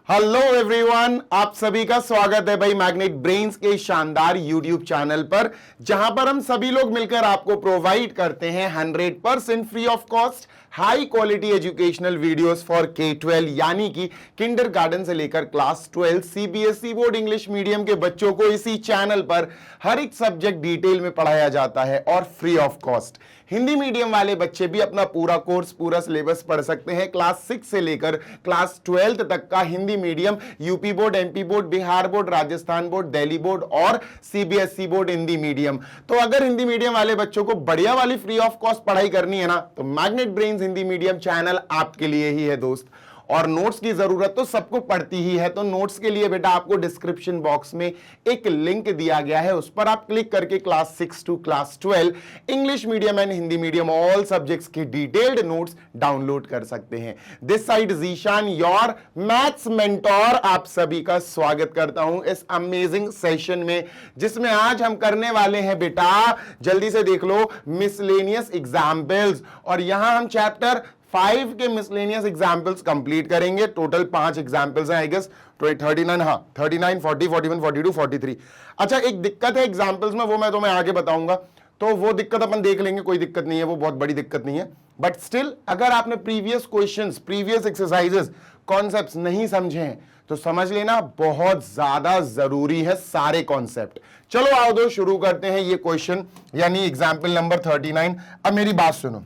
Hello everyone, आप सभी का स्वागत है भाई मैग्नेट ब्रेन्स के शानदार यूट्यूब चैनल पर, जहां पर हम सभी लोग मिलकर आपको प्रोवाइड करते हैं 100% free of cost high quality educational videos for K-12 यानी कि किंडरगार्टन से लेकर class 12 CBSE board English medium के बच्चों को इसी चैनल पर हर एक सब्जेक्ट डिटेल में पढ़ाया जाता है और free of cost. Hindi medium वाले बच्चे भी अपना पूरा कोर्स, पूरा सिलेबस पढ़ सकते हैं। क्लास 6 से लेकर क्लास 12 तक का Hindi medium UP board, MP board, Bihar board, Rajasthan board, Delhi board और सीबीएसई बोर्ड हिंदी मीडियम। तो अगर हिंदी मीडियम वाले बच्चों को बढ़िया वाली फ्री ऑफ कॉस्ट पढ़ाई करनी है ना, तो magnet brains Hindi medium channel आपके लिए ही है दोस्त। और नोट्स की जरूरत तो सबको पड़ती ही है, तो नोट्स के लिए बेटा आपको डिस्क्रिप्शन बॉक्स में एक लिंक दिया गया है, उस पर आप क्लिक करके class 6 to class 12 English medium and Hindi medium all subjects के डिटेल्ड नोट्स डाउनलोड कर सकते हैं। This side Zeeshan your maths mentor आप सभी का स्वागत करता हूं इस अमेजिंग सेशन में, जिसमें आज हम करने वाले हैं बेटा, जल्दी से देख लो, मिसलेनियस एग्जाम्पल्स। और यहां हम चैप्टर 5 के मिसलेनियस एग्जाम्पल्स कंप्लीट करेंगे। टोटल 5 एग्जाम्पल्स हैं, आई गेस 39, हाँ 39, 40, 41, 42, 43। अच्छा, एक दिक्कत है एग्जाम्पल्स में, वो मैं तुम्हें आगे बताऊंगा, तो वो दिक्कत अपन देख लेंगे, कोई दिक्कत नहीं है, वो बहुत बड़ी दिक्कत नहीं है। बट स्टिल अगर आपने previous questions, previous exercises, concepts नहीं समझे हैं तो समझ लेना, बहुत ज्यादा जरूरी है सारे कॉन्सेप्ट। चलो आओ दो, शुरू करते हैं ये क्वेश्चन यानी एग्जाम्पल नंबर 39। अब मेरी बात सुनो,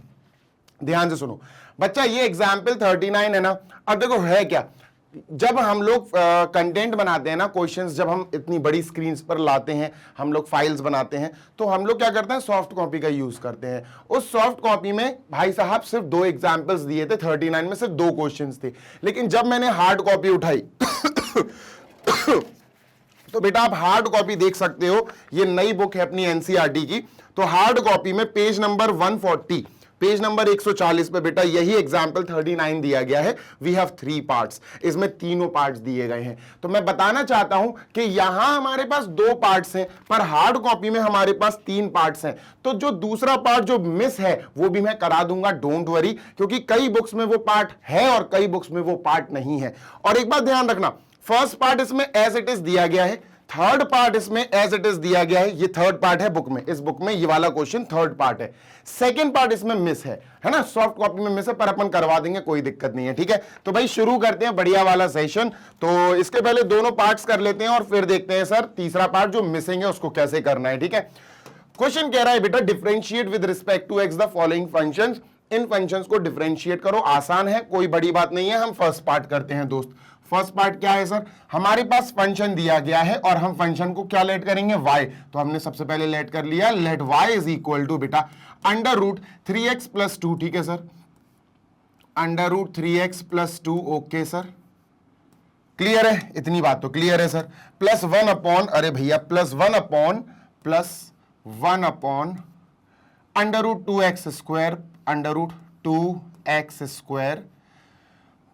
ध्यान से सुनो बच्चा, ये एग्जाम्पल 39 है ना। अब देखो है क्या, जब हम लोग कंटेंट बनाते हैं ना, क्वेश्चंस जब हम इतनी बड़ी स्क्रीन पर लाते हैं, हम लोग फाइल्स बनाते हैं, तो हम लोग क्या करते हैं, सॉफ्ट कॉपी का यूज करते हैं। उस सॉफ्ट कॉपी में भाई साहब सिर्फ 2 एग्जाम्पल्स दिए थे, 39 में सिर्फ 2 क्वेश्चंस थे। लेकिन जब मैंने हार्ड कॉपी उठाई तो बेटा आप हार्ड कॉपी देख सकते हो, ये नई बुक है अपनी एनसीईआरटी की। तो हार्ड कॉपी में पेज नंबर 140, पेज नंबर 140 पे बेटा यही एग्जाम्पल 39 दिया गया है। वी हैव 3 पार्ट्स, इसमें तीनों पार्ट्स दिए गए हैं। तो मैं बताना चाहता हूं कि यहां हमारे पास 2 पार्ट्स हैं, पर हार्ड कॉपी में हमारे पास 3 पार्ट्स हैं। तो जो दूसरा पार्ट जो मिस है वो भी मैं करा दूंगा, डोंट वरी, क्योंकि कई बुक्स में वो पार्ट है और कई बुक्स में वो पार्ट नहीं है। और एक बात ध्यान रखना, फर्स्ट पार्ट इसमें एज इट इज दिया गया है, थर्ड पार्ट इसमें एज इट इज दिया गया है। ये थर्ड पार्ट है बुक में, इस बुक में ये वाला क्वेश्चन थर्ड पार्ट है। सेकंड पार्ट इसमें मिस है ना, सॉफ्ट कॉपी में मिस है, पर अपन करवा देंगे, कोई दिक्कत नहीं है। ठीक है, तो भाई शुरू करते हैं बढ़िया वाला सेशन। तो इसके पहले दोनों पार्ट्स कर लेते हैं और फिर देखते हैं सर तीसरा पार्ट जो मिसिंग है उसको कैसे करना है। ठीक है, क्वेश्चन कह रहा है बेटा, differentiate with respect to x the following functions. इन फंक्शंस को डिफरेंशिएट करो। आसान है, कोई बड़ी बात नहीं है। हम फर्स्ट पार्ट करते हैं दोस्त। फर्स्ट पार्ट क्या है सर, हमारे पास फंक्शन दिया गया है और हम फंक्शन को क्या लेट करेंगे, y। तो हमने सबसे पहले लेट कर लिया, let y is equal to बेटा अंडर रूट 3x प्लस 2। ठीक है sir, under root 3x plus 2। Okay sir, clear है, इतनी बात तो क्लियर है सर। प्लस 1 अपॉन, अरे भैया plus 1 upon under root 2x square, under root 2x square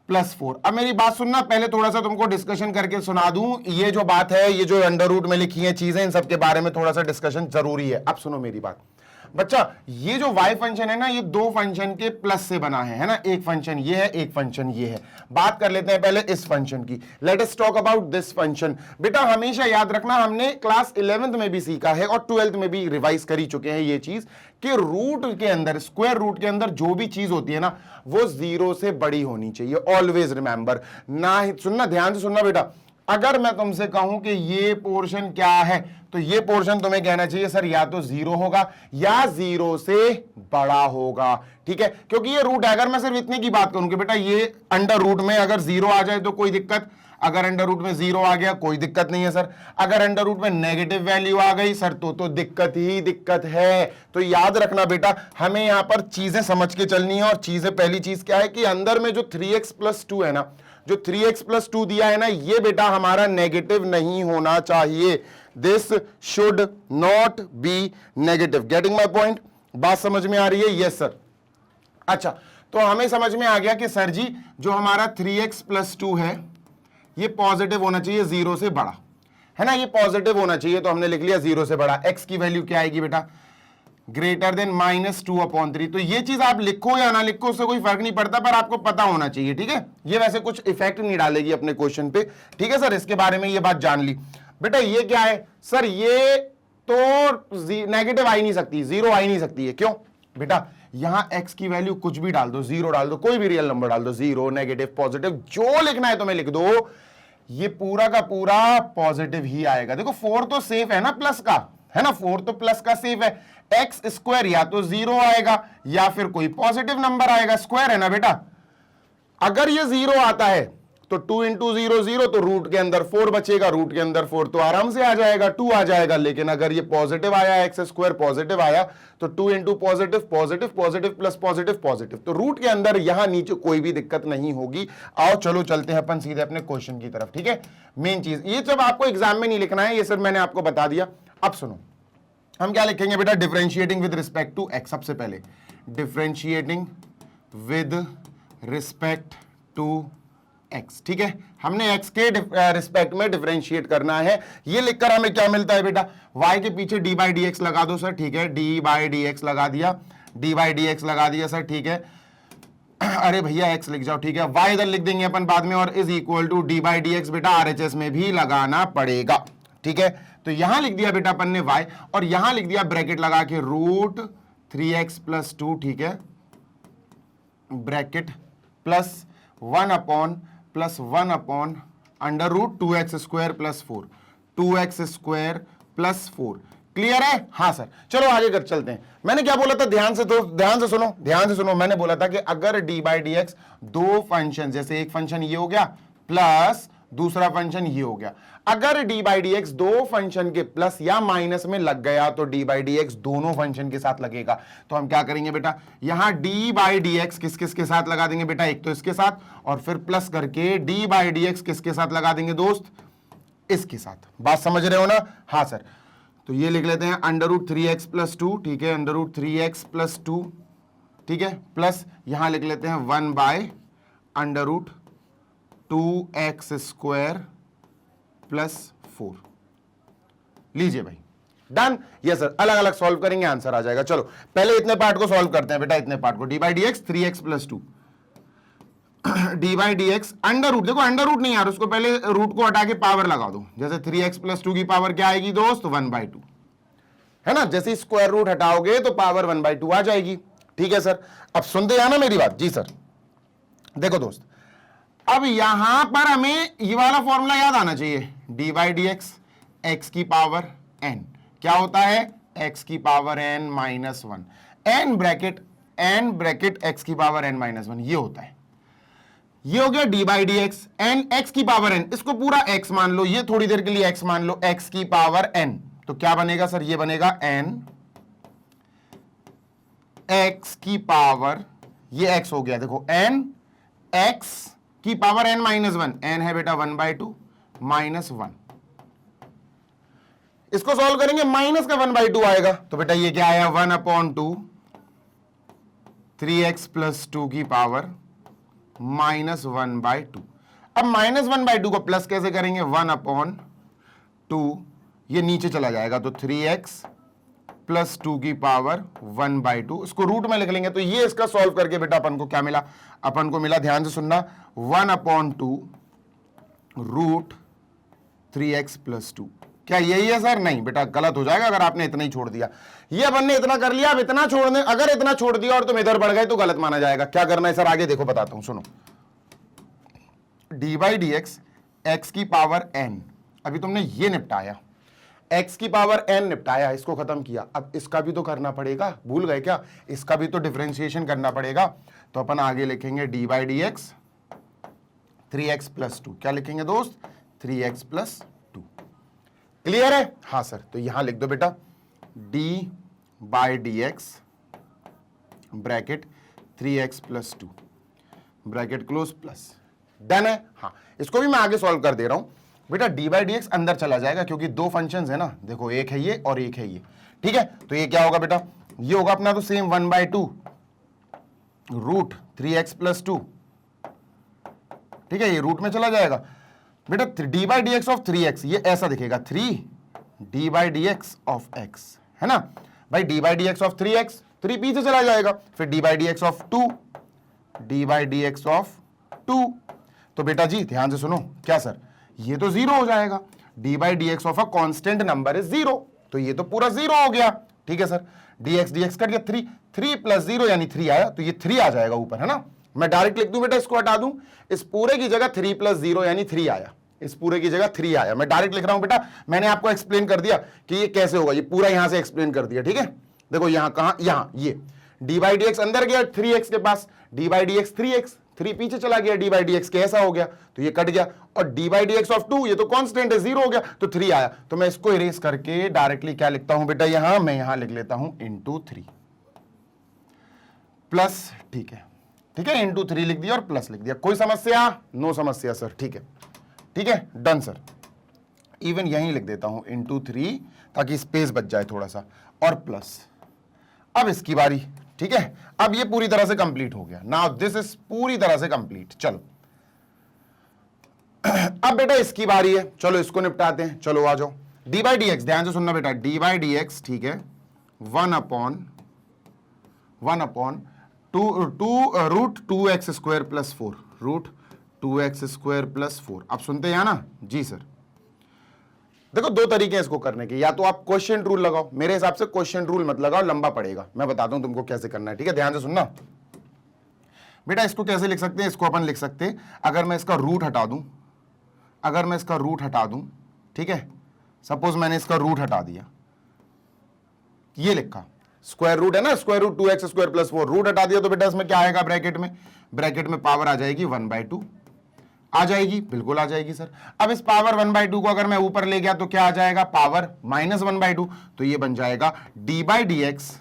plus 4। अब मेरी बात सुनना, पहले थोड़ा सा तुमको डिस्कशन करके सुना दूं। ये जो बात है, ये जो अंडर रूट में लिखी है चीजें, इन सब के बारे में थोड़ा सा डिस्कशन जरूरी है। अब सुनो मेरी बात बच्चा, ये जो y फंक्शन है ना, ये 2 फंक्शन के प्लस से बना है ना। एक फंक्शन ये है, एक फंक्शन ये है। बात कर लेते हैं पहले इस फंक्शन की। Let us talk about this function. बेटा हमेशा याद रखना, हमने क्लास 11th में भी सीखा है और 12th में भी रिवाइज कर ही चुके हैं ये चीज, कि रूट के अंदर, स्क्वायर रूट के अंदर जो भी चीज होती है ना, वो 0 से बड़ी होनी चाहिए। ऑलवेज रिमेंबर ना ही, सुनना ध्यान से सुनना बेटा, अगर मैं तुमसे कहूं कि ये पोर्शन क्या है, तो ये पोर्शन तुम्हें कहना चाहिए सर या तो 0 होगा या 0 से बड़ा होगा। ठीक है, क्योंकि ये रूट है। अगर मैं सिर्फ इतने की बात करूं कि बेटा ये अंडर रूट में अगर 0 आ जाए तो कोई दिक्कत, अगर अंडर रूट में 0 आ गया कोई दिक्कत नहीं है सर। अगर अंडर रूट में नेगेटिव वैल्यू आ गई सर तो दिक्कत ही दिक्कत है। तो याद रखना बेटा, हमें यहां पर चीजें समझ के चलनी है। और चीजें, पहली चीज क्या है कि अंदर में जो 3x प्लस 2 है ना, जो 3x प्लस 2 दिया है ना, ये बेटा हमारा नेगेटिव नहीं होना चाहिए। This should not be negative. Getting my point? बात समझ में आ रही है? Yes sir. अच्छा, तो हमें समझ में आ गया कि सर जी जो हमारा 3x प्लस 2 है ये पॉजिटिव होना चाहिए, 0 से बड़ा है ना, ये पॉजिटिव होना चाहिए। तो हमने लिख लिया 0 से बड़ा। x की वैल्यू क्या आएगी बेटा, ग्रेटर देन -2/3। तो ये चीज आप लिखो या ना लिखो उससे कोई फर्क नहीं पड़ता, पर आपको पता होना चाहिए, ठीक है। ये वैसे कुछ इफेक्ट नहीं डालेगी अपने क्वेश्चन पे, ठीक है सर। इसके बारे में ये बात जान ली। बेटा ये क्या है सर, ये तो नेगेटिव आ ही नहीं सकती, जीरो आ ही नहीं सकती है। क्यों बेटा, यहां x की वैल्यू कुछ भी डाल दो, जीरो डाल दो, कोई भी रियल नंबर डाल दो, जीरो, नेगेटिव, पॉजिटिव, जो लिखना है तुम्हें लिख दो, ये पूरा का पूरा पॉजिटिव ही आएगा। देखो 4 तो सेफ है ना प्लस का, है ना, 4 तो प्लस का सेफ है। एक्स स्क्वायर या तो जीरो आएगा या फिर कोई पॉजिटिव नंबर आएगा, स्क्वायर है ना बेटा। अगर ये जीरो आता है तो 2 इंटू जीरो जीरो, तो रूट के अंदर 4 बचेगा, रूट के अंदर 4 तो आराम से आ जाएगा, 2 आ जाएगा। लेकिन अगर ये पॉजिटिव आया, एक्स स्क्वायर पॉजिटिव आया, तो 2 into positive positive positive plus positive positive, तो रूट के अंदर यहां नीचे कोई भी दिक्कत नहीं होगी। आओ चलो चलते हैं अपन सीधे अपने क्वेश्चन की तरफ, ठीक है। मेन चीज ये जब आपको एग्जाम में नहीं लिखना है, ये सिर्फ मैंने आपको बता दिया। अब सुनो, हम क्या लिखेंगे बेटा, differentiating with respect to x. सबसे पहले differentiating with respect to x, ठीक है। हमने एक्स के रिस्पेक्ट में डिफरेंशिएट करना है। ये लिखकर हमें क्या मिलता है बेटा, y के पीछे डी बाई डी एक्स लगा दो सर, ठीक है। डी बाई डी एक्स लगा दिया, डी बाई डी एक्स लगा दिया सर, ठीक है। अरे भैया x लिख जाओ, ठीक है। y इधर लिख देंगे अपन बाद में, और is equal to d by d x बेटा RHS में भी लगाना पड़ेगा, ठीक है। तो यहां लिख दिया बेटा अपन ने y, और यहां लिख दिया ब्रैकेट लगा के रूट 3x प्लस 2, ठीक है, bracket plus 1 upon under root 2x square plus 4, 2x square plus 4। Clear है? हाँ सर। चलो आगे कर चलते हैं। मैंने क्या बोला था, ध्यान से सुनो। मैंने बोला था कि अगर डी बाई डी एक्स दो फंक्शन, जैसे एक फंक्शन ये हो गया प्लस दूसरा फंक्शन ये हो गया, अगर डी बाई डी एक्स दो फंक्शन के प्लस या माइनस में लग गया तो डी बाई डी एक्स दोनों फंक्शन के साथ लगेगा। तो हम क्या करेंगे बेटा, यहां डी बाई डी एक्स किस किस के साथ लगा देंगे बेटा, एक तो इसके साथ, और फिर प्लस करके डी बाई डी एक्स किसके साथ लगा देंगे दोस्त, इसके साथ। बात समझ रहे हो ना? हाँ सर। तो ये लिख लेते हैं अंडर रूट 3x प्लस 2, ठीक है, अंडर रूट 3x प्लस 2, ठीक है, प्लस यहां लिख लेते हैं 1 by under root 2x square plus 4। लीजिए भाई, डन। ये सर अलग अलग सॉल्व करेंगे, आंसर आ जाएगा। चलो पहले इतने पार्ट को सॉल्व करते हैं बेटा, इतने पार्ट को। D by d x 3x plus 2, d by d x under root, देखो अंडर रूट नहीं यार, उसको पहले रूट को हटा के पावर लगा दो। जैसे 3x प्लस 2 की पावर क्या आएगी दोस्त, 1/2, है ना। जैसे स्क्वायर रूट हटाओगे तो पावर 1/2 आ जाएगी, ठीक है सर। अब सुनते हैं ना मेरी बात? जी सर। देखो दोस्त, अब यहां पर हमें ये वाला फॉर्मूला याद आना चाहिए, d by d x x की पावर n क्या होता है, x की power n minus 1, n bracket x की पावर n माइनस 1, ये होता है। ये हो गया d by d x, n x की पावर n, इसको पूरा x मान लो, ये थोड़ी देर के लिए x मान लो, x की पावर n। तो क्या बनेगा सर, ये बनेगा n x की पावर, ये x हो गया, देखो n x की पावर n माइनस 1, n है बेटा 1/2 माइनस 1। इसको सॉल्व करेंगे, माइनस का 1/2 आएगा, तो बेटा ये क्या आया, 1/2 3x प्लस 2 की पावर माइनस 1/2। अब माइनस 1/2 को प्लस कैसे करेंगे, 1/2, ये नीचे चला जाएगा, तो 3x प्लस 2 की पावर 1/2, इसको रूट में लिख लेंगे। तो ये इसका सॉल्व करके बेटा अपन को क्या मिला, अपन को मिला, ध्यान से सुनना, 1/2 रूट 3x प्लस 2। क्या यही है सर? नहीं बेटा, गलत हो जाएगा अगर आपने इतना ही छोड़ दिया। ये अपन ने इतना कर लिया, अब इतना छोड़ दे, अगर इतना छोड़ दिया और तुम इधर बढ़ गए तो गलत माना जाएगा। क्या करना है सर, आगे देखो बताता हूं, सुनो। D by d x x की पावर n, अभी तुमने ये निपटाया, x की पावर n निपटाया, इसको खत्म किया। अब इसका भी तो करना पड़ेगा, भूल गए क्या? इसका भी तो डिफरेंशिएशन करना पड़ेगा। तो अपन आगे लिखेंगे D by d x 3x plus 2, क्या लिखेंगे दोस्त, 3x प्लस 2। क्लियर है? हाँ सर। तो यहां लिख दो बेटा d by d x bracket 3x plus 2 bracket close plus, done है। हाँ, इसको भी मैं आगे सॉल्व कर दे रहा हूं बेटा। डी बाई डी एक्स अंदर चला जाएगा क्योंकि दो फंक्शंस है ना, देखो एक है ये और एक है ये, ठीक है। तो ये क्या होगा बेटा, ये होगा अपना तो सेम 1/2 रूट 3x प्लस 2, ठीक है, ये रूट में चला जाएगा बेटा। D by d x of 3x, ये ऐसा दिखेगा, 3 D by d x of x, है ना, भाई d by d x of 3x, 3 पीछे चला जाएगा, फिर d by d x of 2, d by d x of 2। तो बेटा जी ध्यान से सुनो, क्या सर, ये तो 0 हो जाएगा, d by d x of a constant number is 0, तो ये तो पूरा 0 हो गया। ठीक है सर, डी एक्स कट गया, 3 प्लस 0 यानी 3 आया, तो ये 3 आ जाएगा ऊपर, है ना। मैं डायरेक्ट लिख दूं बेटा, इसको हटा दूं, इस पूरे की जगह 3 प्लस 0 यानी 3 आया, इस पूरे की जगह 3 आया। मैं डायरेक्ट लिख रहा हूं बेटा, मैंने आपको एक्सप्लेन कर दिया कि ये कैसे होगा, ये पूरा यहां से एक्सप्लेन कर दिया। ठीक है, देखो यहां कहां, यहां ये डी बाई डी एक्स अंदर गया 3x के पास, d by d x 3x, 3 पीछे चला गया, डी बाई डी एक्स कैसा हो गया, तो ये कट गया, और D by d x of 2 ये तो कांस्टेंट है, 0 हो गया, तो 3 आया। तो मैं इसको इरेज करके डायरेक्टली क्या लिखता हूं बेटा, यहां मैं यहां लिख लेता हूं इंटू 3 प्लस, ठीक है, ठीक है, इंटू 3 लिख दिया और प्लस लिख दिया। कोई समस्या? नो समस्या सर, ठीक है, ठीक है, डन सर। इवन यहीं लिख देता हूं इंटू 3 ताकि स्पेस बच जाए थोड़ा सा, और प्लस। अब इसकी बारी, ठीक है, अब ये पूरी तरह से कंप्लीट हो गया, नाउ दिस इज पूरी तरह से कंप्लीट। चलो अब बेटा इसकी बारी है, चलो इसको निपटाते हैं, चलो आ जाओ। डी बाई डी एक्स, ध्यान से सुनना बेटा, डी बाई डी एक्स, ठीक है, 1 upon root 2x square plus 4, root 2x square plus 4। अब सुनते हैं ना जी सर। देखो दो तरीके हैं इसको करने के, या तो आप क्वेश्चन रूल लगाओ, मेरे हिसाब से क्वेश्चन रूल मत लगाओ, लंबा पड़ेगा, मैं बताता हूं तुमको कैसे करना है। ठीक है, ध्यान से सुनना बेटा। इसको कैसे लिख सकते हैं, इसको अपन लिख सकते हैं, अगर मैं इसका रूट हटा दूं, अगर मैं इसका रूट हटा दूं, ठीक है, सपोज मैंने इसका रूट हटा दिया, ये लिखा स्क्वायर रूट है ना, square root 2x square plus 4, root हटा दिया तो बेटा इसमें क्या आएगा, ब्रैकेट में पावर आ जाएगी 1/2, आ जाएगी, बिल्कुल आ जाएगी सर। अब इस पावर 1/2 को अगर मैं ऊपर ले गया तो क्या आ जाएगा, पावर -1/2, तो ये बन जाएगा d by d x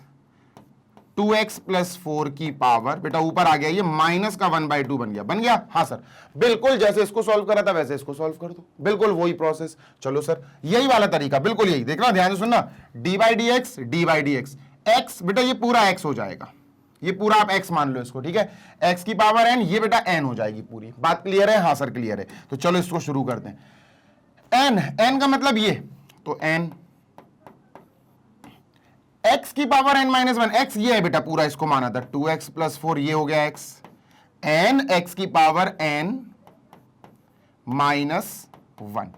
2x plus 4 की पावर, बेटा ऊपर आ गया, ये माइनस का 1/2 बन गया, हाँ सर, बिल्कुल जैसे इसको सॉल्व करा था वैसे इसको सॉल्व कर दो, बिल्कुल वही प्रोसेस। चलो सर, यही वाला तरीका, बिल्कुल यही, देखना ध्यान से सुनना, D by d x, x बेटा ये पूरा x हो जाएगा, ये पूरा आप x मान लो इसको, ठीक है, x की पावर n, ये बेटा n हो जाएगी पूरी। बात क्लियर है? हाँ सर क्लियर है। तो चलो इसको शुरू करते हैं। n का मतलब ये, तो n x की पावर n माइनस 1, x ये है बेटा पूरा, इसको माना था 2x प्लस 4, ये हो गया x, n x की पावर n माइनस 1,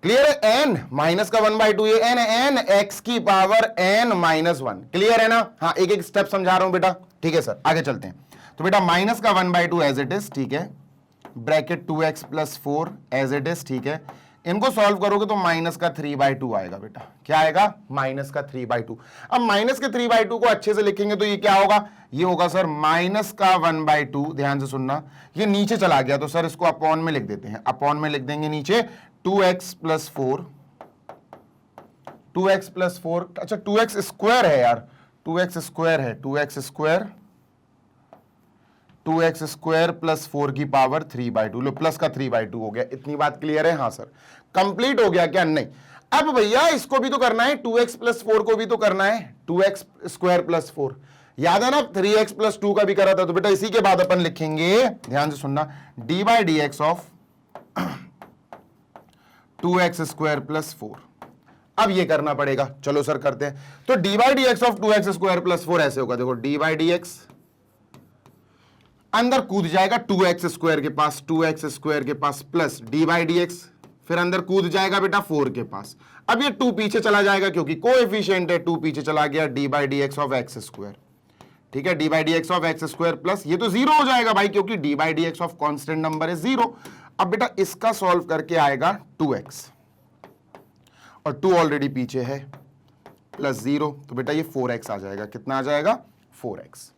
क्लियर है? n माइनस का 1/2 ये n है, n x की पावर n माइनस 1, क्लियर है ना? हाँ, एक एक स्टेप समझा रहा हूं बेटा, ठीक है सर, आगे चलते हैं। तो बेटा माइनस का 1/2 एज इट इज, ठीक है, bracket 2x plus 4 as it is, ठीक है, इनको सॉल्व करोगे तो माइनस का 3/2 आएगा बेटा, क्या आएगा, माइनस का 3/2। अब माइनस के 3/2 को अच्छे से लिखेंगे तो ये क्या होगा, ये होगा सर माइनस का 1/2, ध्यान से सुनना, ये नीचे चला गया तो सर इसको अपॉन में लिख देते हैं, अपॉन में लिख देंगे नीचे 2x प्लस 4, 2x प्लस 4, अच्छा 2x स्क्वायर है यार, 2x स्क्वायर है, 2x स्क्वायर प्लस 4 की पावर 3/2, लो प्लस का 3/2 हो गया। इतनी बात क्लियर है? हाँ सर, कंप्लीट हो गया क्या? नहीं। अब भैया इसको भी तो करना है, 2x प्लस 4 को भी तो करना है, 2x स्क्वायर प्लस 4, याद है ना 3x प्लस 2 का भी करा था, तो बेटा इसी के बाद अपन लिखेंगे, ध्यान से सुनना, D by d x of 2x square plus 4। अब ये करना पड़ेगा, चलो सर करते हैं। तो d by d x of 2x square plus 4 ऐसे होगा, देखो डी बाई डी एक्स अंदर कूद जाएगा 2x स्क्वायर के पास, 2x स्क्वायर के पास plus d by d x, फिर अंदर कूद जाएगा बेटा 4 के पास। अब ये 2 पीछे चला जाएगा क्योंकि कोएफिशिएंट है, 2 पीछे चला गया, d by d x of x square, ठीक है, D by d x of x square plus ये तो 0 हो जाएगा भाई, क्योंकि D by d x of constant number है 0। अब बेटा इसका सॉल्व करके आएगा 2x, और 2 ऑलरेडी पीछे है, प्लस 0, तो बेटा ये 4x आ जाएगा। कितना आ जाएगा? 4x।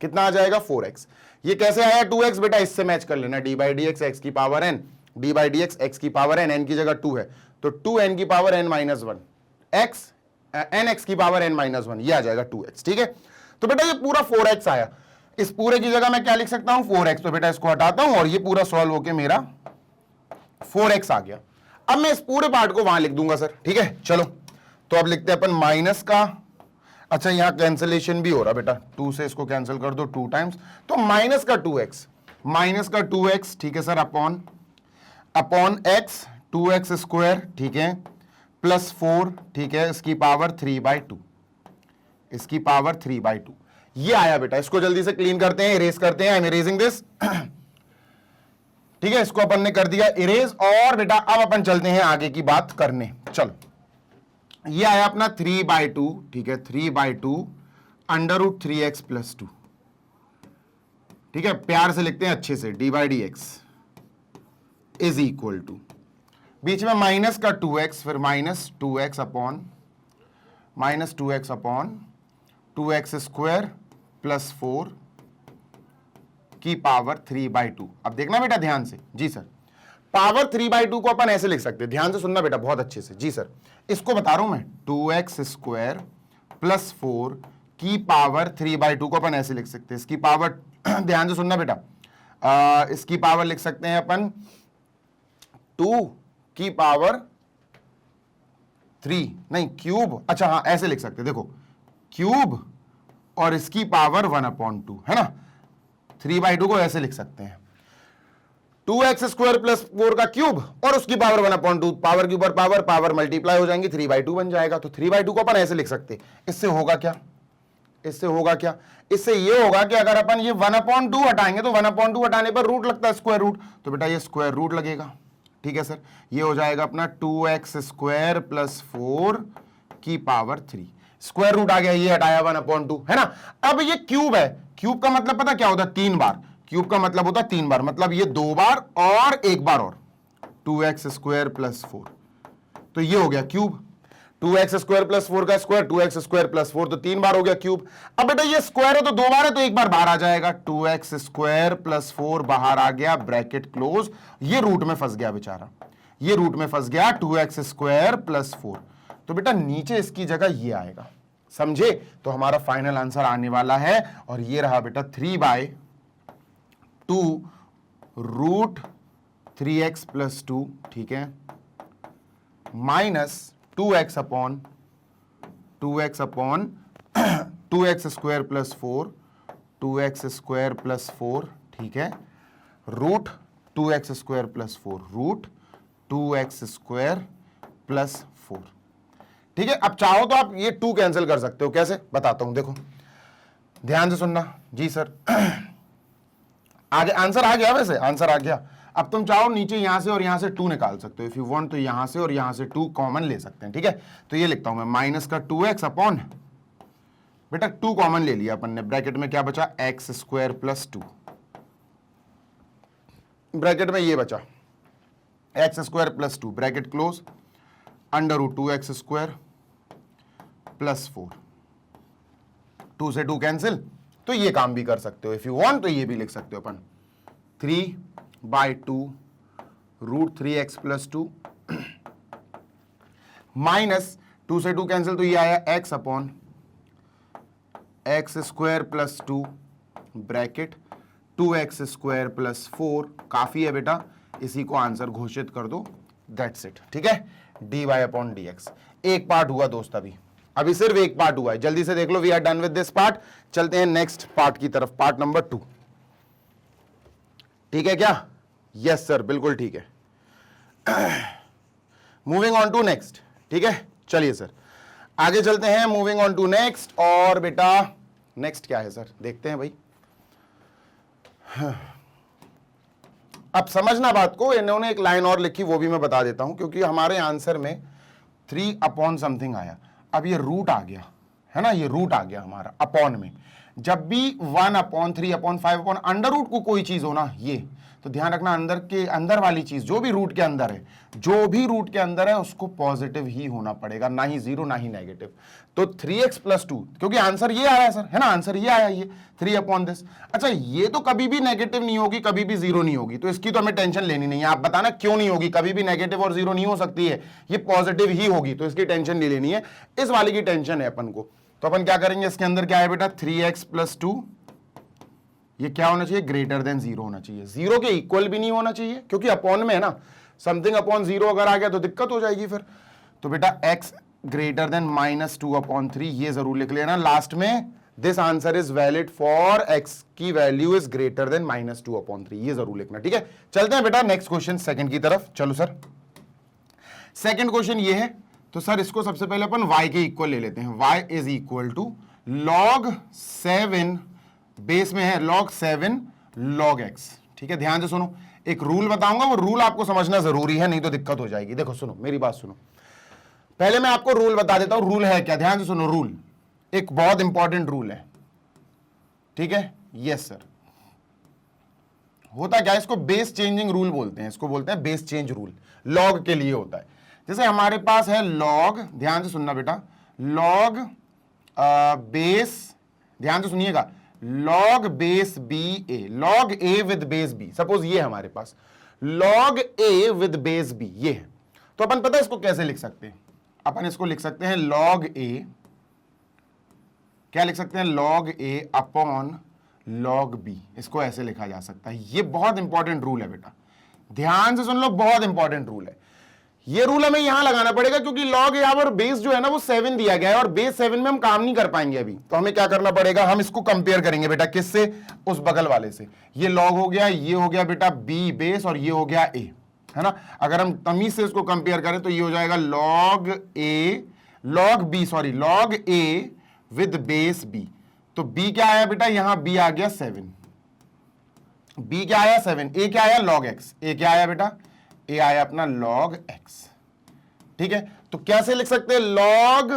कितना आ जाएगा? 4x। ये कैसे आया 2x? बेटा इससे मैच कर लेना, d by d x x की power n, d by d x x की पावर n, n की जगह 2 है तो 2n की power n minus 1, x n x की पावर n माइनस 1, ये आ जाएगा 2x, ठीक है। तो बेटा ये पूरा 4x आया, इस पूरे की जगह मैं क्या लिख सकता हूं, 4x, तो बेटा इसको हटाता हूं और ये पूरा सॉल्व होके मेरा 4x आ गया। अब मैं इस पूरे पार्ट को वहां लिख दूंगा सर, ठीक है। चलो तो अब लिखते हैं अपन माइनस का, अच्छा यहां कैंसिलेशन भी हो रहा बेटा, 2 से इसको कैंसिल कर दो 2 टाइम्स, तो माइनस का 2x, ठीक है sir, upon x 2x square, ठीक है, +4, ठीक है, इसकी पावर 3/2, इसकी पावर 3/2 ये आया बेटा। इसको जल्दी से क्लीन करते हैं, इरेज करते हैं। आई एम इरेजिंग दिस। ठीक है, इसको अपन ने कर दिया इरेज। और बेटा अब अपन चलते हैं आगे की बात करने। चलो, ये आया अपना 3/2, ठीक है, 3/2 √3x + 2, ठीक है, प्यार से लिखते हैं अच्छे से, d/dx इज इक्वल टू, बीच में माइनस का 2x, फिर -2x अपॉन -2x/2x² + 4 की पावर 3/2। अब देखना बेटा ध्यान से। जी सर, पावर 3/2 को अपन ऐसे लिख सकते हैं, ध्यान से सुनना बेटा बहुत अच्छे से। जी सर, इसको बता रहा हूं मैं, 2x² + 4 की पावर 3/2 को अपन ऐसे लिख सकते हैं, इसकी पावर ध्यान से सुनना बेटा, इसकी पावर लिख सकते हैं अपन 2 की पावर 3, नहीं क्यूब, अच्छा हाँ ऐसे लिख सकते हैं, देखो क्यूब और इसकी पावर 1/2, है ना। 3/2 को ऐसे लिख सकते हैं, 2x² + 4 का क्यूब और उसकी पावर 1/2, पावर के ऊपर पावर, पावर मल्टीप्लाई हो जाएंगी, 3/2 बन जाएगा। तो 3/2 को अपन ऐसे लिख सकते हैं। इससे होगा क्या, इससे होगा क्या, इससे ये होगा कि अगर अपन ये 1/2 हटाएंगे तो 1/2 हटाने पर रूट लगता है, स्क्वायर रूट, तो बेटा ये स्क्वायर रूट लगेगा। ठीक है सर, ये हो जाएगा अपना 2x² + 4 की पावर 3, स्क्वायर रूट आ गया, ये हटाया 1/2, है ना। अब ये क्यूब है, क्यूब का मतलब पता क्या होता है, 3 बार, क्यूब का मतलब होता है 3 बार, मतलब ये 2 बार और 1 बार और 2x² + 4, तो ये हो गया क्यूब। 2x² + 4 का स्क्वायर, 2x² + 4, तो 3 बार हो गया क्यूब। अब बेटा ये स्क्वायर है तो 2 बार है तो 1 बार बाहर आ जाएगा, 2x² + 4 बाहर आ गया, ब्रैकेट क्लोज, ये रूट में फंस गया बेचारा, ये रूट में फंस गया 2x² + 4, तो बेटा नीचे इसकी जगह ये आएगा, समझे। तो हमारा फाइनल आंसर आने वाला है, और ये रहा बेटा 3/2 √3x + 2, ठीक है, minus 2x upon 2x ² + 4, 2x² + 4, ठीक है, रूट 2x² + 4, रूट 2x² + 4, ठीक है। अब चाहो तो आप ये 2 कैंसिल कर सकते हो, कैसे बताता हूं, देखो ध्यान से सुनना। जी सर, आगे आंसर आ गया, वैसे आंसर आ गया। अब तुम चाहो नीचे यहां से और यहां से 2 निकाल सकते हो, इफ यू वांट, तो यहां से और यहां से 2 कॉमन ले सकते हैं, ठीक है। तो ये लिखता हूं मैं, माइनस का 2x अपॉन, बेटा 2 कॉमन ले लिया अपन ने, ब्रैकेट में क्या बचा, x² + 2, ब्रैकेट में ये बचा x² + 2, ब्रैकेट क्लोज, √2x² + 4, 2 से 2 कैंसिल, तो ये काम भी कर सकते हो, इफ यू वांट तो ये भी लिख सकते हो अपन, 3/2 √3x + 2 माइनस 2 से 2 कैंसिल, तो ये आया x upon x² + 2, bracket 2x² + 4, काफी है बेटा, इसी को आंसर घोषित कर दो, दैट्स इट, ठीक है। dy/dx एक पार्ट हुआ दोस्त, अभी सिर्फ एक पार्ट हुआ है, जल्दी से देख लो, we are done with this part. चलते हैं नेक्स्ट पार्ट की तरफ, पार्ट नंबर 2, ठीक है क्या, यस सर बिल्कुल ठीक है। मूविंग ऑन टू नेक्स्ट, ठीक है, चलिए सर आगे चलते हैं, मूविंग ऑन टू नेक्स्ट। और बेटा नेक्स्ट क्या है सर, देखते हैं भाई। अब समझना बात को, इन्होंने एक लाइन और लिखी, वो भी मैं बता देता हूं, क्योंकि हमारे आंसर में 3 अपॉन समथिंग आया, अब ये रूट आ गया, है ना, ये रूट आ गया हमारा अपॉन में। जब भी 1/3/5 अंडर रूट को कोई चीज हो ना, ये तो ध्यान रखना, अंदर के अंदर वाली चीज जो भी रूट के अंदर है, जो भी रूट के अंदर है उसको पॉजिटिव ही होना पड़ेगा, ना ही 0 ना ही नेगेटिव। तो 3x + 2, क्योंकि आंसर ये आया सर, है ना, आंसर ये आया, ये 3/this। अच्छा, ये तो कभी भी नेगेटिव नहीं होगी, कभी भी 0 नहीं होगी, तो इसकी तो हमें टेंशन लेनी नहीं है। आप बताना क्यों नहीं होगी, कभी भी नेगेटिव और 0 नहीं हो सकती है, ये पॉजिटिव ही होगी, तो इसकी टेंशन नहीं लेनी है, इस वाली की टेंशन है अपन को। तो अपन क्या करेंगे, इसके अंदर क्या है बेटा, 3x + 2, ये क्या होना चाहिए, ग्रेटर देन 0 होना चाहिए, 0 के इक्वल भी नहीं होना चाहिए, क्योंकि अपॉन में है ना, समथिंग अपॉन 0 अगर आ गया तो दिक्कत हो जाएगी फिर। तो बेटा x ग्रेटर देन -2/3, ये जरूर लिख लेना लास्ट में, this answer is valid for x की वैल्यू इज ग्रेटर देन -2/3, ये जरूर लिखना, ठीक है। चलते हैं बेटा नेक्स्ट क्वेश्चन सेकंड की तरफ, चलो सर। सेकंड क्वेश्चन ये है, तो सर इसको सबसे पहले अपन y के इक्वल ले लेते हैं। y is equal to log 7 base में है log 7 log x। ठीक है, ध्यान से सुनो, एक रूल बताऊंगा, वो रूल आपको समझना जरूरी है, नहीं तो दिक्कत हो जाएगी। देखो सुनो, मेरी बात सुनो, पहले मैं आपको रूल बता देता हूं। रूल है क्या, ध्यान से सुनो, रूल एक बहुत इंपॉर्टेंट रूल है। ठीक है, यस सर। होता क्या है, इसको बेस चेंजिंग रूल बोलते हैं, इसको बोलते हैं बेस चेंज रूल। लॉग के लिए होता है। जैसे हमारे पास है लॉग, ध्यान से सुनना बेटा, लॉग बेस, ध्यान से सुनिएगा, log base b a, log a with base b. Suppose ये हमारे पास log a with base b, ये है। तो अपन पता है इसको कैसे लिख सकते हैं, अपन इसको लिख सकते हैं लॉग ए, क्या लिख सकते हैं, log a upon log B. इसको ऐसे लिखा जा सकता है। ये बहुत इंपॉर्टेंट रूल है बेटा, ध्यान से सुन लो, बहुत इंपॉर्टेंट रूल है। ये रूल हमें यहां लगाना पड़ेगा क्योंकि लॉग यहां पर बेस जो है ना वो 7 दिया गया है और बेस 7 में हम काम नहीं कर पाएंगे अभी। तो हमें क्या करना पड़ेगा, हम इसको कंपेयर करेंगे बेटा किससे, उस बगल वाले से। ये लॉग हो गया, ये हो गया बेटा बी बेस, और ये हो गया ए, है ना। अगर हम तमीज से इसको कंपेयर करें तो ये हो जाएगा log a, log b, sorry, log a with base b. तो बी क्या आया बेटा, यहां बी आ गया 7, बी क्या आया 7, ए क्या आया लॉग एक्स, ए क्या आया बेटा, ए आया अपना लॉग एक्स। ठीक है, तो कैसे लिख सकते हैं, लॉग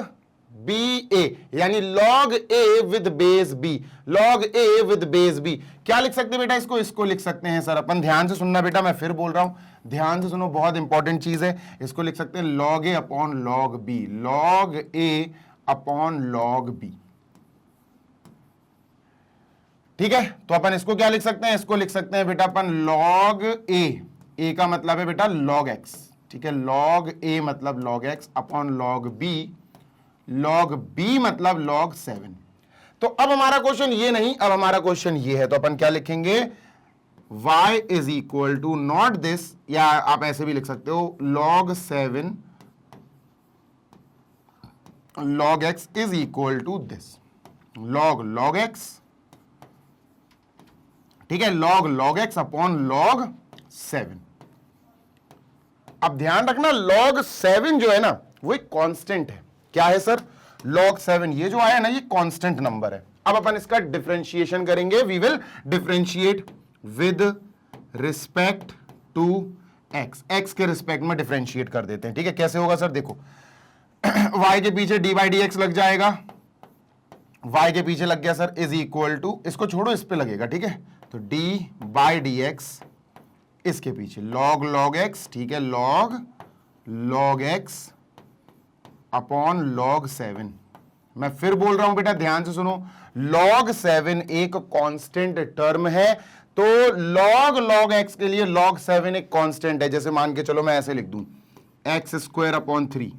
बी ए, यानी log a with base b, log a with base b. क्या लिख सकते हैं बेटा इसको, इसको लिख सकते हैं सर अपन, ध्यान से सुनना बेटा, मैं फिर बोल रहा हूं, ध्यान से सुनो, बहुत इंपॉर्टेंट चीज है। इसको लिख सकते हैं log a upon log B, log a upon log B. ठीक है, तो अपन इसको क्या लिख सकते हैं, इसको लिख सकते हैं बेटा अपन लॉग ए, ए का मतलब है बेटा लॉग एक्स। ठीक है, लॉग ए मतलब log x upon log b मतलब लॉग 7। तो अब हमारा क्वेश्चन ये नहीं, अब हमारा क्वेश्चन ये है। तो अपन क्या लिखेंगे, y is equal to not this, या आप ऐसे भी लिख सकते हो log 7 log x is equal to this, log x। ठीक है, log x अपॉन log 7। अब ध्यान रखना, log 7 जो है ना वो एक कांस्टेंट है। क्या है सर, log 7 ये जो आया ना ये कांस्टेंट नंबर है। अब अपन इसका डिफरेंशिएशन करेंगे, we will differentiate with respect to x, x के रिस्पेक्ट में डिफरेंशिएट कर देते हैं। ठीक है, कैसे होगा सर, देखो y के पीछे d बाई डी एक्स लग जाएगा, y के पीछे लग गया सर, इज इक्वल टू, इसको छोड़ो इस पे लगेगा। ठीक है, तो d बाई डी एक्स, इसके पीछे log x, ठीक है, log x अपॉन log 7। मैं फिर बोल रहा हूं बेटा, ध्यान से सुनो, log 7 एक कांस्टेंट टर्म है, तो log x के लिए log 7 एक कांस्टेंट है। जैसे मान के चलो मैं ऐसे लिख दूं x स्क्वायर अपॉन 3,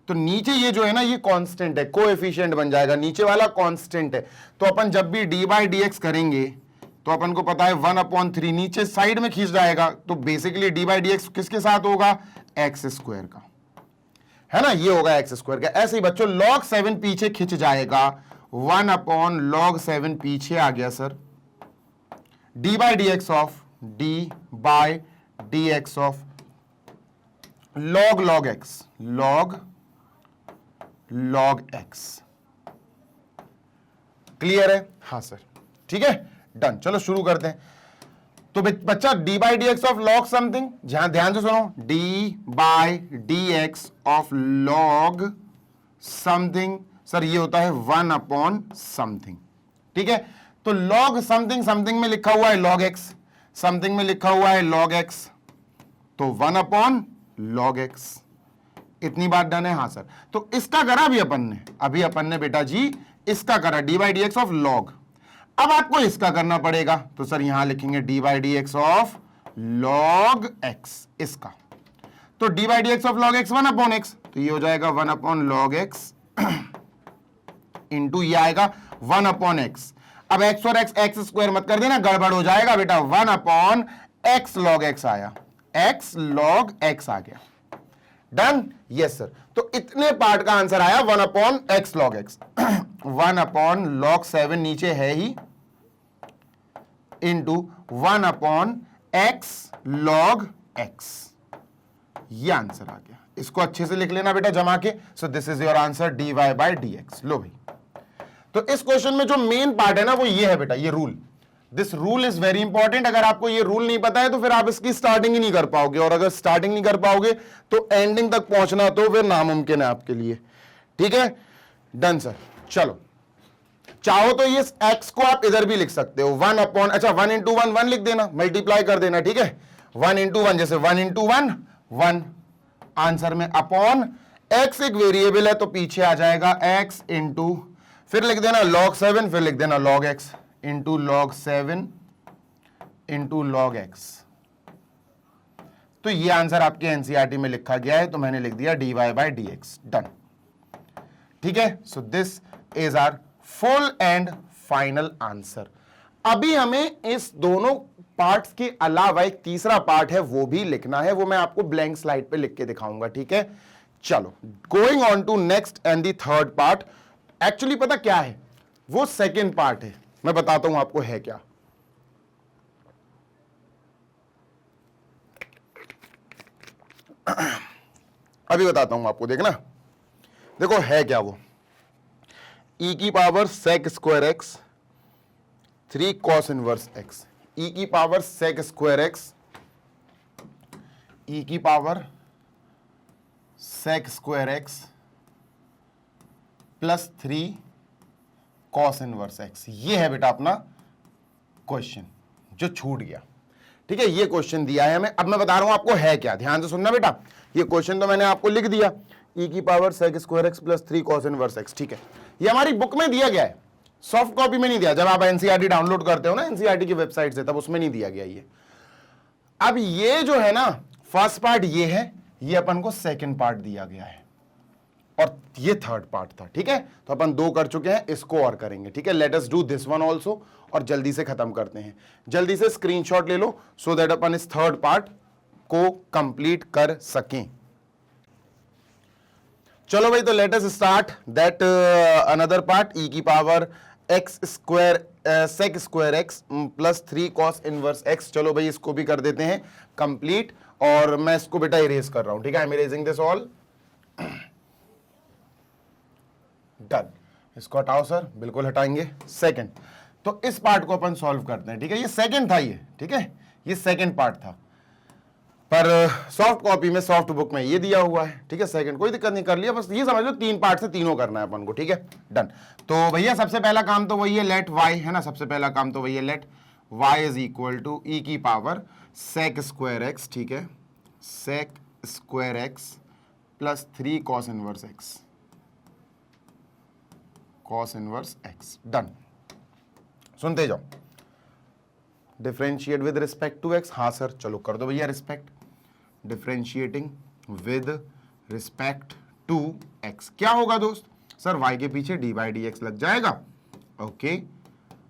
तो नीचे ये जो है ना ये कांस्टेंट है, कोएफिशिएंट बन जाएगा, नीचे वाला कांस्टेंट है। तो अपन जब भी d बाई डी एक्स करेंगे तो अपन को पता है 1/3 नीचे साइड में खींच जाएगा, तो basically d by d x किसके साथ होगा, एक्स स्क्वायर का, है ना, ये होगा एक्स स्क्वायर का। ऐसे ही बच्चों log 7 पीछे खिंच जाएगा, 1/log 7 पीछे आ गया sir, d by d x of d by d x of log x, log x। Clear है, हाँ सर, ठीक है, डन। चलो शुरू करते हैं। तो बच्चा d by d x of log something, जहां ध्यान से सुनो, d by d x of log something, sir ये होता है 1/समथिंग। ठीक है, तो लॉग समथिंग, समथिंग में लिखा हुआ है लॉग एक्स, समथिंग में लिखा हुआ है लॉग एक्स, तो 1/log x। इतनी बात डन है, हाँ सर। तो इसका करा अभी अपन ने बेटा जी इसका करा d by d x of log. अब आपको इसका करना पड़ेगा, तो सर यहां लिखेंगे d by d x of log x, इसका। तो d by d x of log x 1/x, तो ये हो जाएगा 1/log x इंटू ये आएगा 1/x। अब x और x स्क्वायर मत कर देना, गड़बड़ हो जाएगा बेटा, 1/x log x आया, x log x आ गया। Done, yes sir. तो इतने पार्ट का आंसर आया 1/x log x 1/log 7 नीचे है ही, इंटू 1/x log x, ये आंसर आ गया। इसको अच्छे से लिख लेना बेटा जमा के। So this is your answer dy by dx। लो भाई, तो इस क्वेश्चन में जो मेन पार्ट है ना वो ये है बेटा, ये rule. This rule is very important. अगर आपको ये रूल नहीं पता है तो फिर आप इसकी स्टार्टिंग ही नहीं कर पाओगे, और अगर स्टार्टिंग नहीं कर पाओगे तो एंडिंग तक पहुंचना तो फिर नामुमकिन है आपके लिए। ठीक है, डन सर। चलो, चाहो तो ये x को आप इधर भी लिख सकते हो, 1 अपॉन, अच्छा 1 इंटू 1 1 लिख देना, मल्टीप्लाई कर देना। ठीक है, 1 इंटू 1, जैसे 1 इंटू 1 1 आंसर में, अपॉन x एक वेरिएबल है तो पीछे आ जाएगा x इंटू, फिर लिख देना log 7, फिर लिख देना log x into log 7 into log x। तो ये आंसर आपके एनसीईआरटी में लिखा गया है, तो मैंने लिख दिया dy बाय dx। डन। ठीक है, so this is our full and final answer. अभी हमें इस दोनों पार्ट्स के अलावा एक तीसरा पार्ट है वो भी लिखना है, वो मैं आपको ब्लैंक स्लाइड पे लिख के दिखाऊंगा। ठीक है, चलो going on to next and the third part. Actually पता क्या है, वो सेकेंड पार्ट है, मैं बताता हूं आपको है क्या। अभी बताता हूं आपको, देखना, देखो है क्या वो। e की power sec square x 3 cos inverse x, e की power sec square x, e की power sec square x plus 3 cos inverse x। ये है बेटा अपना क्वेश्चन जो छूट गया। ठीक है, ये क्वेश्चन दिया है हमें। अब मैं बता रहा हूं आपको है क्या, ध्यान से सुनना बेटा। ये क्वेश्चन तो मैंने आपको लिख दिया, e की power sec square x plus 3 cos inverse x। ठीक है, ये हमारी बुक में दिया गया है, सॉफ्ट कॉपी में नहीं दिया। जब आप एनसीईआरटी डाउनलोड करते हो ना एनसीईआरटी की वेबसाइट से, तब उसमें नहीं दिया गया ये। अब ये जो है ना फर्स्ट पार्ट ये है, ये अपन को सेकंड पार्ट दिया गया है, और ये थर्ड पार्ट था। ठीक है, तो अपन 2 कर चुके हैं, इसको और करेंगे। ठीक है, let us do this one also, और जल्दी से खत्म करते हैं। जल्दी से स्क्रीनशॉट ले लो सो दैट अपन इस थर्ड पार्ट को कंप्लीट कर सकें। चलो भाई, तो let us start that another part, e की power x square sec square x plus 3 cos inverse x। चलो भाई, इसको भी कर देते हैं कंप्लीट, और मैं इसको बेटा इरेज कर रहा हूं। ठीक है, आई am erasing this all. Done, इसको हटाओ सर, बिल्कुल हटाएंगे। सेकंड, तो इस पार्ट को अपन सॉल्व करते हैं। ठीक है, ये सेकंड था ये। ठीक है, ये सेकंड पार्ट था, पर सॉफ्ट कॉपी में, सॉफ्ट बुक में ये दिया हुआ है। ठीक है, सेकंड कोई दिक्कत नहीं, कर लिया। बस ये समझ लो 3 पार्ट से तीनों करना है अपन को। ठीक है, डन। तो भैया सबसे पहला काम तो वही है, लेट y है ना, सबसे पहला काम तो वही है, let y is equal to e की पावर sec स्क्वायर x। ठीक है, sec square x plus 3 cos inverse x, cos inverse x। Done. सुनते जाओ, differentiate with respect to x। हाँ सर, चलो कर दो भैया respect, differentiating with respect to x। क्या होगा दोस्त? सर y के पीछे d बाई डी एक्स लग जाएगा, ओके,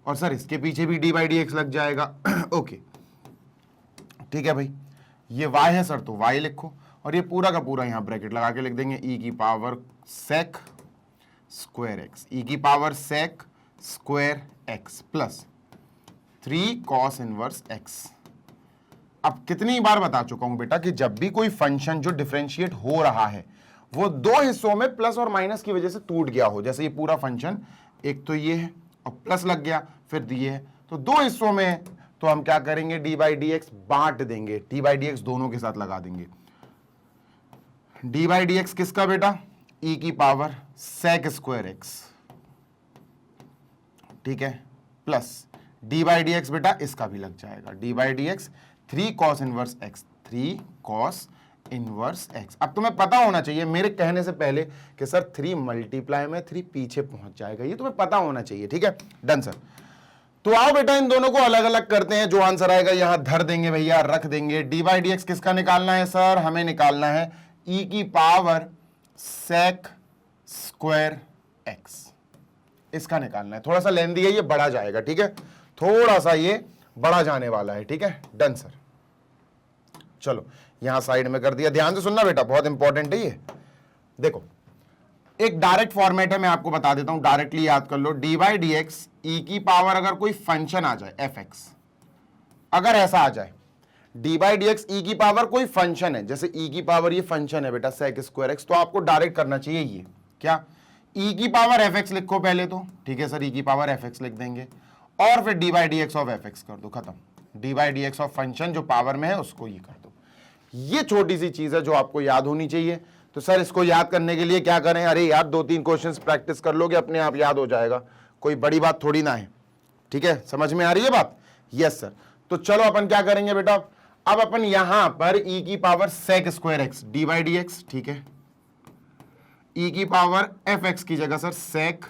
और सर इसके पीछे भी d बाई डी एक्स लग जाएगा, ओके। ठीक है भाई, ये y है सर, तो y लिखो, और ये पूरा का पूरा यहां ब्रैकेट लगा के लिख देंगे e की power sec square x, e की power sec square x plus 3 cos inverse x। अब कितनी बार बता चुका हूं बेटा कि जब भी कोई फंक्शन जो डिफरेंशिएट हो रहा है वो 2 हिस्सों में प्लस और माइनस की वजह से टूट गया हो, जैसे ये पूरा फंक्शन, एक तो ये है और प्लस लग गया, फिर ये है, तो 2 हिस्सों में है, तो हम क्या करेंगे, डी बाई डी एक्स बांट देंगे, डी बाई डी एक्स दोनों के साथ लगा देंगे। डी बाई डी एक्स किसका बेटा? ई की पावर सेक स्क्वायर एक्स, ठीक है, plus d by d x बेटा इसका भी लग जाएगा, d by d x 3 cos inverse x, 3 cos inverse x। अब तुम्हें पता होना चाहिए मेरे कहने से पहले कि सर 3 मल्टीप्लाई में 3 पीछे पहुंच जाएगा, ये तुम्हें पता होना चाहिए, ठीक है, डन सर। तो आओ बेटा इन दोनों को अलग अलग करते हैं, जो आंसर आएगा यहां धर देंगे भैया, रख देंगे। डी बाई डी एक्स किसका निकालना है सर? हमें निकालना है ई की पावर सेक स्क्वायर एक्स, इसका निकालना है। थोड़ा सा लेंदी है, ये बढ़ा जाएगा, ठीक है, थोड़ा सा ये बढ़ा जाने वाला है, ठीक है, डन सर। चलो यहां साइड में कर दिया, ध्यान से सुनना बेटा, बहुत इंपॉर्टेंट है ये। देखो एक डायरेक्ट फॉर्मेट है, मैं आपको बता देता हूं, डायरेक्टली याद कर लो। डी बाई डी एक्स ई की पावर अगर कोई फंक्शन आ जाए एफ एक्स, अगर ऐसा आ जाए डी बाई डी एक्स ई की पावर कोई फंक्शन है, जैसे ई की पावर ये फंक्शन है बेटा सेक स्क्वायर एक्स, तो आपको डायरेक्ट करना चाहिए ये क्या, ई की पावर एफ एक्स लिखो पहले तो, ठीक है सर, ई की पावर एफ एक्स लिख देंगे और फिर d by d x of f x कर दो, खत्म। D by d x of function जो पावर में है उसको ये कर दो। ये छोटी सी चीज है जो आपको याद होनी चाहिए। तो सर इसको याद करने के लिए क्या करें, अरे यार 2-3 क्वेश्चंस प्रैक्टिस कर लोगे अपने आप याद हो जाएगा, कोई बड़ी बात थोड़ी ना है, ठीक है, समझ में आ रही है बात? Yes sir. तो चलो अपन क्या करेंगे बेटा, अब अपन यहां पर e की power sec square x d by d x, ठीक है, e की पावर एफ एक्स की जगह सर सेक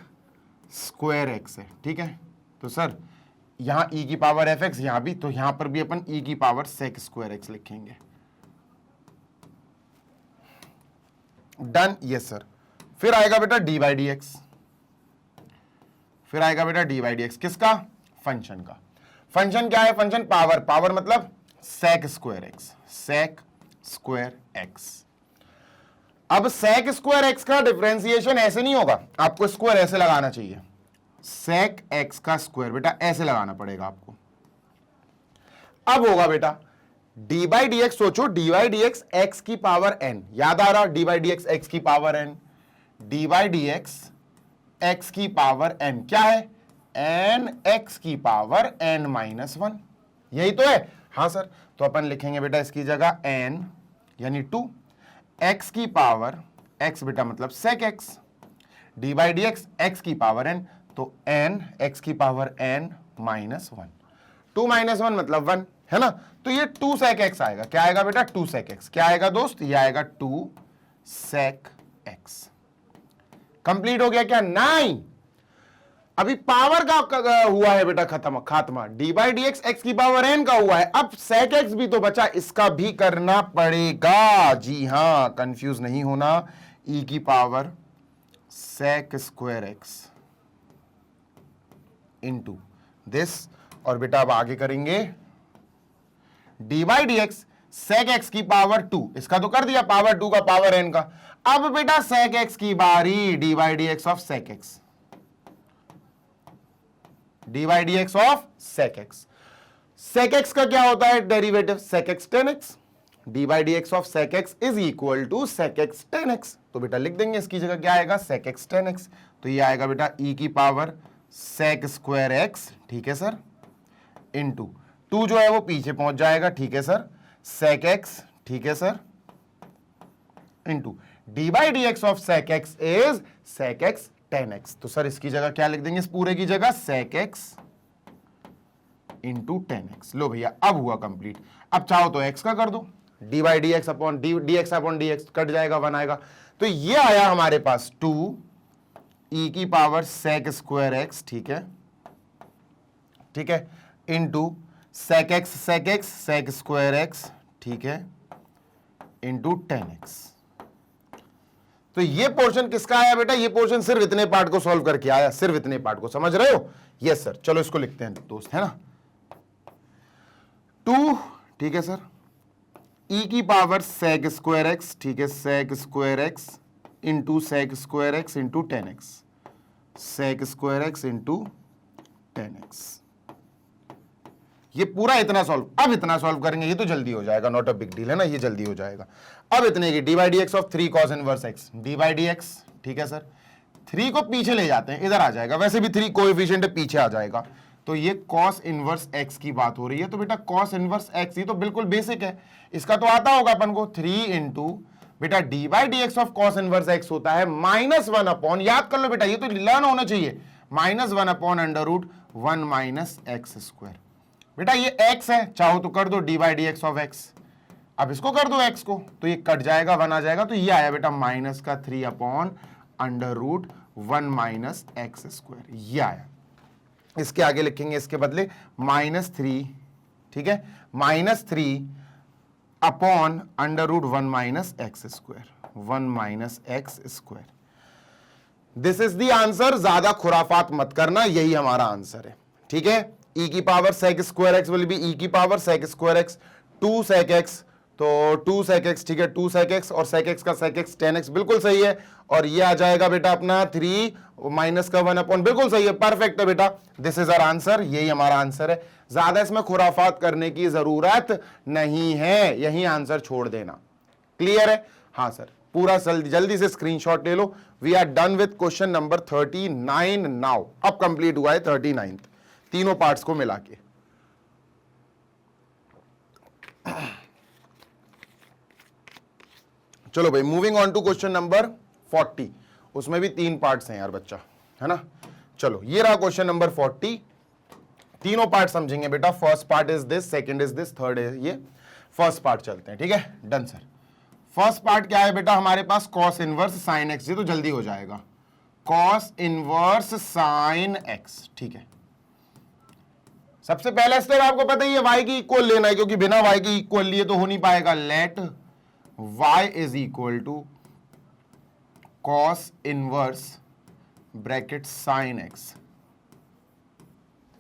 स्क्वायर एक्स है, ठीक है। तो सर यहां e की पावर एफ एक्स यहां भी, तो यहां पर भी अपन e की पावर सेक स्क्वायर एक्स लिखेंगे। Done, yes sir. फिर आएगा बेटा डी बाई डी एक्स, फिर आएगा बेटा डी बाई डी एक्स, किसका, फंक्शन का। फंक्शन क्या है, फंक्शन पावर, पावर मतलब sec square x, sec square x. अब सेक स्क्वायर एक्स का डिफरेंशिएशन ऐसे नहीं होगा, आपको स्क्वायर ऐसे लगाना चाहिए, सेक एक्स का स्क्वायर बेटा ऐसे लगाना पड़ेगा आपको। अब होगा बेटा डी बाई डी एक्स, सोचो d by d x x की पावर एन, याद आ रहा, d by d x x की power n, d by d x x की पावर एन क्या है, एन एक्स की पावर एन माइनस 1, यही तो है। हाँ सर, तो अपन लिखेंगे बेटा इसकी जगह एन यानी 2 एक्स की पावर एक्स बेटा मतलब sec x, d by d x x की पावर एन, तो एन एक्स की पावर एन माइनस 1, 2 माइनस 1 मतलब 1 है ना। तो ये 2 सेक एक्स आएगा, क्या आएगा बेटा 2 सेक एक्स, क्या आएगा दोस्त, ये आएगा 2 सेक एक्स। कंप्लीट हो गया क्या, नहीं, अभी पावर का हुआ है बेटा खत्म, खात्मा, D by d x x की पावर एन का हुआ है, अब सेक एक्स भी तो बचा, इसका भी करना पड़ेगा। जी हाँ, कंफ्यूज नहीं होना, ई की power sec square x into this, और बेटा अब आगे करेंगे d by d x sec x की पावर 2, इसका तो कर दिया पावर 2 का पावर एन का। अब बेटा सेक एक्स की बारी, d by d x of sec x, d by d x of sec x. Sec x का क्या होता है derivative, sec x tan x, d by d x of sec x is equal to sec x tan x. तो बेटा लिख देंगे इसकी जगह क्या आएगा, सेक एक्स टेन एक्स, तो ये आएगा बेटा ई की पावर सेक स्क्वायर एक्स, ठीक है सर, इंटू 2 जो है वो पीछे पहुंच जाएगा, ठीक है सर, सेक एक्स, ठीक है sir, into d by d x of sec x is sec x tan x. तो सर इसकी जगह क्या लिख देंगे, इस पूरे की जगह sec x into tan x. लो भैया अब हुआ कंप्लीट। अब चाहो तो एक्स का कर दो, d by d x upon d x upon d x cut जाएगा, 1 आएगा। तो ये आया हमारे पास 2 ई की पावर सेक स्क्वायर एक्स, ठीक है, ठीक है, into sec x sec square x, ठीक है, इंटू टेन एक्स। तो ये पोर्शन किसका आया बेटा, ये पोर्शन सिर्फ इतने पार्ट को सॉल्व करके आया, सिर्फ इतने पार्ट को, समझ रहे हो? Yes sir. चलो इसको लिखते हैं दोस्त, है ना, 2, ठीक है सर, ई की पावर सेक स्क्वायर एक्स, ठीक है, sec square x into sec square x into tan x, sec square x into tan x. ये पूरा इतना सॉल्व, अब इतना सॉल्व करेंगे, ये तो जल्दी हो जाएगा, नॉट अ बिग डील है ना, ये जल्दी हो जाएगा। अब इतने की D by d x of 3 cos inverse x, d by d x, ठीक है सर, 3 को पीछे ले जाते हैं, इधर आ जाएगा, वैसे भी 3 कोएफिशिएंट है, पीछे आ जाएगा, तो ये कॉस इनवर्स एक्स की बात हो रही है। तो बेटा कॉस इनवर्स एक्स, ये तो बिल्कुल बेसिक है, इसका तो आता होगा अपन को, 3 इंटू बेटा d by d x of cos inverse x होता है -1 अपॉन, याद कर लो बेटा, ये तो लर्न होना चाहिए, -1 upon under root 1 minus x square. बेटा ये x है, चाहो तो कर दो d by d x of x, अब इसको कर दो x को, तो ये कट जाएगा, 1 आ जाएगा, तो ये आया बेटा -3 upon under root 1 minus x square, ये आया। इसके आगे लिखेंगे इसके बदले -3, ठीक है, -3 upon under root 1 minus x square, 1 minus x square. This is the answer, ज्यादा खुराफात मत करना, यही हमारा आंसर है, ठीक है। e की power sec square x will be e की power sec square x 2 sec x, तो 2 sec x, ठीक है, 2 sec x और sec x का sec x tan x बिल्कुल सही है, और ये आ जाएगा बेटा अपना 3 माइनस का 1 अपॉन, बिल्कुल सही है, परफेक्ट है बेटा, दिस इज आवर आंसर, यही हमारा आंसर है। ज्यादा इसमें खुराफात करने की जरूरत नहीं है, यही आंसर छोड़ देना। क्लियर है? हाँ सर, पूरा जल्दी से स्क्रीनशॉट ले लो। We are done with question number 39 now. अब कंप्लीट हुआ है 39 तीनों पार्ट्स को मिला के। चलो भाई, moving on to question number 40। उसमें भी 3 पार्ट्स हैं यार बच्चा, है ना। चलो ये रहा क्वेश्चन नंबर 40। तीनों पार्ट समझेंगे बेटा। First part is this, second is this, third is ये। फर्स्ट पार्ट चलते हैं, ठीक है, डन सर। फर्स्ट पार्ट क्या है बेटा हमारे पास? कॉस इनवर्स साइन एक्स, ये तो जल्दी हो जाएगा। कॉस इनवर्स साइन एक्स, ठीक है। सबसे पहला स्टेप आपको पता ही है, y की इक्वल लेना है, क्योंकि बिना y की इक्वल लिए तो हो नहीं पाएगा। Let y is equal to cos inverse bracket sine x,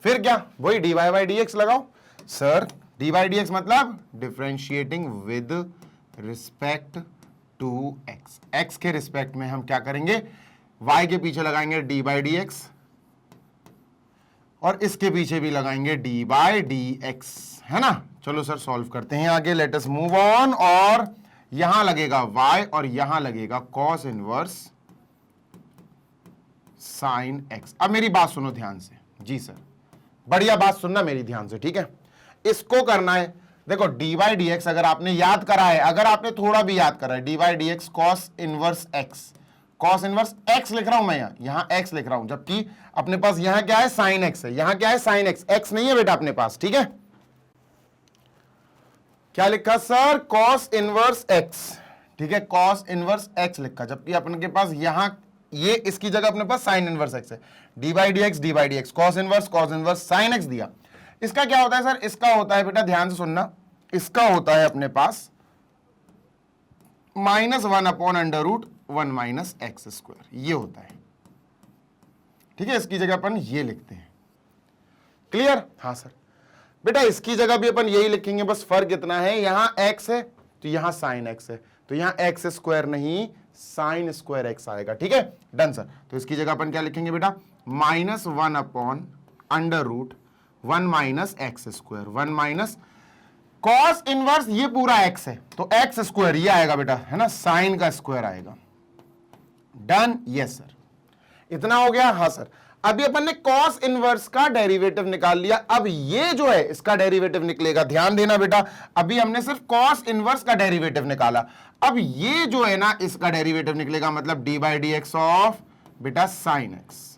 फिर क्या? वही dy बाई dx लगाओ। सर dy बाई dx मतलब differentiating with respect to x। x के रिस्पेक्ट में हम क्या करेंगे? y के पीछे लगाएंगे d बाई dx, और इसके पीछे भी लगाएंगे d बाई dx, है ना। चलो सर सॉल्व करते हैं आगे, लेट अस मूव ऑन। और यहां लगेगा y और यहां लगेगा cos इनवर्स साइन x। अब मेरी बात सुनो ध्यान से। जी सर, बढ़िया बात सुनना मेरी ध्यान से, ठीक है। इसको करना है, देखो d बाई dx अगर आपने याद करा है, अगर आपने थोड़ा भी याद करा है, d by dx cos inverse x, cos inverse x लिख रहा हूं मैं, यहां x लिख रहा हूं, जबकि अपने पास यहां क्या है? साइन x है। यहां क्या है? साइन x, x नहीं है बेटा अपने पास, ठीक है। क्या लिखा सर? cos इनवर्स x, ठीक है, cos इनवर्स x लिखा, जबकि अपने के पास यहां ये इसकी जगह अपने पास साइन इनवर्स x है। d by dx, cos inverse sine x दिया। इसका क्या होता है सर? इसका होता है बेटा, ध्यान से सुनना, इसका होता है अपने पास -1 upon under root 1 minus x square, ये होता है, ठीक है। इसकी जगह अपन ये लिखते हैं। क्लियर? हाँ सर। बेटा इसकी जगह भी अपन यही लिखेंगे, बस फर्क इतना है, यहां x है तो यहां साइन x है, तो यहां एक्स स्क्वायर नहीं साइन स्क्वायर x आएगा, ठीक है, डन सर। तो इसकी जगह अपन क्या लिखेंगे बेटा? -1 upon under root 1 minus x square, 1 minus cos inverse, ये पूरा x है तो एक्स स्क्वायर ये आएगा बेटा, है ना, साइन का स्क्वायर आएगा। डन? Yes sir. इतना हो गया? हाँ सर। अभी अपन ने कॉस इनवर्स का डेरिवेटिव निकाल लिया, अब ये जो है इसका डेरिवेटिव निकलेगा। ध्यान देना बेटा, अभी हमने सिर्फ कॉस इनवर्स का डेरिवेटिव निकाला, अब ये जो है ना इसका डेरिवेटिव निकलेगा, मतलब d बाई dx ऑफ बेटा sine x.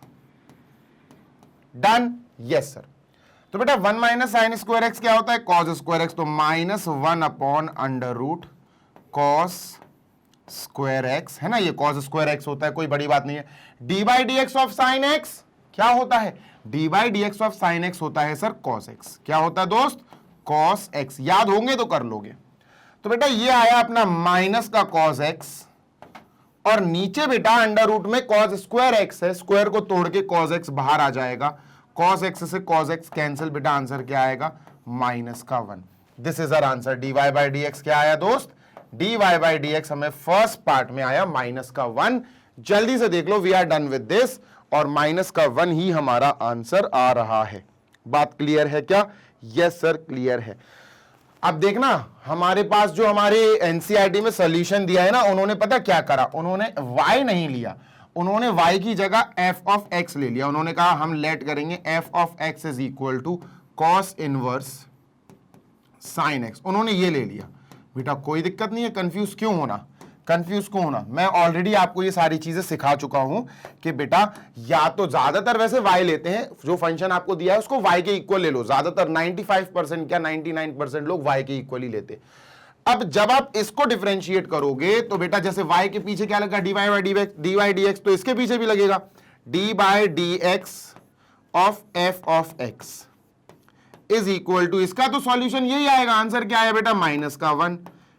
Done? Yes sir. तो बेटा 1 माइनस साइन स्क्वायर एक्स क्या होता है? कॉस स्क्वायर एक्स, तो -1 upon under root cos square x, है ना, ये कॉस स्क्वायर एक्स होता है, कोई बड़ी बात नहीं है। d by dx of sine x क्या होता है? d by dx of sine x होता है सर कॉस एक्स। क्या होता है दोस्त? Cos x. याद होंगे तो कर लोगे। तो बेटा ये आया अपना माइनस का कॉस एक्स, और नीचे बेटा अंडर रूट में कॉस स्क्वायर एक्स है, स्क्वायर को तोड़ के कॉस एक्स बाहर आ जाएगा, cos x से cos x कैंसिल, बेटा आंसर क्या आएगा? -1। This is our answer. dy by dx क्या आया दोस्त? dy बाई dx हमें फर्स्ट पार्ट में आया -1। जल्दी से देख लो, we are done with this, और -1 ही हमारा आंसर आ रहा है। बात क्लियर है क्या? यस सर, क्लियर है। अब देखना, हमारे पास जो हमारे एनसीईआरटी में सॉल्यूशन दिया है ना, उन्होंने पता क्या करा? उन्होंने y नहीं लिया, उन्होंने y की जगह f ऑफ x ले लिया। उन्होंने कहा हम लेट करेंगे f of x is equal to cos inverse sine x, उन्होंने ये ले लिया। बेटा कोई दिक्कत नहीं है, कंफ्यूज क्यों होना? कंफ्यूज क्यों होना? मैं ऑलरेडी आपको ये सारी चीजें सिखा चुका हूं कि बेटा या तो ज्यादातर वैसे y लेते हैं, जो फंक्शन आपको दिया है उसको y के इक्वल ले लो, ज्यादातर 95% क्या 99% लोग y के इक्वल ही लेते। अब जब आप इसको डिफरेंशिएट करोगे तो बेटा जैसे y के पीछे क्या लगा? dy बाई dx, तो इसके पीछे भी लगेगा d by dx of f of x is equal to, इसका तो सॉल्यूशन यही आएगा। आंसर क्या आया बेटा? -1,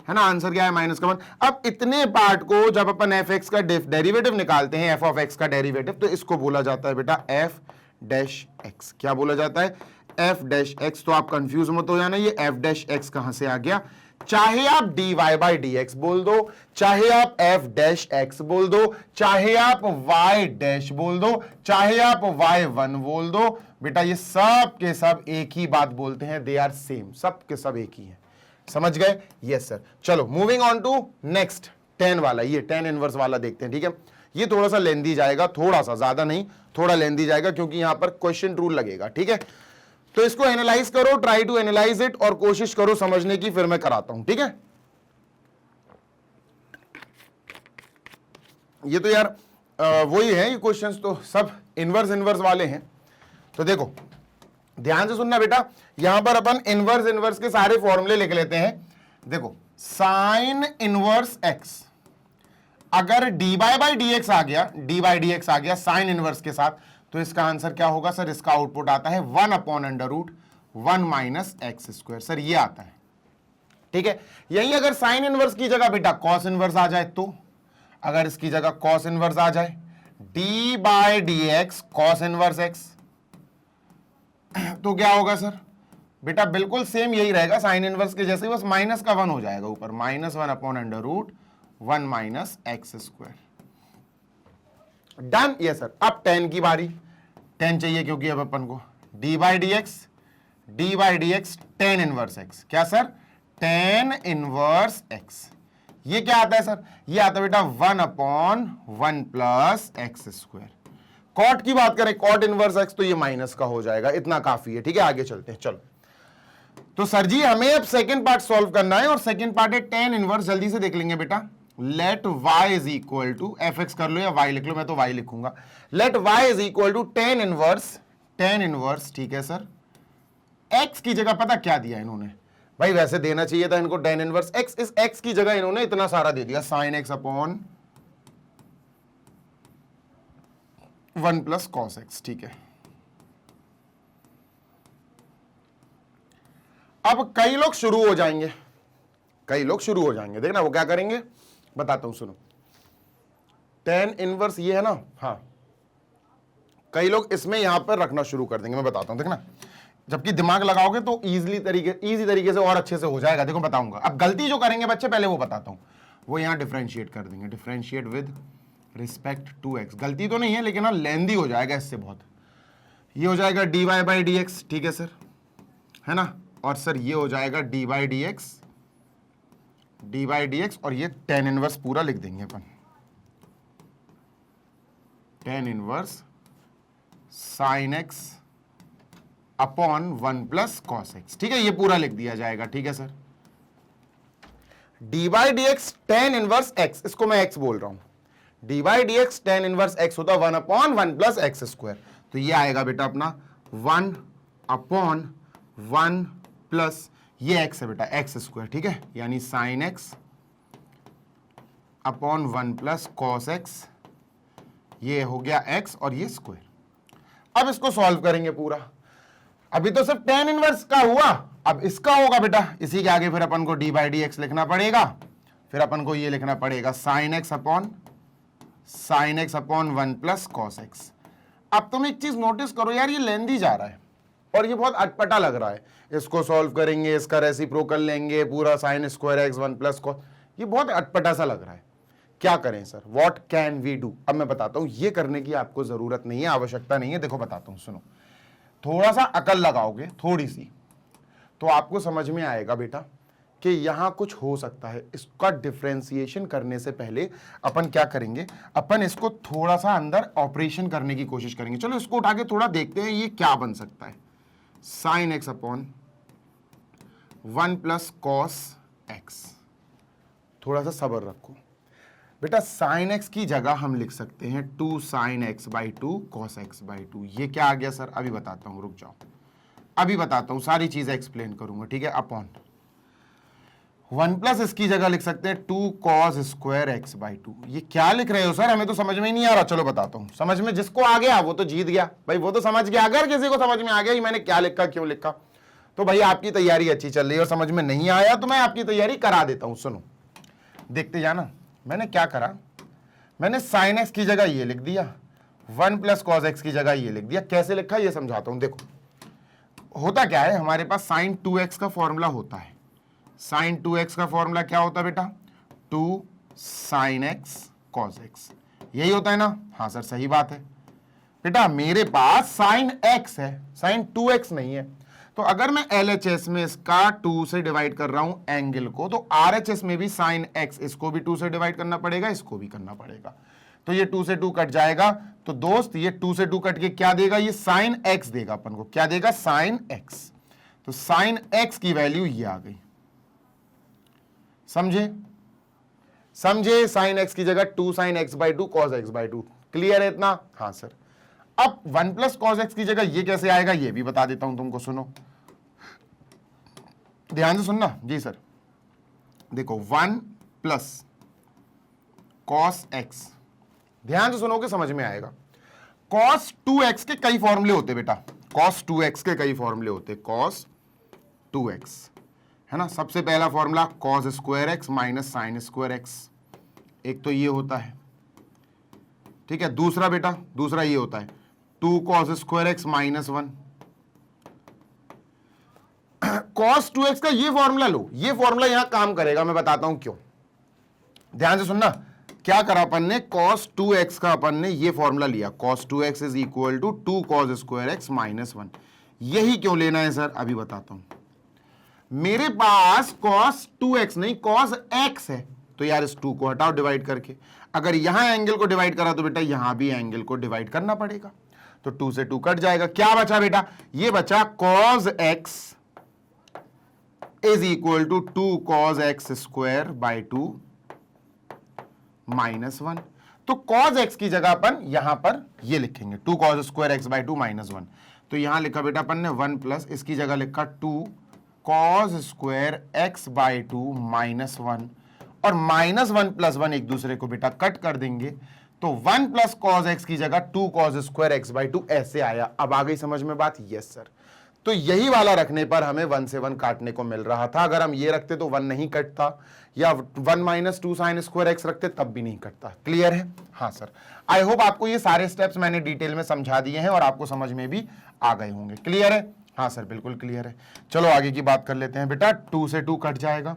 है ना, आंसर क्या है? -1। अब इतने पार्ट को जब अपन एफ एक्स का डेरिवेटिव निकालते हैं, एफ ऑफ एक्स का डेरिवेटिव, तो इसको बोला जाता है बेटा एफ डैश एक्स। क्या बोला जाता है? F dash x. तो आप कंफ्यूज मत हो जाना, ये एफ डैश एक्स कहां से आ गया? चाहे आप dy बाई डी एक्स बोल दो, चाहे आप f डैश x बोल दो, चाहे आप y डैश बोल दो, चाहे आप y1 बोल दो, बेटा ये सब के सब एक ही बात बोलते हैं, दे आर सेम, सब के सब एक ही है। समझ गए? Yes sir. चलो मूविंग ऑन टू नेक्स्ट 10 वाला, ये 10 इनवर्स वाला देखते हैं। ठीक है, ये थोड़ा सा लेंदी जाएगा, थोड़ा सा, ज्यादा नहीं, थोड़ा लेंदी जाएगा, क्योंकि यहां पर क्वेश्चन रूल लगेगा। ठीक है, तो इसको एनालाइज करो, ट्राई टू एनालाइज इट, और कोशिश करो समझने की, फिर मैं कराता हूं। ठीक है, ये तो यार वही है, ये क्वेश्चंस तो सब इनवर्स इनवर्स वाले हैं। तो देखो ध्यान से सुनना बेटा, यहां पर अपन इनवर्स इनवर्स के सारे फॉर्मूले लिख लेते हैं। देखो साइन इनवर्स एक्स, अगर डी बाई डी एक्स आ गया, डी बाई डी एक्स आ गया साइन इनवर्स के साथ, तो इसका आंसर क्या होगा सर? इसका आउटपुट आता है 1/√1 माइनस एक्स स्क्वायर। सर ये आता है। ठीक है, यही अगर साइन इनवर्स की जगह बेटा कॉस इनवर्स आ जाए, तो अगर इसकी जगह कॉस इनवर्स आ जाए, D by d x cos inverse x, तो क्या होगा सर? बेटा बिल्कुल सेम यही रहेगा साइन इनवर्स के जैसे, बस माइनस का 1 हो जाएगा ऊपर, -1/√1 माइनस एक्स स्क्वायर। डन। ये सर अब 10 की बारी, 10 चाहिए क्योंकि अब अपन को d by d x tan inverse x, क्या सर? 10 inverse x. ये क्या आता है सर? ये आता है बेटा 1/1 प्लस एक्स स्क्वायर। कॉट की बात करें, कॉट इनवर्स एक्स, तो ये माइनस का हो जाएगा, इतना काफी है। ठीक है, आगे चलते हैं। चलो, तो सर जी हमें अब सेकंड पार्ट सॉल्व करना है, और सेकंड पार्ट है 10 इनवर्स। जल्दी से देख लेंगे बेटा। Let y is equal to fx कर लो या y लिख लो, मैं तो y लिखूंगा। Let y is equal to 10 inverse. ठीक है सर, x की जगह पता क्या दिया इन्होंने? भाई वैसे देना चाहिए था इनको 10 इनवर्स x, इस x की जगह इन्होंने इतना सारा दे दिया, sine x upon 1 plus cos x। ठीक है, अब कई लोग शुरू हो जाएंगे, देखना वो क्या करेंगे, बताता हूं, सुनो। 10 इनवर्स ये है ना, हाँ, कई लोग इसमें यहां पर रखना शुरू कर देंगे, मैं बताता हूं, देखना। जबकि दिमाग लगाओगे तो इजी तरीके से और अच्छे से हो जाएगा। देखो बताऊंगा। अब गलती जो करेंगे बच्चे, पहले वो बताता हूं, वो यहां डिफरेंशिएट कर देंगे, differentiate with respect to x. गलती तो नहीं है, लेकिन हाँ लेंदी हो जाएगा इससे बहुत। ये हो जाएगा d y by d x, ठीक है सर, है ना, और सर ये हो जाएगा डी बाई डी एक्स, और ये 10 इनवर्स पूरा लिख देंगे अपन, 10 inverse sine x upon 1 plus cos x. ठीक है, ये पूरा लिख दिया जाएगा। ठीक है sir, d by d x 10 inverse x, इसको मैं एक्स बोल रहा हूं, d by d x 10 inverse x होता है 1/1 प्लस एक्स स्क्वायर। तो ये आएगा बेटा अपना 1/1 प्लस ये एक्स है बेटा, एक्स स्क्वायर। ठीक है, यानी sine x upon 1 plus cos x, ये हो गया एक्स और ये स्क्वायर। अब इसको सॉल्व करेंगे पूरा। अभी तो सिर्फ 10 इनवर्स का हुआ, अब इसका होगा बेटा, इसी के आगे फिर अपन को डी बाई डी एक्स लिखना पड़ेगा, फिर अपन को ये लिखना पड़ेगा sine x upon 1 plus cos x. अब तुम एक चीज नोटिस करो यार, ये लेंदी जा रहा है और ये बहुत अटपटा लग रहा है। इसको सॉल्व करेंगे, इसका रेसिप्रोकल लेंगे, पूरा sine square x 1 plus cos, ये बहुत अटपटा सा लग रहा है। क्या करें sir, what can we do? अब मैं बताता हूं, ये करने की आपको जरूरत नहीं है, आवश्यकता नहीं है। देखो बताता हूं, सुनो, थोड़ा सा अकल लगाओगे, थोड़ी सी, तो आपको समझ में आएगा बेटा कि यहां कुछ हो सकता है। इसका डिफरेंशिएशन करने से पहले अपन क्या करेंगे, अपन इसको थोड़ा सा अंदर ऑपरेशन करने की कोशिश करेंगे। चलो इसको उठा के थोड़ा देखते हैं ये क्या बन सकता है। Sine x upon 1 plus cos x, थोड़ा सा सब्र रखो बेटा। साइन एक्स की जगह हम लिख सकते हैं 2 sine x by 2 cos x by 2। ये क्या आ गया सर? अभी बताता हूं, रुक जाओ, अभी बताता हूं, सारी चीजें एक्सप्लेन करूंगा। ठीक है, अपॉन 1 प्लस इसकी जगह लिख सकते हैं 2 कॉस स्क्वायर एक्स बाई 2। ये क्या लिख रहे हो सर? हमें तो समझ में ही नहीं आ रहा। चलो बताता हूं, समझ में जिसको आ गया वो तो जीत गया भाई, वो तो समझ गया। अगर किसी को समझ में आ गया मैंने क्या लिखा, क्यों लिखा, तो भाई आपकी तैयारी अच्छी चल रही है, और समझ में नहीं आया तो मैं आपकी तैयारी करा देता हूं। सुनो, देखते जाना। मैंने क्या करा, मैंने साइन एक्स की जगह ये लिख दिया, 1 प्लस कॉस एक्स की जगह ये लिख दिया। कैसे लिखा ये समझाता हूं। देखो होता क्या है, हमारे पास साइन 2x का फॉर्मूला होता है, साइन 2x का फॉर्मूला क्या होता है बेटा, 2 sin x cos x, यही होता है ना। हाँ सर सही बात है बेटा, मेरे पास साइन x है, साइन 2x नहीं है। तो अगर मैं LHS में इसका 2 से डिवाइड कर रहा हूं एंगल को, तो RHS में भी साइन x, इसको भी 2 से डिवाइड करना पड़ेगा, इसको भी करना पड़ेगा। तो ये 2 से 2 कट जाएगा। तो दोस्त ये 2 से 2 कट के क्या देगा, ये साइन x देगा अपन को। क्या देगा, साइन x। तो साइन x की वैल्यू ये आ गई। समझे समझे, साइन x की जगह 2 sin x by 2 cos x by 2। Clear है इतना? हाँ सर। अब 1 प्लस कॉस एक्स की जगह ये कैसे आएगा, ये भी बता देता हूं तुमको, सुनो ध्यान से सुनना जी सर। देखो 1 प्लस कॉस एक्स, ध्यान से सुनोगे समझ में आएगा। कॉस 2x के कई फॉर्मूले होते बेटा, कॉस 2x के कई फॉर्मूले होते, कॉस 2x है ना। सबसे पहला formula cos square x minus sign square x, एक तो ये होता है, ठीक है। दूसरा बेटा, दूसरा ये होता है 2 cos square x minus 1। Cos 2x का ये फॉर्मूला लो, ये फॉर्मूला यहां काम करेगा, मैं बताता हूं क्यों। ध्यान से सुनना, क्या करा अपन ने, cos 2x का अपन ने ये फॉर्मूला लिया, cos 2x is equal to 2 cos square x minus 1। यही क्यों लेना है सर, अभी बताता हूं। मेरे पास cos 2x नहीं cos x है, तो यार इस 2 को हटाओ डिवाइड करके। अगर यहां एंगल को डिवाइड करा तो बेटा यहां भी एंगल को डिवाइड करना पड़ेगा। तो 2 से 2 कट जाएगा, क्या बचा बेटा, ये बचा cos x is equal to 2 cos x square by 2 minus 1। तो cos x की जगह अपन यहां पर ये लिखेंगे 2 cos square x by 2 minus 1। तो यहां लिखा बेटा अपन ने 1 प्लस, इसकी जगह लिखा 2 cos square x by 2 minus 1, और माइनस 1 प्लस 1 एक दूसरे को बेटा कट कर देंगे। तो 1 प्लस cos x की जगह 2 cos स्क्वायर x बाई 2 ऐसे आया। अब आ गई समझ में बात? Yes sir. तो यही वाला रखने पर हमें 1 से 1 काटने को मिल रहा था। अगर हम ये रखते तो 1 नहीं कटता, या 1 माइनस 2 साइन स्क्वायर एक्स रखते तब भी नहीं कटता। क्लियर है? हाँ सर। आई होप आपको ये सारे स्टेप्स मैंने डिटेल में समझा दिए हैं और आपको समझ में भी आ गए होंगे। क्लियर है? हाँ सर बिल्कुल क्लियर है। चलो आगे की बात कर लेते हैं बेटा। 2 से 2 कट जाएगा,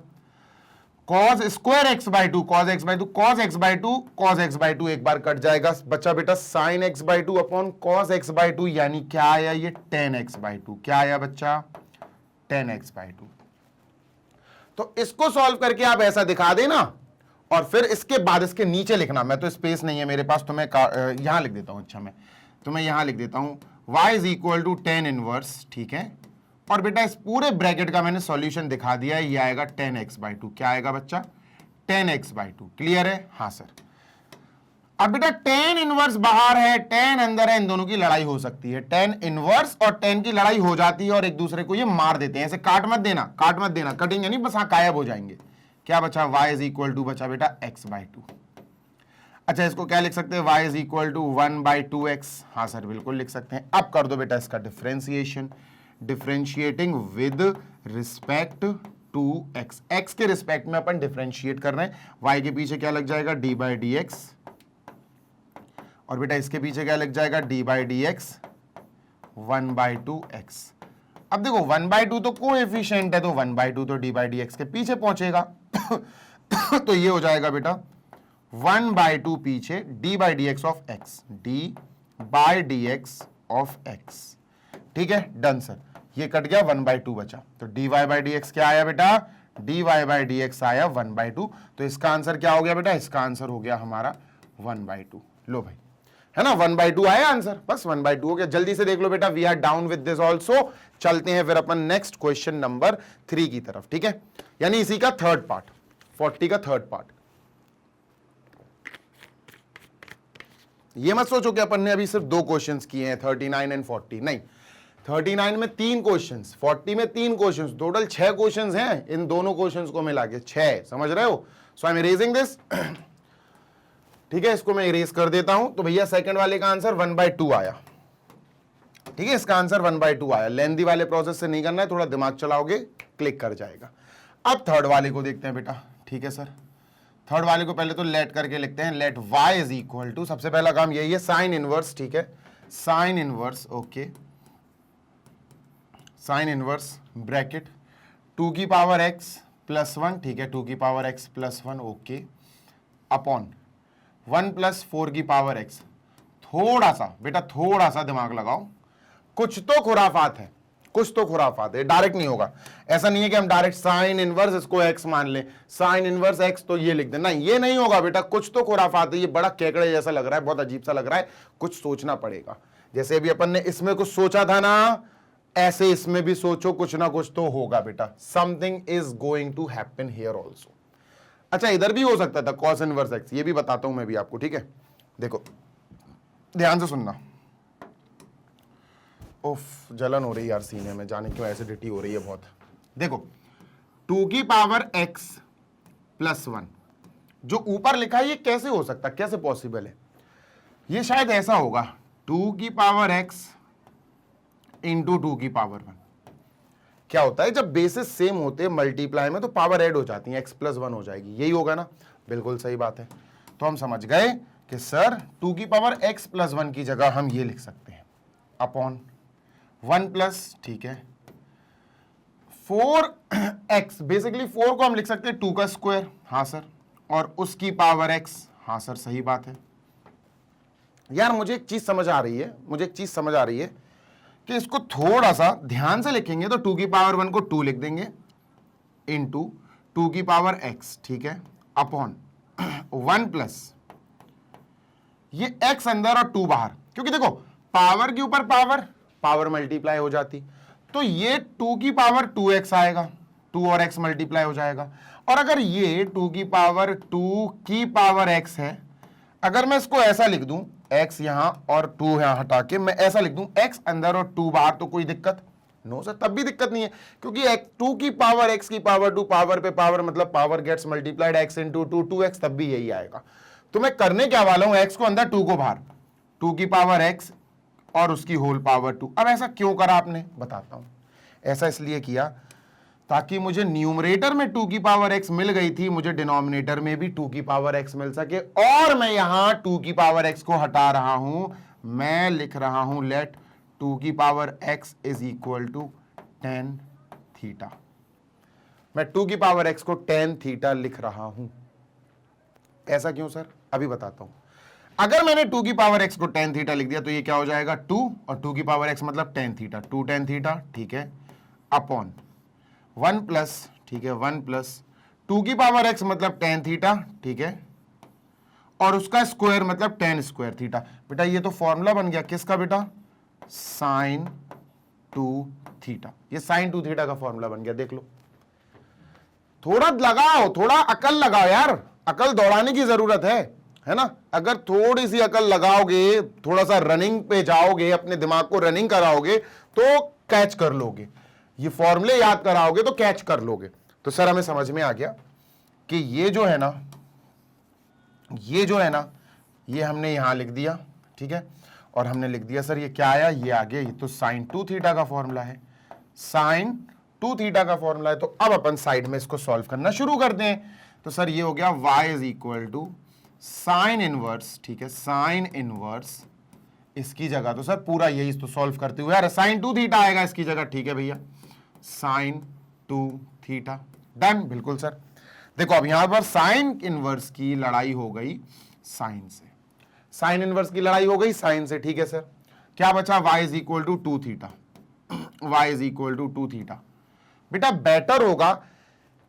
cos square x by 2 cos x by 2 cos x by 2 cos x by 2 एक बार कट जाएगा, बच्चा बेटा sine x by 2 upon cos x by 2, यानी क्या आया, ये tan x बाई 2। क्या आया बच्चा? tan x by 2। तो इसको सॉल्व करके आप ऐसा दिखा देना, और फिर इसके बाद इसके नीचे लिखना। मैं तो स्पेस नहीं है मेरे पास, तो मैं यहां लिख देता हूं। अच्छा मैं तुम्हें यहां लिख देता हूं y is equal to tan inverse, ठीक है। और बेटा इस पूरे ब्रैकेट का मैंने सॉल्यूशन दिखा दिया है, ये आएगा tan x बाई 2। क्या आएगा बच्चा? tan x by 2। क्लियर है? हाँ सर। अब बेटा tan इनवर्स बाहर है, tan अंदर है, इन दोनों की लड़ाई हो सकती है। tan इनवर्स और tan की लड़ाई हो जाती है और एक दूसरे को ये मार देते हैं। ऐसे काट मत देना, काट मत देना, कटिंग नहीं, बस हाँ गायब हो जाएंगे। क्या बचा? y इज इक्वल टू बचा बेटा x बाई 2। अच्छा इसको क्या लिख सकते हैं? y is equal to 1 by 2x। हाँ सर बिल्कुल लिख सकते हैं। अब कर दो बेटा इसका differentiation, differentiating with respect to x। x के रिस्पेक्ट में अपन डिफरेंशिएट कर रहे हैं। y के पीछे क्या लग जाएगा? d बाई डी एक्स, और बेटा इसके पीछे क्या लग जाएगा? d by d x 1 by 2x। अब देखो 1 बाई 2 तो कोएफिशिएंट है, तो 1 बाई 2 तो d बाई डी एक्स के पीछे पहुंचेगा। तो ये हो जाएगा बेटा 1 बाई 2 पीछे d by d x of x, d by d x of x। ठीक है, डन सर। ये कट गया, 1 बाई 2 बचा। तो dy बाई डी एक्स क्या आया बेटा? dy बाई डी एक्स आया 1 बाई 2। तो इसका आंसर क्या हो गया बेटा? इसका आंसर हो गया हमारा 1 बाई 2। लो भाई, है ना, 1 बाई 2 आया आंसर, बस 1 बाई 2 हो गया। जल्दी से देख लो बेटा, we are done with this also. चलते हैं फिर अपन नेक्स्ट क्वेश्चन नंबर 3 की तरफ, ठीक है, यानी इसी का थर्ड पार्ट, 40 का थर्ड पार्ट। ये मत सोचो कि अपन ने अभी सिर्फ 2 क्वेश्चंस किए हैं, 39 एंड 40, नहीं, 39 में 3 क्वेश्चंस, 40 में 3 क्वेश्चंस, टोटल 6 क्वेश्चंस हैं इन दोनों क्वेश्चंस को मिला के, 6, समझ रहे हो? सो आई एम इरेजिंग दिस। ठीक है, इसको मैं इरेज कर देता हूं। तो भैया सेकंड वाले का आंसर 1 बाई 2 आया, ठीक है, इसका आंसर 1 बाई 2 आया। लेंथी वाले प्रोसेस से नहीं करना है, थोड़ा दिमाग चलाओगे क्लिक कर जाएगा। अब थर्ड वाले को देखते हैं बेटा, ठीक है सर। थर्ड वाले को पहले तो लेट करके लिखते हैं, let y is equal to, सबसे पहला काम यही है, साइन इनवर्स, ठीक है, sine inverse, okay, sine inverse bracket 2 की पावर x +1, ठीक है, 2 की पावर x +1, ओके, अपॉन 1 + 4 की पावर x। थोड़ा सा बेटा, थोड़ा सा दिमाग लगाओ, कुछ तो खुराफात है, कुछ तो खुराफात है, डायरेक्ट नहीं होगा। ऐसा नहीं है कि हम डायरेक्ट साइन इनवर्स इसको x मान लें, साइन इनवर्स x तो ये लिख दें, नहीं, ये नहीं होगा बेटा, कुछ तो खुराफात है। ये बड़ा केकड़े जैसा लग रहा है, बहुत अजीब सा लग रहा है, कुछ सोचना पड़ेगा। जैसे अभी अपन ने इसमें कुछ सोचा था ना, ऐसे इसमें भी सोचो, कुछ ना कुछ तो होगा बेटा। Something is going to happen here also. अच्छा, इधर भी हो सकता था कॉस इनवर्स x, ये भी बताता हूं मैं भी आपको, ठीक है। देखो ध्यान से सुनना। उफ, जलन हो रही है यार सीने में, जाने क्यों एसिडिटी हो रही है बहुत। देखो 2 की पावर x +1 जो ऊपर लिखा है, ये कैसे हो सकता, कैसे पॉसिबल है? ये शायद ऐसा होगा, 2 की पावर x इंटू 2 की पावर 1। क्या होता है जब बेसिस सेम होते हैं मल्टीप्लाई में, तो पावर ऐड हो जाती है, x +1 हो जाएगी, यही होगा ना? बिल्कुल सही बात है। तो हम समझ गए कि सर 2 की पावर x +1 की जगह हम ये लिख सकते हैं, अपॉन 1 प्लस, ठीक है, 4x, बेसिकली 4 को हम लिख सकते हैं 2 का स्क्वायर, हाँ सर, और उसकी पावर x, हाँ सर सही बात है। यार मुझे एक चीज समझ आ रही है, मुझे एक चीज समझ आ रही है कि इसको थोड़ा सा ध्यान से लिखेंगे तो 2 की पावर 1 को 2 लिख देंगे, इंटू 2 की पावर x, ठीक है, अपॉन 1 प्लस, ये x अंदर और 2 बाहर, क्योंकि देखो पावर के ऊपर पावर, पावर मल्टीप्लाई हो जाती, तो ये 2 की पावर 2x आएगा, 2 और x मल्टीप्लाई हो जाएगा। और अगर ये 2 की पावर 2 की पावर x है, अगर मैं इसको ऐसा लिख दूं, x यहां और 2 यहां हटा के मैं ऐसा लिख दूं, x अंदर और 2 बाहर, तो कोई दिक्कत? नो सर, तब भी दिक्कत नहीं है, क्योंकि 2 की पावर x की पावर 2, पावर पे पावर मतलब power gets multiplied, x into 2 2x, तब भी यही आएगा। तो मैं करने क्या वाला हूं, x को अंदर 2 को बाहर, 2 की पावर x और उसकी होल पावर 2। अब ऐसा क्यों करा आपने, बताता हूं। ऐसा इसलिए किया ताकि मुझे न्यूमरेटर में 2 की पावर x मिल गई थी, मुझे डिनोमिनेटर में भी 2 की पावर x मिल सके, और मैं यहां 2 की पावर x को हटा रहा हूं, मैं लिख रहा हूं लेट 2 की power x is equal to tan theta. मैं 2 की पावर x को tan थीटा लिख रहा हूं। ऐसा क्यों सर, अभी बताता हूं। अगर मैंने 2 की पावर x को tan थीटा लिख दिया तो ये क्या हो जाएगा, 2, और 2 की पावर x मतलब tan थीटा, 2 tan थीटा, ठीक है, अपॉन 1 प्लस, ठीक है, 1 प्लस 2 की पावर x मतलब tan थीटा, ठीक है, और उसका स्क्वायर मतलब tan स्क्वायर थीटा। बेटा ये तो फॉर्मूला बन गया किसका बेटा, sin 2 थीटा। ये sin 2 थीटा का फॉर्मूला बन गया, देख लो। थोड़ा लगाओ, थोड़ा अकल लगाओ यार, अकल दौड़ाने की जरूरत है ना? अगर थोड़ी सी अकल लगाओगे, थोड़ा सा रनिंग पे जाओगे, अपने दिमाग को रनिंग कराओगे तो कैच कर लोगे, ये फॉर्मूले याद कराओगे तो कैच कर लोगे। तो सर हमें समझ में आ गया कि ये जो है ना, ये हमने यहां लिख दिया, ठीक है, और हमने लिख दिया सर ये क्या आया, ये आ गया, ये तो sin 2 थीटा का फॉर्मूला है, sin 2 थीटा का फॉर्मूला है। तो अब अपन साइड में इसको सॉल्व करना शुरू करते हैं। तो सर ये हो गया y is equal to sine inverse, ठीक है, साइन इनवर्स, इसकी जगह तो सर पूरा यही तो सॉल्व करते हुए यार sin 2 थीटा आएगा इसकी जगह, ठीक है भैया, sin 2 थीटा, डन, बिल्कुल सर। देखो अब यहां पर साइन इनवर्स की लड़ाई हो गई साइन से, साइन इनवर्स की लड़ाई हो गई साइन से, ठीक है सर। क्या बचा, y is equal to 2 theta, y is equal to 2 theta. बेटा बेटर होगा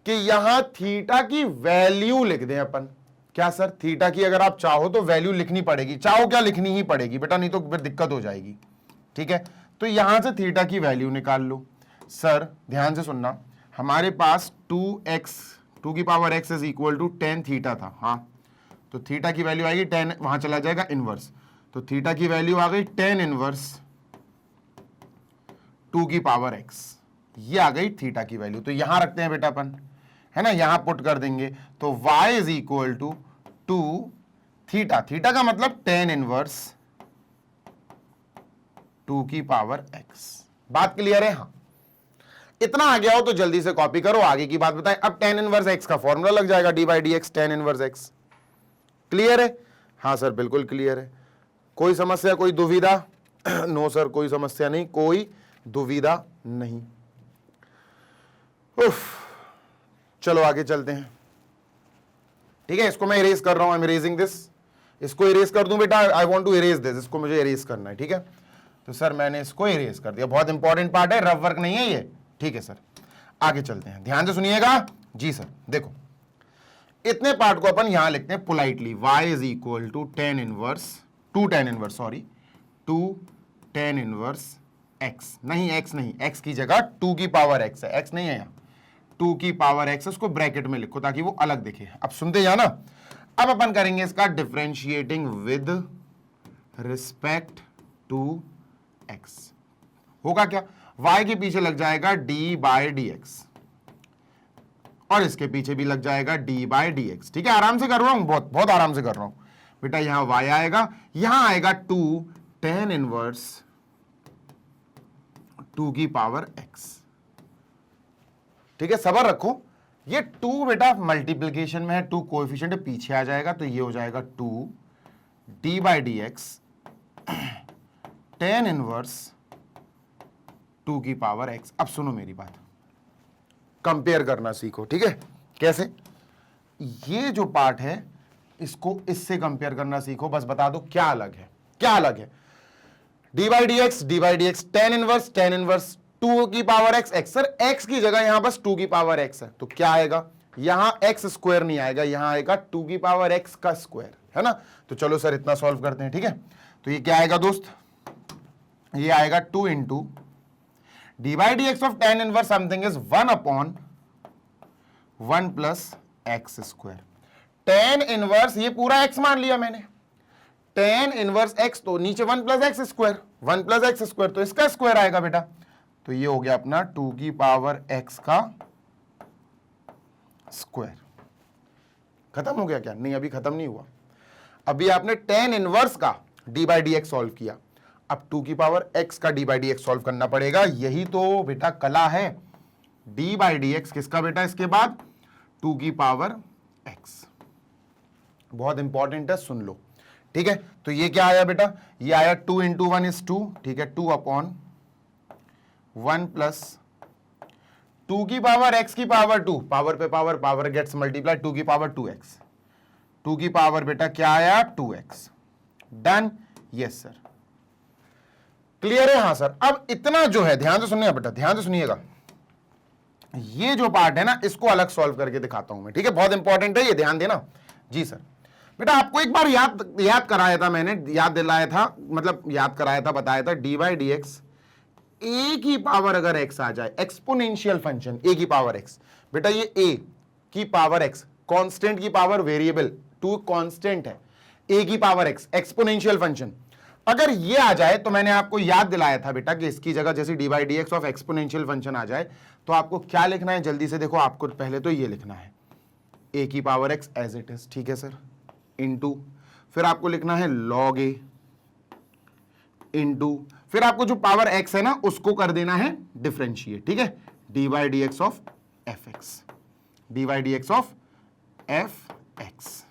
कि यहां थीटा की वैल्यू लिख दें अपन। क्या सर, थीटा की अगर आप चाहो तो वैल्यू लिखनी पड़ेगी, चाहो क्या, लिखनी ही पड़ेगी बेटा, नहीं तो फिर दिक्कत हो जाएगी, ठीक है। तो यहां से थीटा की वैल्यू निकाल लो। सर ध्यान से सुनना, हमारे पास 2 की power x is equal to tan theta था, हाँ, तो थीटा की वैल्यू आएगी tan, वहां चला जाएगा इनवर्स, तो थीटा की वैल्यू आ गई tan इनवर्स 2 की पावर x, ये आ गई थीटा की वैल्यू। तो यहां रखते हैं बेटा अपन, है ना, यहां पुट कर देंगे, तो y is equal to 2 theta, theta का मतलब tan इनवर्स 2 की पावर x। बात क्लियर है? हाँ, इतना आ गया हो तो जल्दी से कॉपी करो, आगे की बात बताएं। अब tan इनवर्स x का फॉर्मूला लग जाएगा, d by d x tan inverse x। Clear है? हाँ सर बिल्कुल क्लियर है। कोई समस्या, कोई दुविधा? नो सर कोई समस्या नहीं, कोई दुविधा नहीं। उफ, चलो आगे चलते हैं, ठीक है। इसको मैं इरेज कर रहा हूं, आई एम इरेजिंग दिस, इसको इरेज कर दूं बेटा, I want to erase this, इसको मुझे इरेज करना है, ठीक है। तो सर मैंने इसको इरेज कर दिया, बहुत इंपॉर्टेंट पार्ट है, रफ वर्क नहीं है ये, ठीक है सर। आगे चलते हैं, ध्यान से सुनिएगा जी सर। देखो इतने पार्ट को अपन यहां लिखते हैं politely, y is equal to tan inverse x, नहीं x नहीं, x की जगह 2 की पावर x है, x नहीं है यहां, 2 की पावर x, उसको ब्रैकेट में लिखो ताकि वो अलग दिखे। अब सुनते जाना, अब अपन करेंगे इसका differentiating with respect to x। होगा क्या, y के पीछे लग जाएगा d/dx और इसके पीछे भी लग जाएगा d/dx, ठीक है। आराम से कर रहा हूं, बहुत बहुत आराम से कर रहा हूं बेटा। यहां y आएगा, यहां आएगा 2 tan इनवर्स 2 की पावर x, ठीक है। सबर रखो, ये 2 बेटा मल्टीप्लिकेशन में है, 2 कोएफिशिएंट पीछे आ जाएगा, तो ये हो जाएगा 2 d/dx tan इनवर्स 2 की पावर x। अब सुनो मेरी बात, कंपेयर करना सीखो, ठीक है। कैसे, ये जो पार्ट है इसको इससे कंपेयर करना सीखो, बस बता दो क्या अलग है, क्या अलग है। d/dx tan इनवर्स 2 की पावर x, सर x की जगह यहां बस 2 की पावर x है, तो क्या आएगा, यहां x स्क्वायर नहीं आएगा, यहां आएगा 2 की पावर x का स्क्वायर, है ना। तो चलो सर इतना सॉल्व करते हैं, ठीक है। तो ये क्या आएगा दोस्त, ये आएगा 2 into d/dx of tan inverse something is 1/1 plus x square. tan inverse ये पूरा x मान लिया मैंने, tan इनवर्स x तो नीचे 1 प्लस एक्स स्क्वायर, तो इसका स्क्वायर आएगा बेटा। तो ये हो गया अपना 2 की पावर x का स्क्वायर। खत्म हो गया क्या, नहीं अभी खत्म नहीं हुआ, अभी आपने tan इनवर्स का d/dx सॉल्व किया, अब 2 की पावर x का d/dx सॉल्व करना पड़ेगा। यही तो बेटा कला है, d/dx किसका बेटा, इसके बाद 2 की पावर x, बहुत इंपॉर्टेंट है, सुन लो, ठीक है। तो ये क्या आया बेटा, ये आया 2 इंटू 1 इज 2, ठीक है, 2/1 प्लस 2 की पावर x की पावर 2, पावर पे पावर गेट्स मल्टीप्लाई, 2 की पावर 2x, 2 की पावर बेटा क्या आया 2x। Done, yes sir, clear है, हाँ सर। अब इतना जो है ध्यान से सुनिएगा बेटा, ध्यान से सुनिएगा, ये जो पार्ट है ना इसको अलग सॉल्व करके दिखाता हूं मैं, ठीक है, बहुत इंपॉर्टेंट है ये, ध्यान देना जी सर। बेटा आपको एक बार याद कराया था मैंने, याद दिलाया था, मतलब याद कराया था, बताया था d/dx a की पावर अगर x आ जाए, एक्सपोनेंशियल फंक्शन a की पावर x, बेटा ये a की पावर x कांस्टेंट की पावर वेरिएबल, 2 कांस्टेंट है, a की पावर x एक्सपोनेंशियल फंक्शन अगर ये आ जाए, तो मैंने आपको याद दिलाया था बेटा कि इसकी जगह जैसे d/dx ऑफ एक्सपोनेंशियल फंक्शन आ जाए तो आपको क्या लिखना है, जल्दी से देखो, आपको पहले तो ये लिखना है a की power x as it is, ठीक है सर, इनटू फिर आपको लिखना है log a इनटू फिर आपको जो पावर x है ना उसको कर देना है डिफरेंशिएट, ठीक है, d/dx of fx, d/dx of fx।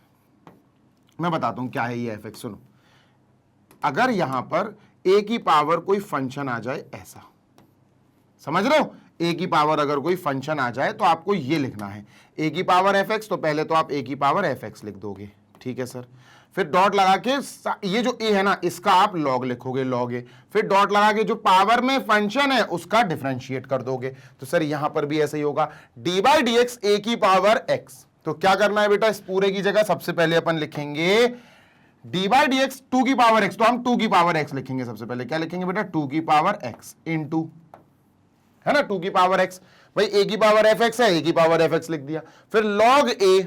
मैं बताता हूं क्या है ये fx, सुनो, अगर यहां पर a की पावर कोई फंक्शन आ जाए, ऐसा समझ रहे हो, a की पावर अगर कोई फंक्शन आ जाए तो आपको ये लिखना है a की पावर fx, तो पहले तो आप a की पावर fx लिख दोगे, ठीक है सर, फिर डॉट लगा के ये जो a है ना इसका आप log लिखोगे, log a, फिर डॉट लगा के जो पावर में फंक्शन है उसका डिफरेंशिएट कर दोगे। तो सर यहां पर भी ऐसे ही होगा, d/dx a की पावर x, तो क्या करना है बेटा, इस पूरे की जगह सबसे पहले अपन लिखेंगे d/dx 2 की पावर x, तो हम 2 की पावर x लिखेंगे, सबसे पहले क्या लिखेंगे बेटा, 2 की पावर x इनटू, है ना, 2 की पावर x, भाई a की पावर fx है, a की पावर fx लिख दिया, फिर log a,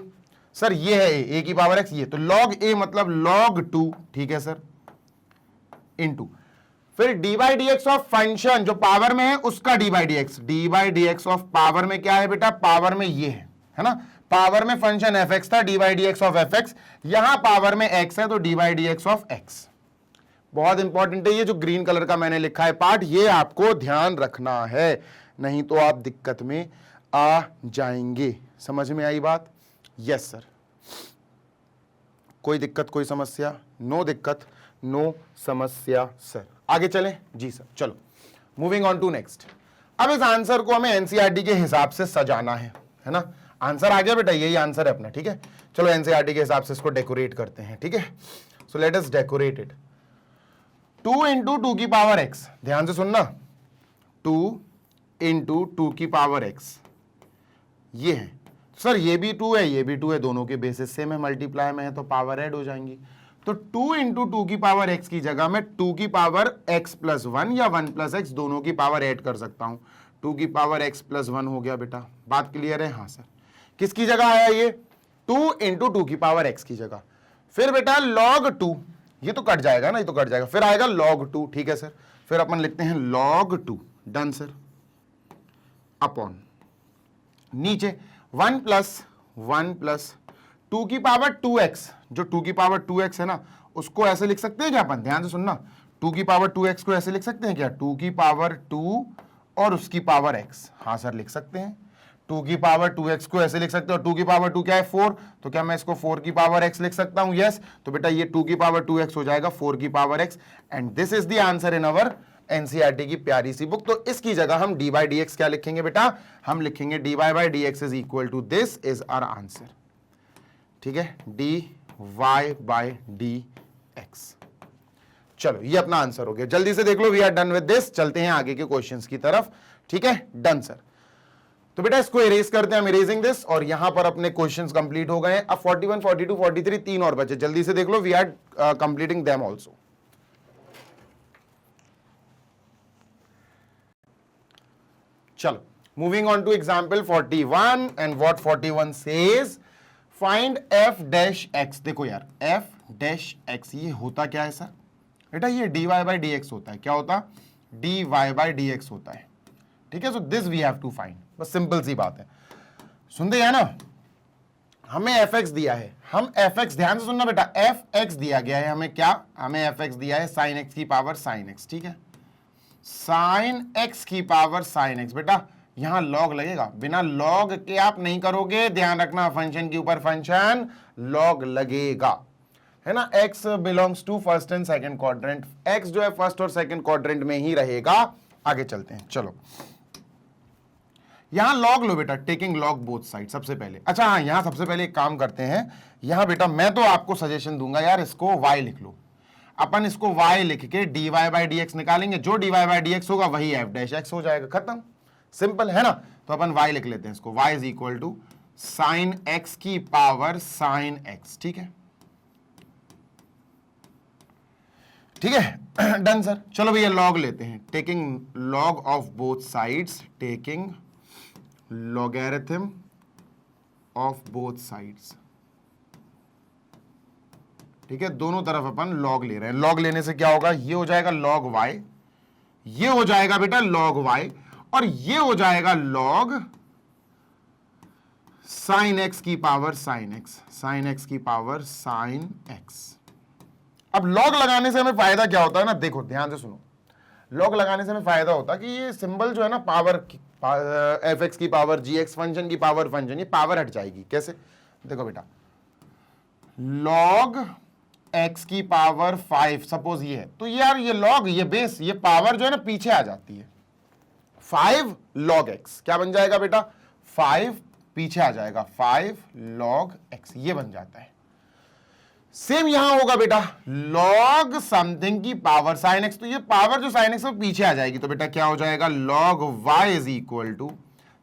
सर ये है a की पावर x, ये तो log a मतलब log 2, ठीक है सर, इनटू फिर d/dx ऑफ फंक्शन जो पावर में है उसका d/dx ऑफ पावर में क्या है बेटा, पावर में ये है ना, पावर में फंक्शन fx था, d/dx ऑफ fx, यहां पावर में x है तो d/dx ऑफ x। बहुत इंपॉर्टेंट है ये जो ग्रीन कलर का मैंने लिखा है पार्ट, ये आपको ध्यान रखना है, नहीं तो आप दिक्कत में आ जाएंगे। समझ में आई बात? Yes sir. कोई दिक्कत, कोई समस्या? नो दिक्कत, नो समस्या सर। आगे चलें? जी सर। चलो मूविंग ऑन टू नेक्स्ट। अब इस आंसर को हमें एनसीईआरटी के हिसाब से सजाना है ना। आंसर आ गया बेटा, यही आंसर है अपना, ठीक है। चलो एनसीईआरटी के हिसाब से इसको डेकोरेट करते हैं, ठीक है। So let us decorate it. 2 into 2 की पावर x, ध्यान से सुनना, 2 इंटू 2 की पावर x, ये है सर, ये भी 2 है, ये भी 2 है, दोनों के बेसिस सेम है, मल्टीप्लाई में है तो पावर ऐड हो जाएंगी। तो 2 इंटू 2 की पावर x की जगह मैं 2 की पावर x प्लस 1 या 1 प्लस x दोनों की पावर ऐड कर सकता हूं। 2 की पावर x प्लस 1 हो गया बेटा, बात क्लियर है? हाँ सर। किसकी जगह आया ये? 2 इंटू 2 की पावर x की जगह। फिर बेटा log 2, ये तो कट जाएगा ना, ये तो कट जाएगा, फिर आएगा log 2, ठीक है सर। फिर अपन लिखते हैं log 2, डन सर, अपॉन नीचे 1 प्लस 2 की पावर 2x, जो 2 की पावर 2x है ना, उसको ऐसे लिख सकते हैं क्या अपन? ध्यान से सुनना, 2 की पावर 2x को ऐसे लिख सकते हैं क्या? 2 की पावर 2 और उसकी पावर x, हाँ सर लिख सकते हैं। 2 की पावर 2x को ऐसे लिख सकते हो, 2 की पावर 2 क्या है? 4, तो क्या मैं इसको 4 की पावर x लिख सकता हूं? यस। तो बेटा ये 2 की पावर 2x हो जाएगा 4 की power x, and this is the answer in our NCERT की प्यारी सी बुक। तो इसकी जगह हम dy by dx क्या लिखेंगे बेटा? हम लिखेंगे dy by dx is equal to this is our answer, ठीक है, dy by dx। चलो ये अपना आंसर हो गया, जल्दी से देख लो, we are done with this. चलते हैं आगे के क्वेश्चंस की तरफ, ठीक है, डन सर। तो बेटा इसको इरेज करते हैं, हम इरेजिंग दिस, और यहां पर अपने क्वेश्चंस कंप्लीट हो गए हैं। अब 41, 42, 43 तीन और बचे, जल्दी से देख लो, we are completing them also. चलो moving on to example 41, and what 41 says, find f dash x। देखो यार f डैश x ये होता क्या है सर? बेटा ये dy by dx होता है। क्या होता? dy by dx होता है, ठीक है। So this we have to find, बस सिंपल सी बात है, सुनते हैं ना, हमें fx दिया है, हम fx, ध्यान से सुनना बेटा, fx दिया गया है हमें, क्या हमें fx दिया है? sin x की पावर sin x, ठीक है, sin x की पावर sin x। बेटा यहां log लगेगा, बिना log के आप नहीं करोगे, ध्यान रखना, फंक्शन के ऊपर फंक्शन log लगेगा, है ना। x belongs to first and second quadrant, x जो है फर्स्ट और सेकंड क्वाड्रेंट में ही रहेगा। आगे चलते हैं, चलो यहां log लो बेटा, टेकिंग log बोथ साइड सबसे पहले। अच्छा हाँ, यहां सबसे पहले एक काम करते हैं, यहां बेटा मैं तो आपको सजेशन दूंगा यार, इसको y लिख लो। अपन इसको y लिख के dy by dx निकालेंगे, जो dy by dx होगा वही f डैश x हो जाएगा, खत्म, सिंपल है ना। तो अपन y लिख लेते हैं इसको, y is equal to sine x की पावर साइन x, ठीक है, ठीक है, डन सर। चलो भैया log लेते हैं, taking log of both sides, taking logarithm of both sides, ठीक है, दोनों तरफ अपन log ले रहे हैं। log लेने से क्या होगा? ये हो जाएगा log y, ये हो जाएगा बेटा log y, और ये हो जाएगा log sin x की power sin x, sin x की पावर sin x। अब log लगाने से हमें फायदा क्या होता है ना, देखो ध्यान से सुनो, log लगाने से हमें फायदा होता है कि ये सिंबल जो है ना, पावर एफ एक्स की पावर जी एक्स, फंक्शन की पावर फंक्शन, ये पावर हट जाएगी। कैसे? देखो बेटा, log x की पावर 5 सपोज ये है, तो यार ये log, ये बेस, ये पावर जो है ना पीछे आ जाती है। 5 log x क्या बन जाएगा बेटा? 5 पीछे आ जाएगा, 5 log x ये बन जाता है। सेम यहां होगा बेटा, log समथिंग की पावर sin x, तो ये पावर जो sin x है पीछे आ जाएगी, तो बेटा क्या हो जाएगा? log y is equal to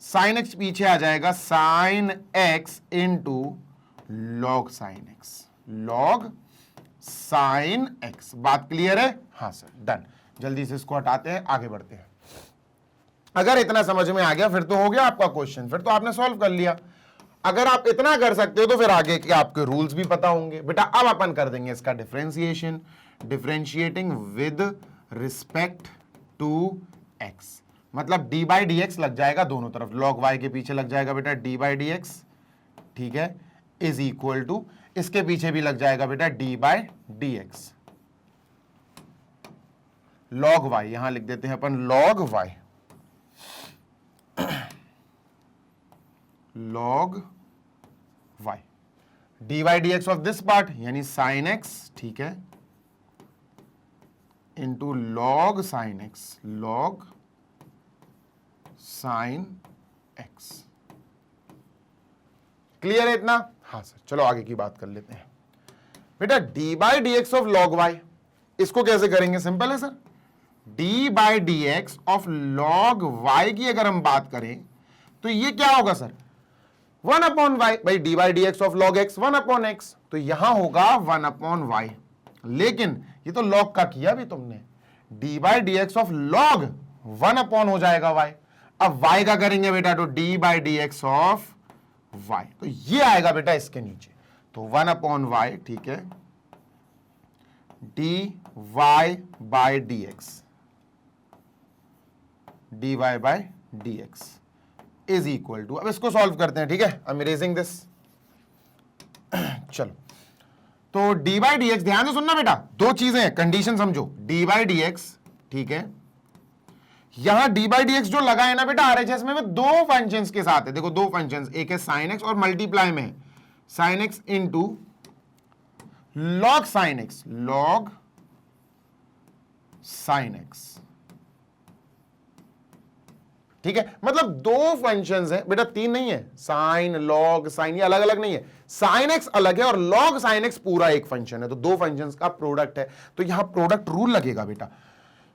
sin x पीछे आ जाएगा, sin x into log sin x, log sin x। बात क्लियर है? हाँ सर, डन। जल्दी से इसको हटाते हैं, आगे बढ़ते हैं। अगर इतना समझ में आ गया फिर तो हो गया आपका क्वेश्चन, फिर तो आपने सॉल्व कर लिया। अगर आप इतना कर सकते हो तो फिर आगे के आपके रूल्स भी पता होंगे। बेटा अब अपन कर देंगे इसका differentiation, differentiating with respect to x, मतलब डी बाई डी एक्स लग जाएगा दोनों तरफ, log y के पीछे लग जाएगा बेटा डी बाई डी एक्स, ठीक है, इज इक्वल टू, इसके पीछे भी लग जाएगा बेटा d by d x, log y, यहां लिख देते हैं अपन log y, log y, D by d x of this part यानी साइन एक्स, ठीक है, into log sine x, log sine x, clear है इतना? हाँ सर, चलो आगे की बात कर लेते हैं बेटा। D by d x of log y, इसको कैसे करेंगे? सिंपल है sir, d by d x of log y की अगर हम बात करें तो ये क्या होगा सर? 1 upon y. भाई d by d x of log x 1 upon x, तो यहां होगा 1 अपॉन वाई। लेकिन ये तो लॉग का किया भी तुमने, d by d x of log 1 upon हो जाएगा वाई। अब वाई का करेंगे बेटा तो d by d x of y, तो ये आएगा बेटा इसके नीचे, तो 1 अपॉन वाई, ठीक है, d y by d x, d y by d x is equal to, अब इसको सॉल्व करते हैं, ठीक है, आई एम इरेजिंग दिस। चलो, तो डी बाई डी एक्स, ध्यान से सुनना बेटा, दो चीजें हैं, कंडीशन समझो, डी बाई डी एक्स, ठीक है, यहां डी बाई डी एक्स जो लगा है ना बेटा आरएचएस में, दो फंक्शंस के साथ है। देखो दो फंक्शंस, एक है साइन एक्स और मल्टीप्लाई में है sine x into log sine x, log sign x, ठीक है, मतलब दो फंक्शंस हैं बेटा, तीन नहीं है, साइन लॉग साइन, ये अलग अलग नहीं है, साइन एक्स अलग है और लॉग साइन एक्स पूरा एक फंक्शन है, तो दो फंक्शंस का प्रोडक्ट है, तो यहां प्रोडक्ट रूल लगेगा बेटा,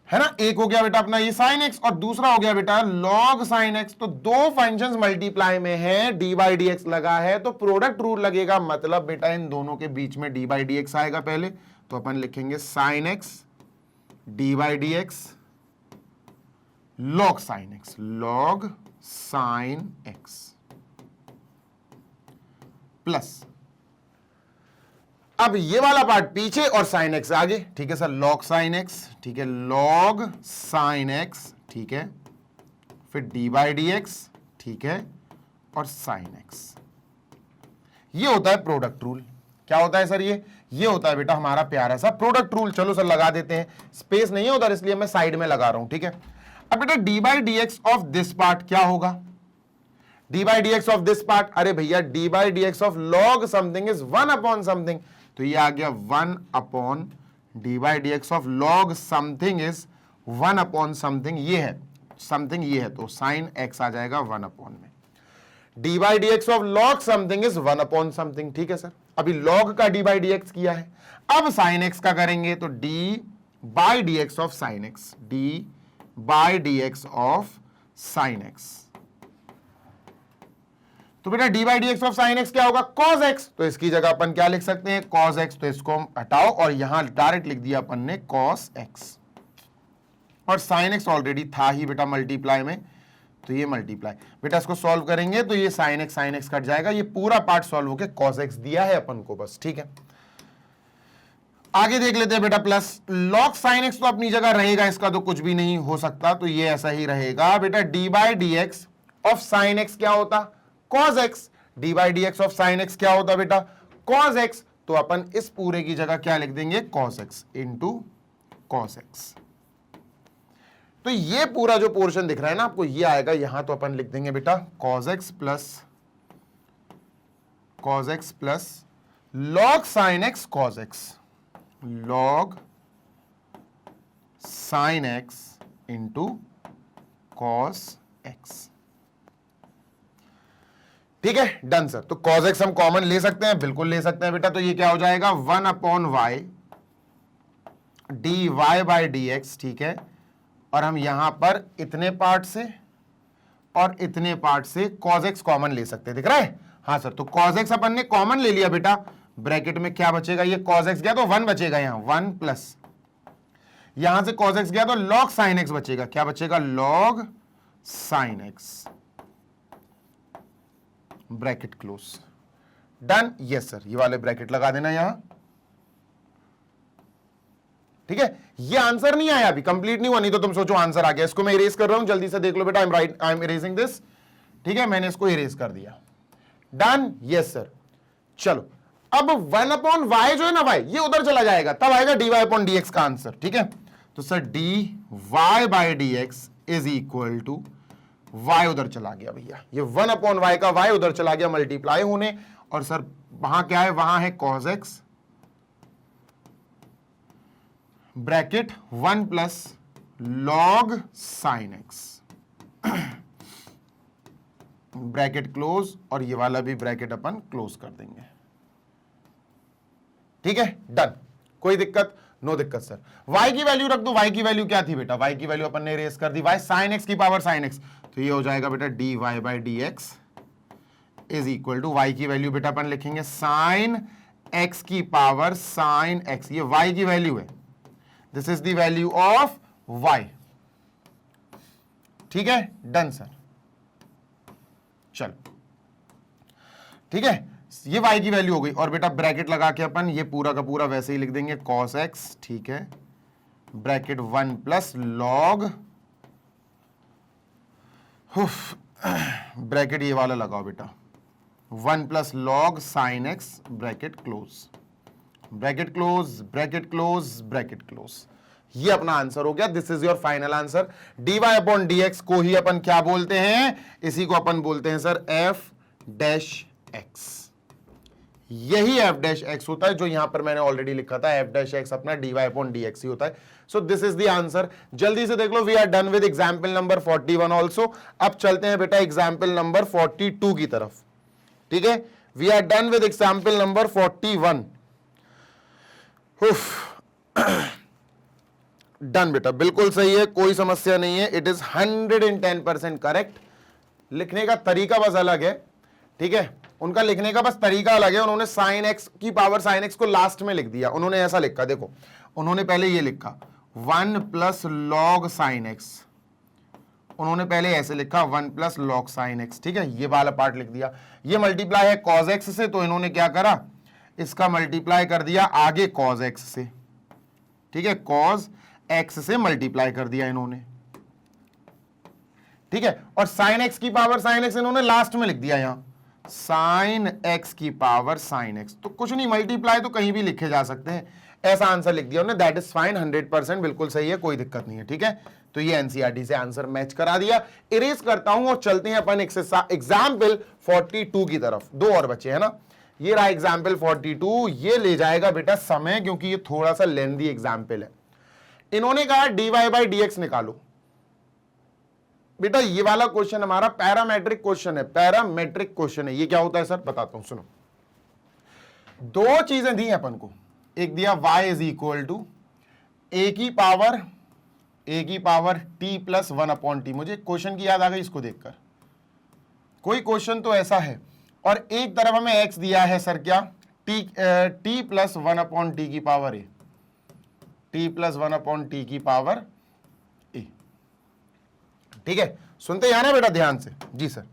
है ना। एक हो गया बेटा अपना ये साइन एक्स और दूसरा हो गया बेटा लॉग साइन एक्स, तो दो फंक्शंस मल्टीप्लाई में है, डी बाई डी एक्स लगा है, तो प्रोडक्ट रूल लगेगा, मतलब बेटा इन दोनों के बीच में डी बाई डी एक्स आएगा पहले, तो अपन लिखेंगे sine x d by d x log sine x, log sine x plus, अब ये वाला पार्ट पीछे और साइन एक्स आगे, ठीक है सर, लॉग साइन एक्स, ठीक है, लॉग साइन एक्स, ठीक है, फिर डी बाई डी एक्स, ठीक है, और साइन एक्स। ये होता है प्रोडक्ट रूल। क्या होता है सर? ये होता है बेटा हमारा प्यारा सा प्रोडक्ट रूल। चलो सर लगा देते हैं, स्पेस नहीं है उधर इसलिए मैं साइड में लगा रहा हूं, ठीक है। अब बेटा d by d x of this part क्या होगा? D by d x of this part, अरे भैया D by d x of log something is 1 upon something, तो ये आ गया 1 upon D by d x of log something is 1 upon something, ये है समथिंग, ये है, तो साइन एक्स आ जाएगा 1 अपॉन में। D by d x of log something is 1 upon something, ठीक है सर। अभी लॉग का डी बाई डी एक्स किया है, अब साइन एक्स का करेंगे तो d by d x of sine x, d by d x of sine x, तो बेटा d by d x of sine x क्या होगा? कॉस एक्स, तो इसकी जगह अपन क्या लिख सकते हैं? कॉस एक्स, तो इसको हम हटाओ और यहां डायरेक्ट लिख दिया अपन ने कॉस एक्स, और साइन एक्स ऑलरेडी था ही बेटा मल्टीप्लाई में, तो ये मल्टीप्लाई, बेटा इसको सॉल्व करेंगे तो ये साइन एक्स कट जाएगा, ये पूरा पार्ट सॉल्व होके कॉस एक्स दिया है अपन को बस, ठीक है। आगे देख लेते हैं बेटा, प्लस लॉग साइन एक्स तो अपनी जगह रहेगा, इसका तो कुछ भी नहीं हो सकता, तो ये ऐसा ही रहेगा बेटा। D by d x of sine x क्या होता? Cos x, d by d x of sine x क्या होता बेटा? कॉस एक्स, तो अपन इस पूरे की जगह क्या लिख देंगे? Cos x into cos x, तो ये पूरा जो पोर्शन दिख रहा है ना आपको, ये आएगा यहां, तो अपन लिख देंगे बेटा cos x plus log sine x cos x, log sine x into cos x, ठीक है, डन सर। तो कॉस एक्स हम कॉमन ले सकते हैं, बिल्कुल ले सकते हैं बेटा, तो ये क्या हो जाएगा? 1 upon y d y by d x, ठीक है, और हम यहां पर इतने पार्ट से और इतने पार्ट से कॉस एक्स कॉमन ले सकते हैं, दिख रहा है? हाँ सर, तो कॉस एक्स अपन ने कॉमन ले लिया बेटा, ब्रैकेट में क्या बचेगा? ये कॉस एक्स गया तो 1 बचेगा, यहां 1 प्लस, यहां से कॉस एक्स गया तो लॉग साइन एक्स बचेगा, क्या बचेगा? Log sine x, bracket close, done. Yes sir, ये वाले ब्रैकेट लगा देना यहां, ठीक है। ये आंसर नहीं आया अभी, कंप्लीट नहीं हुआ, नहीं तो तुम सोचो आंसर आ गया। इसको मैं इरेज कर रहा हूं, जल्दी से देख लो बेटा, आई एम इरेजिंग दिस, ठीक है, मैंने इसको इरेज कर दिया, डन। यस सर, चलो अब 1 अपॉन वाई जो है ना, वाई ये उधर चला जाएगा, तब आएगा d y upon d x का आंसर, ठीक है। तो sir d y by d x is equal to, y उधर चला गया भैया, ये 1 अपॉन वाई का वाई उधर चला गया मल्टीप्लाई होने, और सर वहां क्या है? वहां है cos x bracket 1 plus log sine x, bracket close, और ये वाला भी ब्रैकेट अपन क्लोज कर देंगे। ठीक है, डन। कोई दिक्कत? नो दिक्कत सर। y की वैल्यू रख दो। y की वैल्यू क्या थी बेटा? y की वैल्यू अपन ने रेस कर दी, y sin x की पावर sin x, तो ये हो जाएगा बेटा dy by d x is equal to y की वैल्यू बेटा अपन लिखेंगे sin x की पावर sin x, ये y की वैल्यू है, this is the value of y। ठीक है, डन सर। चल ठीक है, ये y की वैल्यू हो गई, और बेटा ब्रैकेट लगा के अपन ये पूरा का पूरा वैसे ही लिख देंगे cos x, ठीक है, ब्रैकेट 1 प्लस लॉग, ब्रैकेट ये वाला लगाओ बेटा 1 plus log sine x, bracket close, bracket close, bracket close, bracket close. ये अपना आंसर हो गया। This is your final answer. dy upon dx को ही अपन क्या बोलते हैं? इसी को अपन बोलते हैं सर f डैश x। यही f डैश x होता है जो यहां पर मैंने ऑलरेडी लिखा था, f डैश x अपना dy अपॉन dx ही होता है। So this is the answer. जल्दी से देख लो, we are done with example number 41 also. अब चलते हैं बेटा एग्जाम्पल नंबर 42 की तरफ। ठीक है, we are done with example number 41। Done बेटा, बिल्कुल सही है, कोई समस्या नहीं है। It is 110% correct. लिखने का तरीका बस अलग है। ठीक है, उनका लिखने का बस तरीका अलग है। उन्होंने साइन एक्स की पावर साइन एक्स को लास्ट में लिख दिया। उन्होंने ऐसा लिखा, देखो उन्होंने पहले ये लिखा 1 प्लस लॉग साइन एक्स, उन्होंने पहले ऐसे लिखा 1 प्लस लॉग साइन एक्स। ठीक है, ये वाला पार्ट लिख दिया। ये मल्टीप्लाई है कॉज एक्स से, तो इन्होंने क्या करा, इसका मल्टीप्लाई कर दिया आगे कॉज एक्स से। ठीक है, कॉज एक्स से मल्टीप्लाई कर दिया इन्होंने। ठीक है, और साइन एक्स की पावर साइन एक्स इन्होंने लास्ट में लिख दिया, यहां साइन एक्स की पावर साइन एक्स। तो कुछ नहीं, मल्टीप्लाई तो कहीं भी लिखे जा सकते हैं, ऐसा आंसर लिख दिया उन्होंने। दैट इज फाइन, 100% बिल्कुल सही है, कोई दिक्कत नहीं है। ठीक है, तो ये एनसीईआरटी से आंसर मैच करा दिया। इरेज करता हूं और चलते हैं अपन एग्जाम्पल 42 की तरफ। दो और बचे है ना, ये रहा एग्जाम्पल 42। ये ले जाएगा बेटा समय, क्योंकि ये थोड़ा सा लेंथी एग्जाम्पल है। इन्होंने कहा dy बाई डी एक्स निकालो। बेटा ये वाला क्वेश्चन हमारा पैरामेट्रिक क्वेश्चन है, पैरामेट्रिक क्वेश्चन है। ये क्या होता है सर, बताता हूं, सुनो। दो चीजें दी हैं अपन को, एक दिया y is equal to a की power t plus 1 upon t. मुझे क्वेश्चन की याद आ गई इसको देखकर, कोई क्वेश्चन तो ऐसा है। और एक तरफ हमें x दिया है सर, क्या t प्लस 1 अपॉन टी की power a, t plus 1 upon t की पावर a। ठीक है, सुनते हैं ना बेटा ध्यान से। जी सर,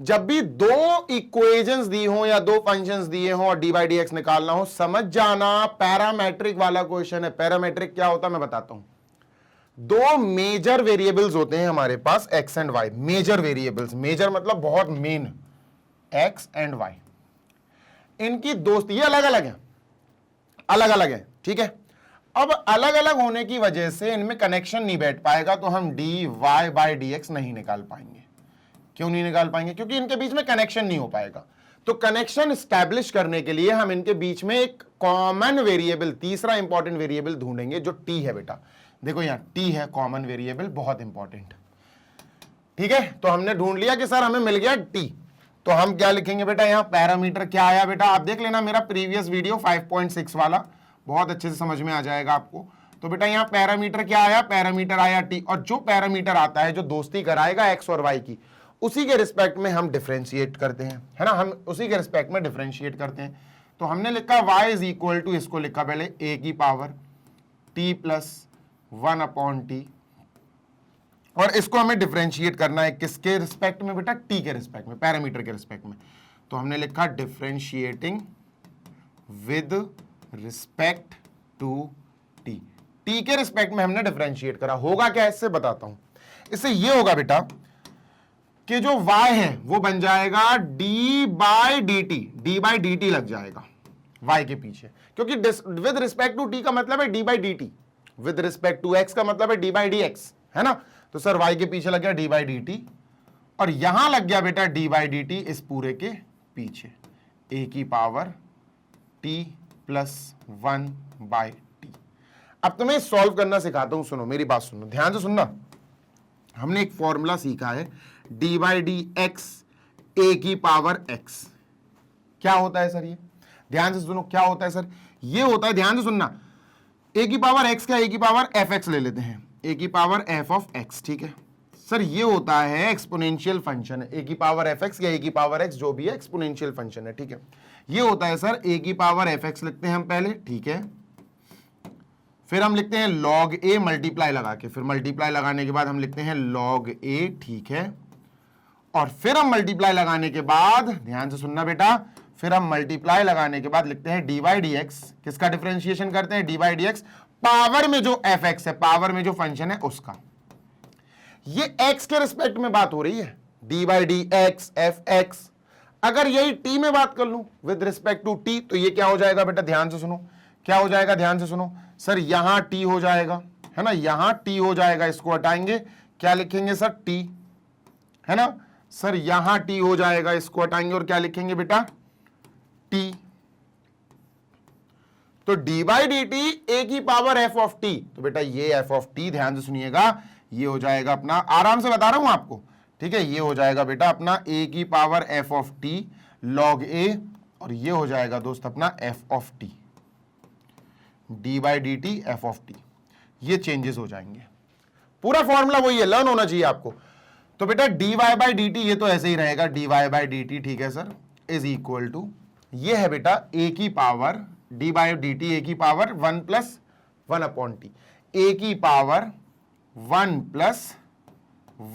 जब भी दो इक्वेशंस दी हो या दो फंक्शंस दिए हो और डी बाई डी एक्स निकालना हो, समझ जाना पैरामेट्रिक वाला क्वेश्चन है। पैरामेट्रिक क्या होता है मैं बताता हूं। दो मेजर वेरिएबल्स होते हैं हमारे पास, x and y. Major variables, major मतलब बहुत मेन, एक्स एंड वाई। इनकी दोस्ती, ये अलग अलग है, अलग अलग है। ठीक है, अब अलग अलग होने की वजह से इनमें कनेक्शन नहीं बैठ पाएगा, तो हम d y by d x नहीं निकाल पाएंगे। क्यों नहीं निकाल पाएंगे? क्योंकि इनके बीच में कनेक्शन नहीं हो पाएगा। तो कनेक्शन स्टैब्लिश करने के लिए हम इनके बीच में एक कॉमन वेरिएबल, तीसरा इंपॉर्टेंट वेरिएबल ढूंढेंगे, जो टी है बेटा। देखो यहां टी है कॉमन वेरिएबल, बहुत इंपॉर्टेंट। ठीक है, तो हमने ढूंढ लिया कि सर हमें मिल गया टी। तो हम क्या लिखेंगे बेटा, यहां पैरामीटर क्या आया बेटा, आप देख लेना मेरा प्रीवियस वीडियो 5.6 वाला, बहुत अच्छे से समझ में आ जाएगा आपको। तो बेटा यहाँ पैरामीटर क्या आया, पैरामीटर आया टी। और जो पैरामीटर आता है जो दोस्ती कराएगा एक्स और वाई की, उसी के रिस्पेक्ट में हम डिफरेंशिएट करते हैं, है ना, हम उसी के रिस्पेक्ट में डिफरेंशिएट करते हैं। तो हमने लिखा y इज इक्वल टू, इसको लिखा पहले a की power t plus 1 upon t, और इसको हमें डिफरेंशिएट करना है किसके रिस्पेक्ट में बेटा, t के रिस्पेक्ट में, पैरामीटर के रिस्पेक्ट में। तो हमने लिखा differentiating with respect to t, t के रिस्पेक्ट में हमने डिफरेंशिएट करा। होगा क्या, इससे बताता हूं। इससे ये होगा बेटा कि जो y है वो बन जाएगा d by d t, d by d T लग जाएगा y के पीछे, क्योंकि विद रिस्पेक्ट टू t का मतलब है d by d t, with respect to x का मतलब है d बाई डी एक्स, है ना। तो सर y के पीछे लग गया d बाई डी टी, और यहां लग गया बेटा d बाई डी टी इस पूरे के पीछे, a की power t plus 1 by T. अब तुम्हें सॉल्व करना सिखाता हूं, सुनो मेरी बात सुनो, ध्यान से सुनना। हमने एक फॉर्मूला सीखा है डी बाई डी एक्स ए की पावर एक्स। क्या होता है सर? ये ध्यान से सुनो, क्या होता है सर? ये होता है, ध्यान से सुनना, ए की पावर एक्स का ए की पावर एफ एक्स ले लेते हैं, ए की पावर एफ ऑफ एक्स, ठीक है सर। ये होता है एक्सपोनेंशियल फंक्शन है, ए की पावर एफ एक्स या ए की पावर एक्स जो भी है एक्सपोनेंशियल फंक्शन है, ठीक है। ये होता है सर ए की पावर एफ एक्स लिखते हैं हम पहले, ठीक है। फिर हम लिखते हैं लॉग ए मल्टीप्लाई लगा के, फिर मल्टीप्लाई लगाने के बाद हम लिखते हैं लॉग ए, ठीक है। और फिर हम मल्टीप्लाई लगाने के बाद, ध्यान से सुनना बेटा, फिर हम मल्टीप्लाई लगाने के बाद लिखते हैं डी बाई डी एक्स। किसका डिफरेंशिएशन करते हैं? D by d x, power में जो एफ एक्स है, पावर में जो फंक्शन है उसका। ये एक्स के रिस्पेक्ट में बात हो रही है, D by d x f x. अगर यही टी में बात कर लूं विद रिस्पेक्ट टू टी, तो ये क्या हो जाएगा बेटा? ध्यान से सुनो, क्या हो जाएगा? ध्यान से सुनो सर, यहां टी हो जाएगा, है ना, यहां टी हो जाएगा, इसको हटाएंगे, क्या लिखेंगे सर? टी, है ना सर, यहां टी हो जाएगा, इसको हटाएंगे और क्या लिखेंगे बेटा? टी। तो d by d T A की पावर एफ ऑफ टी, तो बेटा ये एफ ऑफ टी, ध्यान से सुनिएगा, ये हो जाएगा अपना, आराम से बता रहा हूं आपको, ठीक है, ये हो जाएगा बेटा अपना ए की power f of t log a, और ये हो जाएगा दोस्त अपना f of t, d by d t f of t. ये चेंजेस हो जाएंगे, पूरा फॉर्मूला वही है, लर्न होना चाहिए आपको। तो बेटा d y by d t ये तो ऐसे ही रहेगा, d y by d t, ठीक है सर, इज इक्वल टू, ये है बेटा ए की power D by d T A की पावर 1 प्लस 1 अपॉन टी, ए की पावर 1 प्लस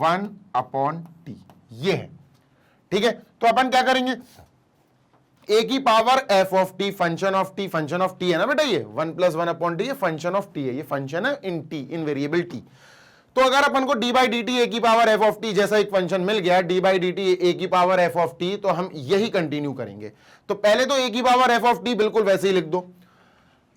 1 अपॉन टी, ये है, ठीक है। तो अपन क्या करेंगे, ए की power f of T, function of T, function of T है ना बेटा, ये 1 प्लस 1 अपॉन टी, ये फंक्शन ऑफ टी है, ये फंक्शन है इन टी, इन वेरिएबल टी। तो अगर अपन को d by d T A की पावर एफ ऑफ टी जैसा एक फंक्शन मिल गया, d by d T A की पावर एफ ऑफ टी, तो हम यही कंटिन्यू करेंगे। तो पहले तो ए की पावर एफ ऑफ टी बिल्कुल वैसे ही लिख दो,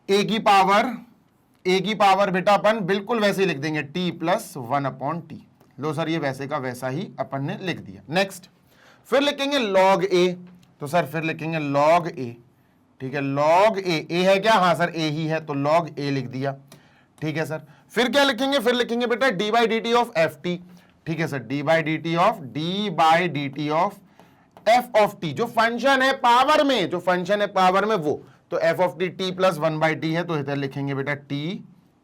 ए की पावर बेटा अपन बिल्कुल वैसे ही लिख देंगे, टी प्लस 1 अपॉन टी। लो सर, ये वैसे का वैसा ही अपन ने लिख दिया। नेक्स्ट, फिर लिखेंगे लॉग ए, तो सर फिर लिखेंगे लॉग ए, ठीक है, लॉग ए, ए है क्या? हाँ सर ए ही है, तो लॉग ए लिख दिया, ठीक है सर। फिर क्या लिखेंगे? फिर लिखेंगे बेटा d by d t of F T, ठीक है sir, d by d t of F of T, जो फंक्शन है पावर में, जो फंक्शन है पावर में वो, तो F of T t plus 1 by T है, तो इधर लिखेंगे बेटा t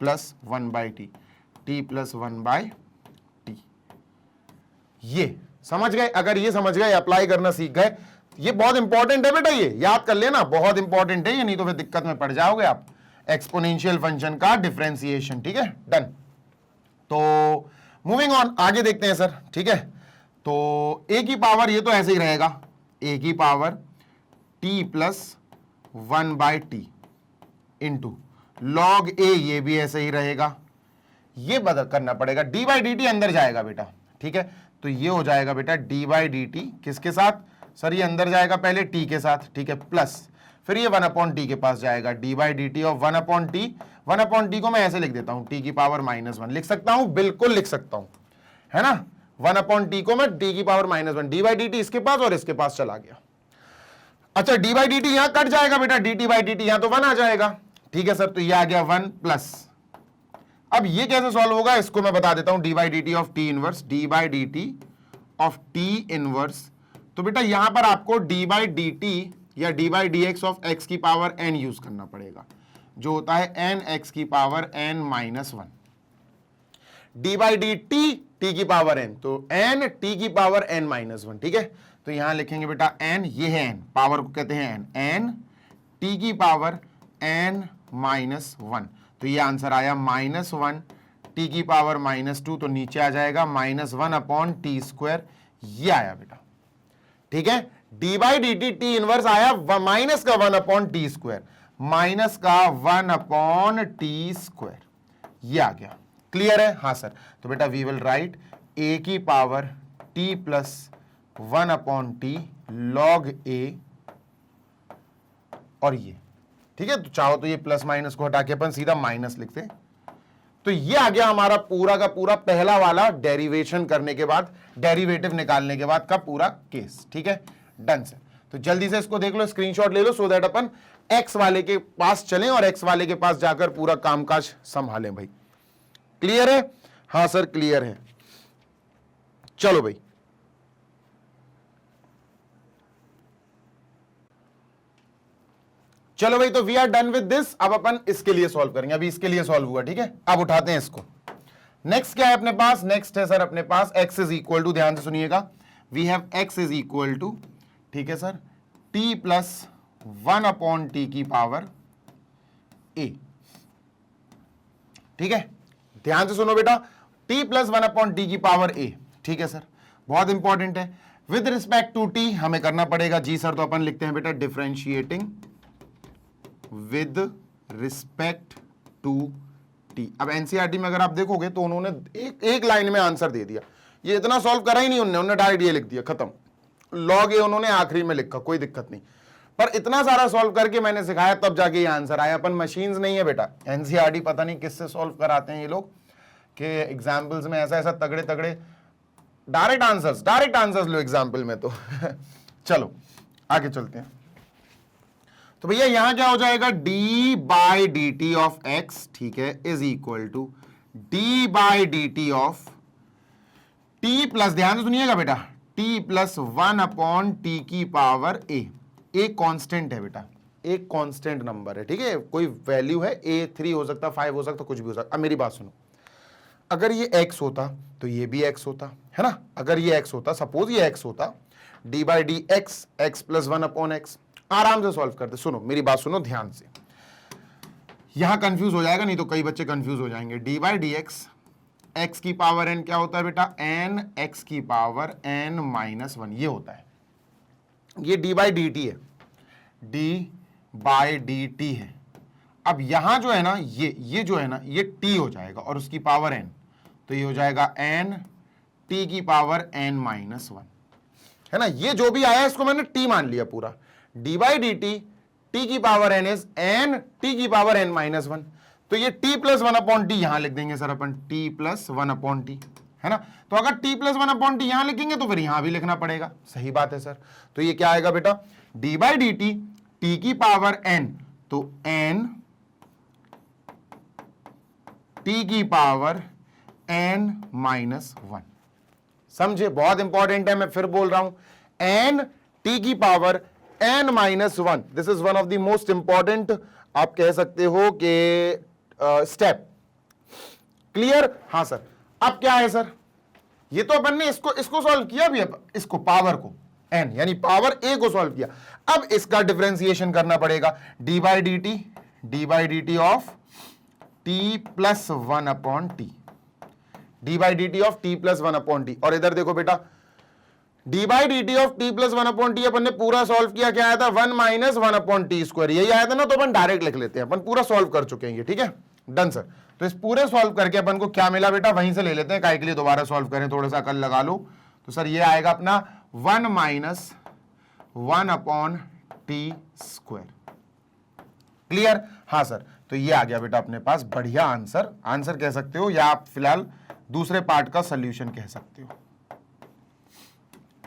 plus 1 by T, t plus 1 by T. ये समझ गए? अगर ये समझ गए, अप्लाई करना सीख गए, ये बहुत इंपॉर्टेंट है बेटा, ये याद कर लेना, बहुत इंपॉर्टेंट है ये, नहीं तो फिर दिक्कत में पड़ जाओगे आप। एक्सपोनेंशियल फंक्शन का डिफरेंशिएशन, ठीक है, डन। तो मूविंग ऑन, आगे देखते हैं सर, ठीक है। तो ए की पावर ये तो ऐसे ही रहेगा, ए की power t plus 1 by t into log a, ये भी ऐसे ही रहेगा, ये बदल करना पड़ेगा, डी बाई डी टी अंदर जाएगा बेटा, ठीक है। तो ये हो जाएगा बेटा डी बाई डी टी किसके साथ? सर ये अंदर जाएगा पहले टी के साथ, ठीक है, प्लस फिर ये 1 अपॉन टी के पास जाएगा, d by d t of 1 upon T. 1 upon T को मैं ऐसे लिख देता हूं, टी की पावर -1 लिख सकता हूं, बिल्कुल लिख सकता हूं, है ना। 1 अपॉन टी को मैं टी की power -1, d by d T इसके पास और इसके पास चला गया। अच्छा, डी बाई डी टी यहां कट जाएगा बेटा, D t by d T यहां तो 1 आ जाएगा, ठीक है सर। तो ये आ गया 1 प्लस, अब ये कैसे सॉल्व होगा इसको मैं बता देता हूं, d by d t of t inverse, d by d t of t inverse. तो बेटा यहां पर आपको डी बाई डी टी या d by d x of x की पावर एन यूज करना पड़ेगा, जो होता है एन एक्स की power n -1, d by d t t की पावर एन, तो एन टी की पावर एन -1, ठीक है। तो यहां लिखेंगे बेटा एन, ये है एन, पावर को कहते हैं एन, एन टी की पावर एन -1, तो ये आंसर आया -1, टी की पावर -2, तो नीचे आ जाएगा -1 अपॉन टी स्क्वायर, ये आया बेटा, ठीक है। D by d t T inverse आया माइनस का 1 अपॉन टी स्क्वायर, माइनस का 1 अपॉन टी स्क्वायर, ये आ गया, क्लियर है? हाँ सर। तो बेटा वी विल राइट ए की power t plus 1 upon t log a, और ये, ठीक है। तो चाहो तो ये प्लस माइनस को हटा के अपन सीधा माइनस लिखते। तो ये आ गया हमारा पूरा का पूरा पहला वाला डेरिवेशन करने के बाद, डेरिवेटिव निकालने के बाद का पूरा केस, ठीक है, डन सर। तो जल्दी से इसको देख लो, स्क्रीनशॉट ले लो, सो दैट अपन एक्स वाले के पास चलें और एक्स वाले के पास जाकर पूरा कामकाज संभालें भाई। क्लियर है? हाँ सर क्लियर है। चलो भाई, चलो भाई, तो we are done with this. अब अपन इसके लिए सॉल्व करेंगे, अभी इसके लिए सॉल्व हुआ, ठीक है। अब उठाते हैं इसको। नेक्स्ट क्या है अपने पास? नेक्स्ट है सर अपने पास x इज इक्वल टू, ध्यान से सुनिएगा, we have x is equal to, ठीक है sir, t plus 1 upon t की पावर a, ठीक है। ध्यान से सुनो बेटा, t प्लस 1 अपॉन टी की पावर a, ठीक है सर, बहुत इंपॉर्टेंट है। विद रिस्पेक्ट टू t हमें करना पड़ेगा, जी सर, तो अपन लिखते हैं बेटा differentiating with respect to t. अब एनसीईआरटी में अगर आप देखोगे तो उन्होंने एक लाइन में आंसर दे दिया, ये इतना सॉल्व करा ही नहीं उन्होंने डायरेक्ट ये लिख दिया, खत्म। लॉग ए उन्होंने आखिरी में लिखा, कोई दिक्कत नहीं, पर इतना सारा सॉल्व करके मैंने सिखाया तब जाके ये आंसर आया। अपन मशीन्स नहीं है बेटा, एनसीईआरटी पता नहीं किससे सॉल्व कराते हैं ये लोग, कि एग्जाम्पल्स में ऐसा ऐसा तगड़े तगड़े डायरेक्ट आंसर्स लो एग्जाम्पल में तो चलो आगे चलते हैं। तो भैया यहां क्या हो जाएगा, d by d t of x, ठीक है, is equal to d by d t of t plus, ध्यान से सुनिएगा बेटा, टी प्लस 1 अपॉन टी की पावर ए। एक कांस्टेंट है बेटा, एक कांस्टेंट नंबर है, ठीक है, कोई वैल्यू है, ए 3 हो सकता, 5 हो सकता, कुछ भी हो सकता। अब मेरी बात सुनो, अगर ये x होता तो ये भी x होता, है ना। अगर ये x होता, सपोज ये x होता, D by d x, x plus 1 upon x, आराम से सॉल्व करते। सुनो मेरी बात सुनो ध्यान से, यहां कंफ्यूज हो जाएगा, नहीं तो कई बच्चे कंफ्यूज हो जाएंगे। D by d x, x की पावर n क्या होता है बेटा, n एक्स की पावर n माइनस 1, ये होता है। ये डी बाई डी टी है, डी बाई डी टी है। अब यहां जो है ना, ये जो है ना, ये t हो जाएगा और उसकी पावर n, तो ये हो जाएगा n t की पावर n माइनस 1, है ना। ये जो भी आया इसको मैंने t मान लिया पूरा। D by d t, t की power n is n t की पावर n माइनस 1, तो ये t प्लस 1 अपॉन टी यहां लिख देंगे सर अपन, t प्लस 1 अपॉन टी, है ना। तो अगर t प्लस 1 अपॉन टी यहां लिखेंगे तो फिर यहां भी लिखना पड़ेगा, सही बात है सर। तो ये क्या आएगा बेटा, d by d t, t की पावर n, तो n t की पावर n माइनस 1, समझे, बहुत इंपॉर्टेंट है, मैं फिर बोल रहा हूं, n t की power n minus 1, this is one of the most important, आप कह सकते हो कि स्टेप। क्लियर? हाँ सर। अब क्या है सर, ये तो अपन ने इसको सॉल्व किया भी, इसको पावर को n यानी पावर a को सॉल्व किया। अब इसका डिफरेंशिएशन करना पड़ेगा, d by d t of t plus 1 upon t, d by d t of t plus 1 upon t. और इधर देखो बेटा, d by d t of t plus 1 upon t अपन ने पूरा सॉल्व किया, क्या आया था, 1 माइनस 1 अपॉन टी स्क्वायर, यही आया था ना, तो अपन डायरेक्ट लिख लेते हैं, अपन पूरा सॉल्व कर चुके हैं, ठीक है, डन सर। तो इस पूरे सॉल्व करके अपन को क्या मिला बेटा, वहीं से ले लेते हैं, काहे के लिए दोबारा सॉल्व करें, थोड़ा सा अकल लगा लो। तो सर ये आएगा अपना 1 minus 1 upon t square. Clear? हाँ सर। तो ये आ गया बेटा अपने पास बढ़िया आंसर कह सकते हो, या आप फिलहाल दूसरे पार्ट का सोल्यूशन कह सकते हो।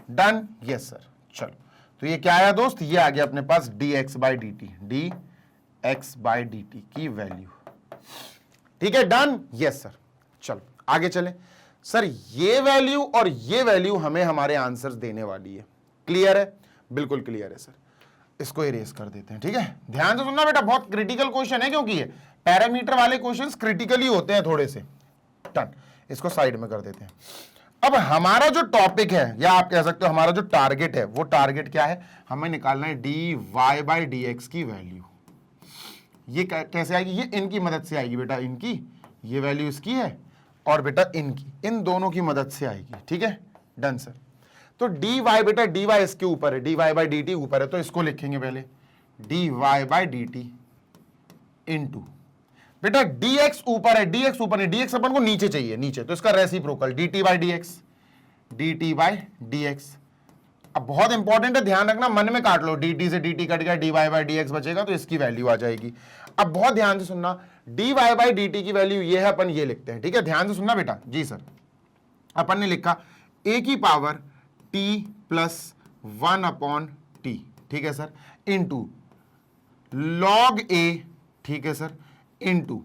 डन? Yes sir. चलो, तो ये क्या आया दोस्त, ये आ गया अपने पास d x by d t, d x by d t की वैल्यू, ठीक है, डन? Yes sir. चलो आगे चले सर, ये वैल्यू और ये वैल्यू हमें हमारे आंसर्स देने वाली है। क्लियर है? बिल्कुल क्लियर है सर। इसको इरेज कर देते हैं, ठीक है। ध्यान से सुनना बेटा, बहुत क्रिटिकल क्वेश्चन है, क्योंकि ये पैरामीटर वाले क्वेश्चंस क्रिटिकली होते हैं थोड़े से। डन, इसको साइड में कर देते हैं। अब हमारा जो टॉपिक है, या आप कह सकते हो हमारा जो टारगेट है, वो टारगेट क्या है, हमें निकालना है d y by d x की वैल्यू। ये कैसे आएगी, ये इनकी मदद से आएगी बेटा, इनकी ये वैल्यू इसकी है और बेटा इनकी, इन दोनों की मदद से आएगी, ठीक है, डन सर। तो डी वाई बेटा, डी वाई इसके ऊपर है, d y by d t ऊपर है, तो इसको लिखेंगे पहले d y by d t into बेटा डी एक्स ऊपर है, डी एक्स ऊपर है, डी एक्स अपन को नीचे चाहिए, नीचे, तो इसका reciprocal d t by d x, d t by d x. अब बहुत इंपॉर्टेंट है, ध्यान रखना, मन में काट लो, डी टी से डी टी कट गया, d y by d x बचेगा, तो इसकी वैल्यू आ जाएगी। अब बहुत ध्यान से सुनना, d y by d t की वैल्यू ये है, अपन ये लिखते हैं, ठीक है, ध्यान से सुनना बेटा। जी सर, अपन ने लिखा ए की power t plus 1 upon t, ठीक है सर, इंटू लॉग ए, ठीक है sir, into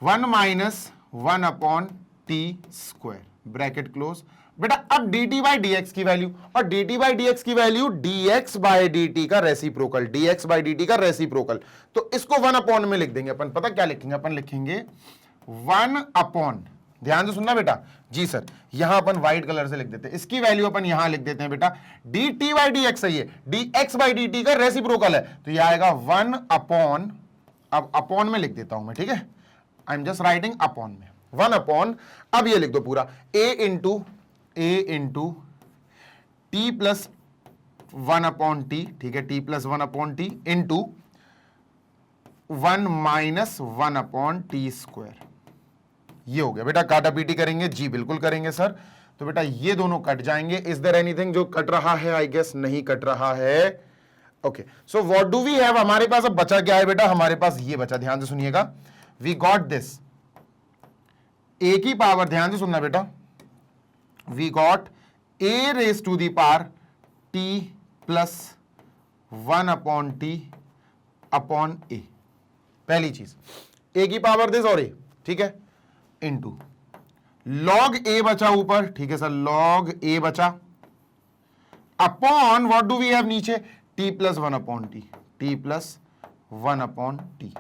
1 minus 1 upon t square. Bracket close. बेटा अब dt बाई डी एक्स की वैल्यू, और dt बाई डी एक्स की वैल्यू dx बाई dt का रेसिप्रोकल, dx बाई dt का रेसिप्रोकल। तो इसको 1 अपॉन में लिख देंगे अपन। पता क्या लिखेंगे अपन? लिखेंगे 1 अपॉन, ध्यान से सुनना बेटा जी सर, यहां अपन व्हाइट कलर से लिख देते हैं, इसकी वैल्यू अपन यहां लिख देते हैं बेटा dt बाई डी एक्स, सही है, dx बाई dt का रेसिप्रोकल है, तो यह आएगा 1 अपॉन, अब अपॉन में लिख देता हूं मैं, ठीक है, I am just writing upon में 1 अपॉन, अब ये लिख दो पूरा a into T plus 1 upon t, ठीक है, t plus 1 upon T into 1 minus 1 upon t square. ये हो गया बेटा। काटा पीटी करेंगे जी, बिल्कुल करेंगे सर। तो बेटा ये दोनों कट जाएंगे। इज देयर एनीथिंग जो कट रहा है? आई गेस नहीं कट रहा है। Okay, so what do we have? हमारे पास अब बचा क्या है बेटा? हमारे पास ये बचा, ध्यान से सुनिएगा, वी गॉट दिस ए की पावर, ध्यान से सुनना बेटा, we got a raise to the power t plus 1 upon t upon a. पहली चीज ए की पावर दिस और ए, ठीक है, इंटू लॉग ए बचा ऊपर, ठीक है सर, लॉग ए बचा upon what do we have नीचे? T plus 1 upon t, t plus 1 upon t,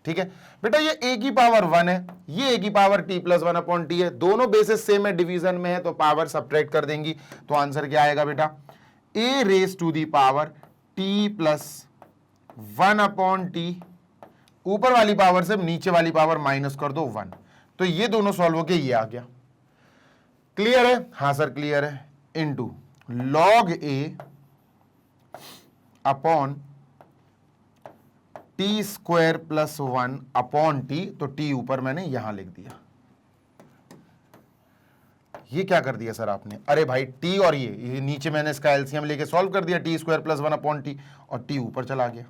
ठीक है बेटा। ये ए की पावर 1 है, ये ए की power t plus 1 upon T है, दोनों बेसिस सेम है, डिवीजन में है, तो पावर सब्ट्रैक्ट कर देंगी, तो आंसर क्या आएगा बेटा? A raise to the power t plus 1 upon t, ऊपर वाली पावर से नीचे वाली पावर माइनस कर दो 1, तो ये दोनों सॉल्व होके ये आ गया। क्लियर है? हाँ सर क्लियर है। Into log a upon t square plus 1 upon t, तो टी ऊपर मैंने यहां लिख दिया। ये क्या कर दिया सर आपने? अरे भाई टी और ये नीचे मैंने इसका एलसीएम लेके सॉल्व कर दिया, t square plus 1 upon t, और टी ऊपर चला गया।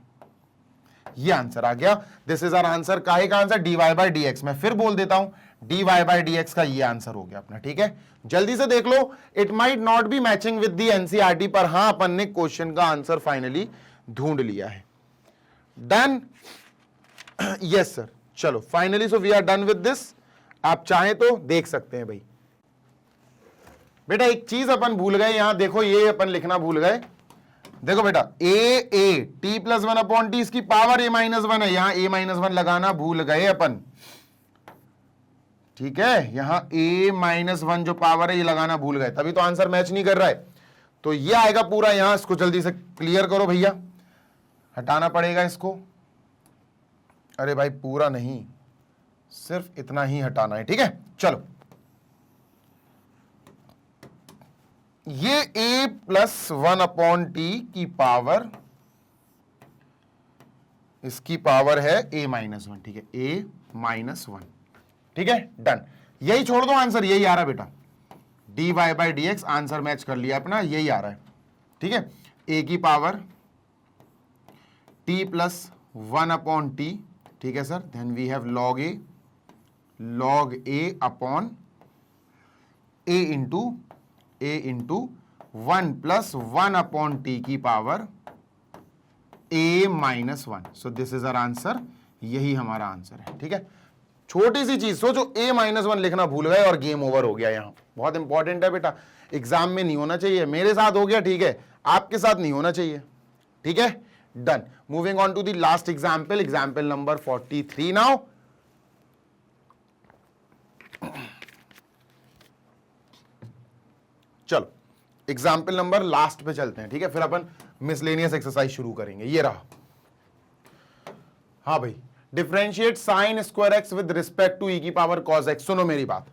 ये आंसर आ गया। This is our answer. काहे का answer? D y by d x. मैं फिर बोल देता हूं, d y by d x का ये आंसर हो गया अपना, ठीक है। जल्दी से देख लो, it might not be matching with the NCERT, पर हां अपन ने क्वेश्चन का आंसर फाइनली ढूंढ लिया है। डन? यस सर, चलो finally so we are done with this. आप चाहें तो देख सकते हैं भाई। बेटा एक चीज अपन भूल गए यहां, देखो ये अपन लिखना भूल गए। देखो बेटा A T plus 1 upon T, इसकी पावर ए माइनस 1 है, यहां ए माइनस 1 लगाना भूल गए अपन, ठीक है। यहां ए माइनस 1 जो पावर है ये लगाना भूल गए, तभी तो आंसर मैच नहीं कर रहा है। तो ये आएगा पूरा यहां, इसको जल्दी से क्लियर करो भैया, हटाना पड़ेगा इसको। अरे भाई पूरा नहीं, सिर्फ इतना ही हटाना है, ठीक है। चलो ये a प्लस 1 अपॉन टी की पावर, इसकी पावर है a माइनस 1, ठीक है, a माइनस 1, ठीक है, डन। यही छोड़ दो, आंसर यही आ रहा है बेटा, d y by d x, answer match कर लिया अपना, यही आ रहा है, ठीक है। a की power t plus 1 upon t, ठीक है sir, then we have log a upon a into 1 plus 1 upon t की power a minus 1। So this is our answer, यही हमारा आंसर है, ठीक है। छोटी सी चीज सोचो, a माइनस 1 लिखना भूल गए और गेम ओवर हो गया। यहां बहुत इंपॉर्टेंट है बेटा, एग्जाम में नहीं होना चाहिए। मेरे साथ हो गया, ठीक है, आपके साथ नहीं होना चाहिए, ठीक है, done. Moving on to the last example, example number 43 now. चलो एग्जाम्पल नंबर लास्ट पे चलते हैं, ठीक है, फिर अपन मिसलेनियस एक्सरसाइज शुरू करेंगे। ये रहा, हाँ भाई, differentiate sine square x with respect to e की पावर कॉस एक्स। सुनो मेरी बात,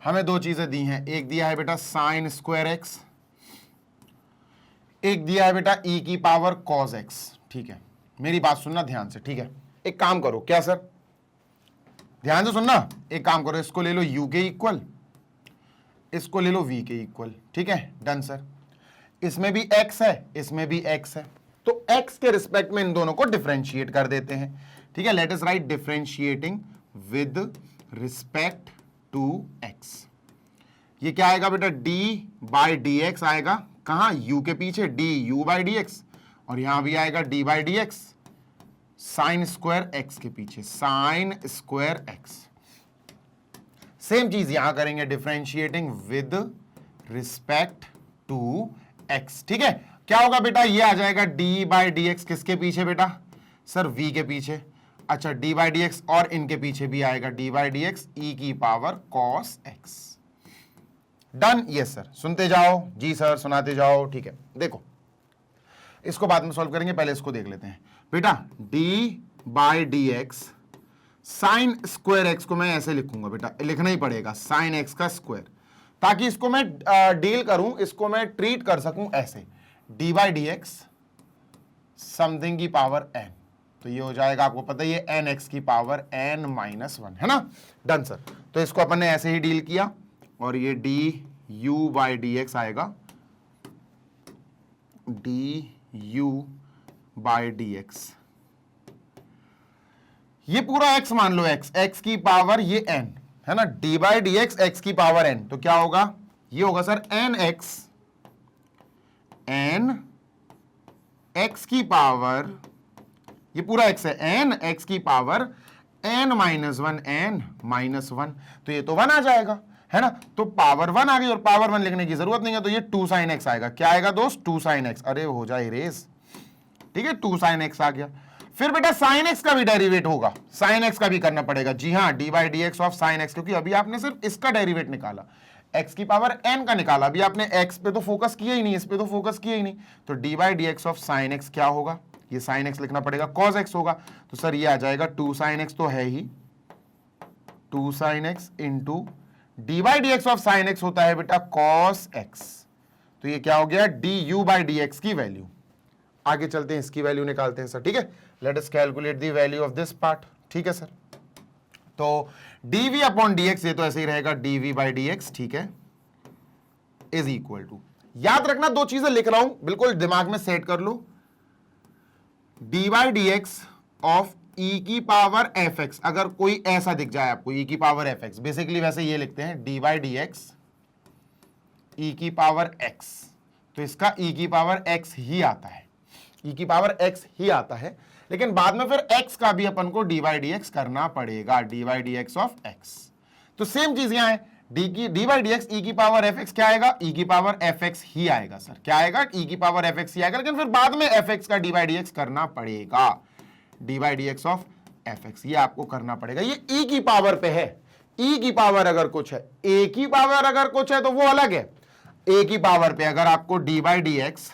हमें दो चीजें दी हैं, एक दिया है बेटा साइन स्क्वायर एक्स, एक दिया है बेटा ई की पावर कॉस एक्स, ठीक है। मेरी बात सुनना ध्यान से, ठीक है। एक काम करो, क्या सर, ध्यान से सुनना, एक काम करो, इसको ले लो u के इक्वल, इसको ले लो v के इक्वल, ठीक है, डन सर। इसमें भी x है, इसमें भी x है, तो x के रिस्पेक्ट में इन दोनों को डिफरेंशिएट कर देते हैं, ठीक है। Let us write differentiating with respect to x। ये क्या आएगा बेटा, d बाई डी एक्स आएगा, कहां, u के पीछे, du बाई डी एक्स, और यहां भी आएगा d by d x, sine square x के पीछे, साइन स्क्वायर x। सेम चीज यहां करेंगे, differentiating with respect to x. ठीक है, क्या होगा बेटा, ये आ जाएगा डी बाई डी एक्स, किसके पीछे बेटा सर, v के पीछे। अच्छा, डी बाई डी एक्स और इनके पीछे भी आएगा डी बाई डी एक्स ई की power cos x. Done, yes sir, सुनते जाओ जी सर, सुनाते जाओ। ठीक है, देखो इसको बाद में सॉल्व करेंगे, पहले इसको देख लेते हैं बेटा। D by d x sign square x को मैं ऐसे लिखूंगा बेटा, लिखना ही पड़ेगा साइन एक्स का स्क्वायर, ताकि इसको मैं डील करूं, इसको मैं ट्रीट कर सकूं ऐसे, D by d x something की पावर एन, तो ये हो जाएगा, आपको पता है ये एन एक्स की पावर एन माइनस वन, है ना। डन सर, तो इसको अपन ने ऐसे ही डील किया, और ये d u by d x आएगा, d u by d x, ये पूरा x मान लो, x की पावर ये n है ना, d by d x x की पावर n, तो क्या होगा, ये होगा सर n x की पावर, ये पूरा x है, n x की power n minus one, n minus one, तो ये तो 1 आ जाएगा, है ना। तो पावर 1 आ गई, और पावर 1 लिखने की जरूरत नहीं है, तो ये 2 साइन x आएगा। क्या आएगा दोस्त, 2 साइन x, अरे हो जाए इरेज। ठीक है, 2 साइन x आ गया। फिर बेटा साइन एक्स का भी डेरिवेट होगा, साइन एक्स का भी करना पड़ेगा। जी हाँ, D by d x of sine x, क्योंकि अभी आपने सिर्फ इसका डेरिवेट निकाला, एक्स की पावर एन का निकाला, अभी आपने एक्स पे तो फोकस किया ही नहीं, इस पे तो फोकस किया ही नहीं। तो d by d x of sine x क्या होगा, ये साइन एक्स लिखना पड़ेगा, कॉस एक्स होगा, तो सर ये आ जाएगा 2 साइन एक्स, तो है ही 2 sine x into d by d x of sine x होता है बेटा कॉस एक्स, तो ये क्या हो गया, D u by d x की वैल्यू। आगे चलते हैं, इसकी वैल्यू निकालते हैं सर। ठीक है, let us calculate the value of this part. ठीक है सर, तो dv अपॉन dx, ये तो ऐसे ही रहेगा dv बाई dx, ठीक है, इज इक्वल टू, याद रखना 2 चीजें लिख रहा हूं, बिल्कुल दिमाग में सेट कर लो, d by d x of e की पावर एफ एक्स, अगर कोई ऐसा दिख जाए आपको ई की पावर एफ एक्स, बेसिकली वैसे ये लिखते हैं डी बाई डी एक्स ई की पावर एक्स, तो इसका ई की पावर एक्स ही आता है, ई की पावर एक्स ही आता है, लेकिन बाद में फिर x का भी अपन को डी बाई डी एक्स करना पड़ेगा, d by d x of x। तो सेम चीज यहां है, डी बाई डी एक्स ई की पावर एफ एक्स क्या आएगा, ई की पावर एफ एक्स ही आएगा सर, क्या आएगा, ई की पावर एफ एक्स ही आएगा, लेकिन फिर बाद में एफ एक्स का डी बाई डी एक्स करना पड़ेगा, d by d x of f x, ये आपको करना पड़ेगा। ये ई की पावर पे है, ई की पावर अगर कुछ है, ए की पावर अगर कुछ है तो वो अलग है। ए की पावर पे अगर आपको डी बाई डी एक्स,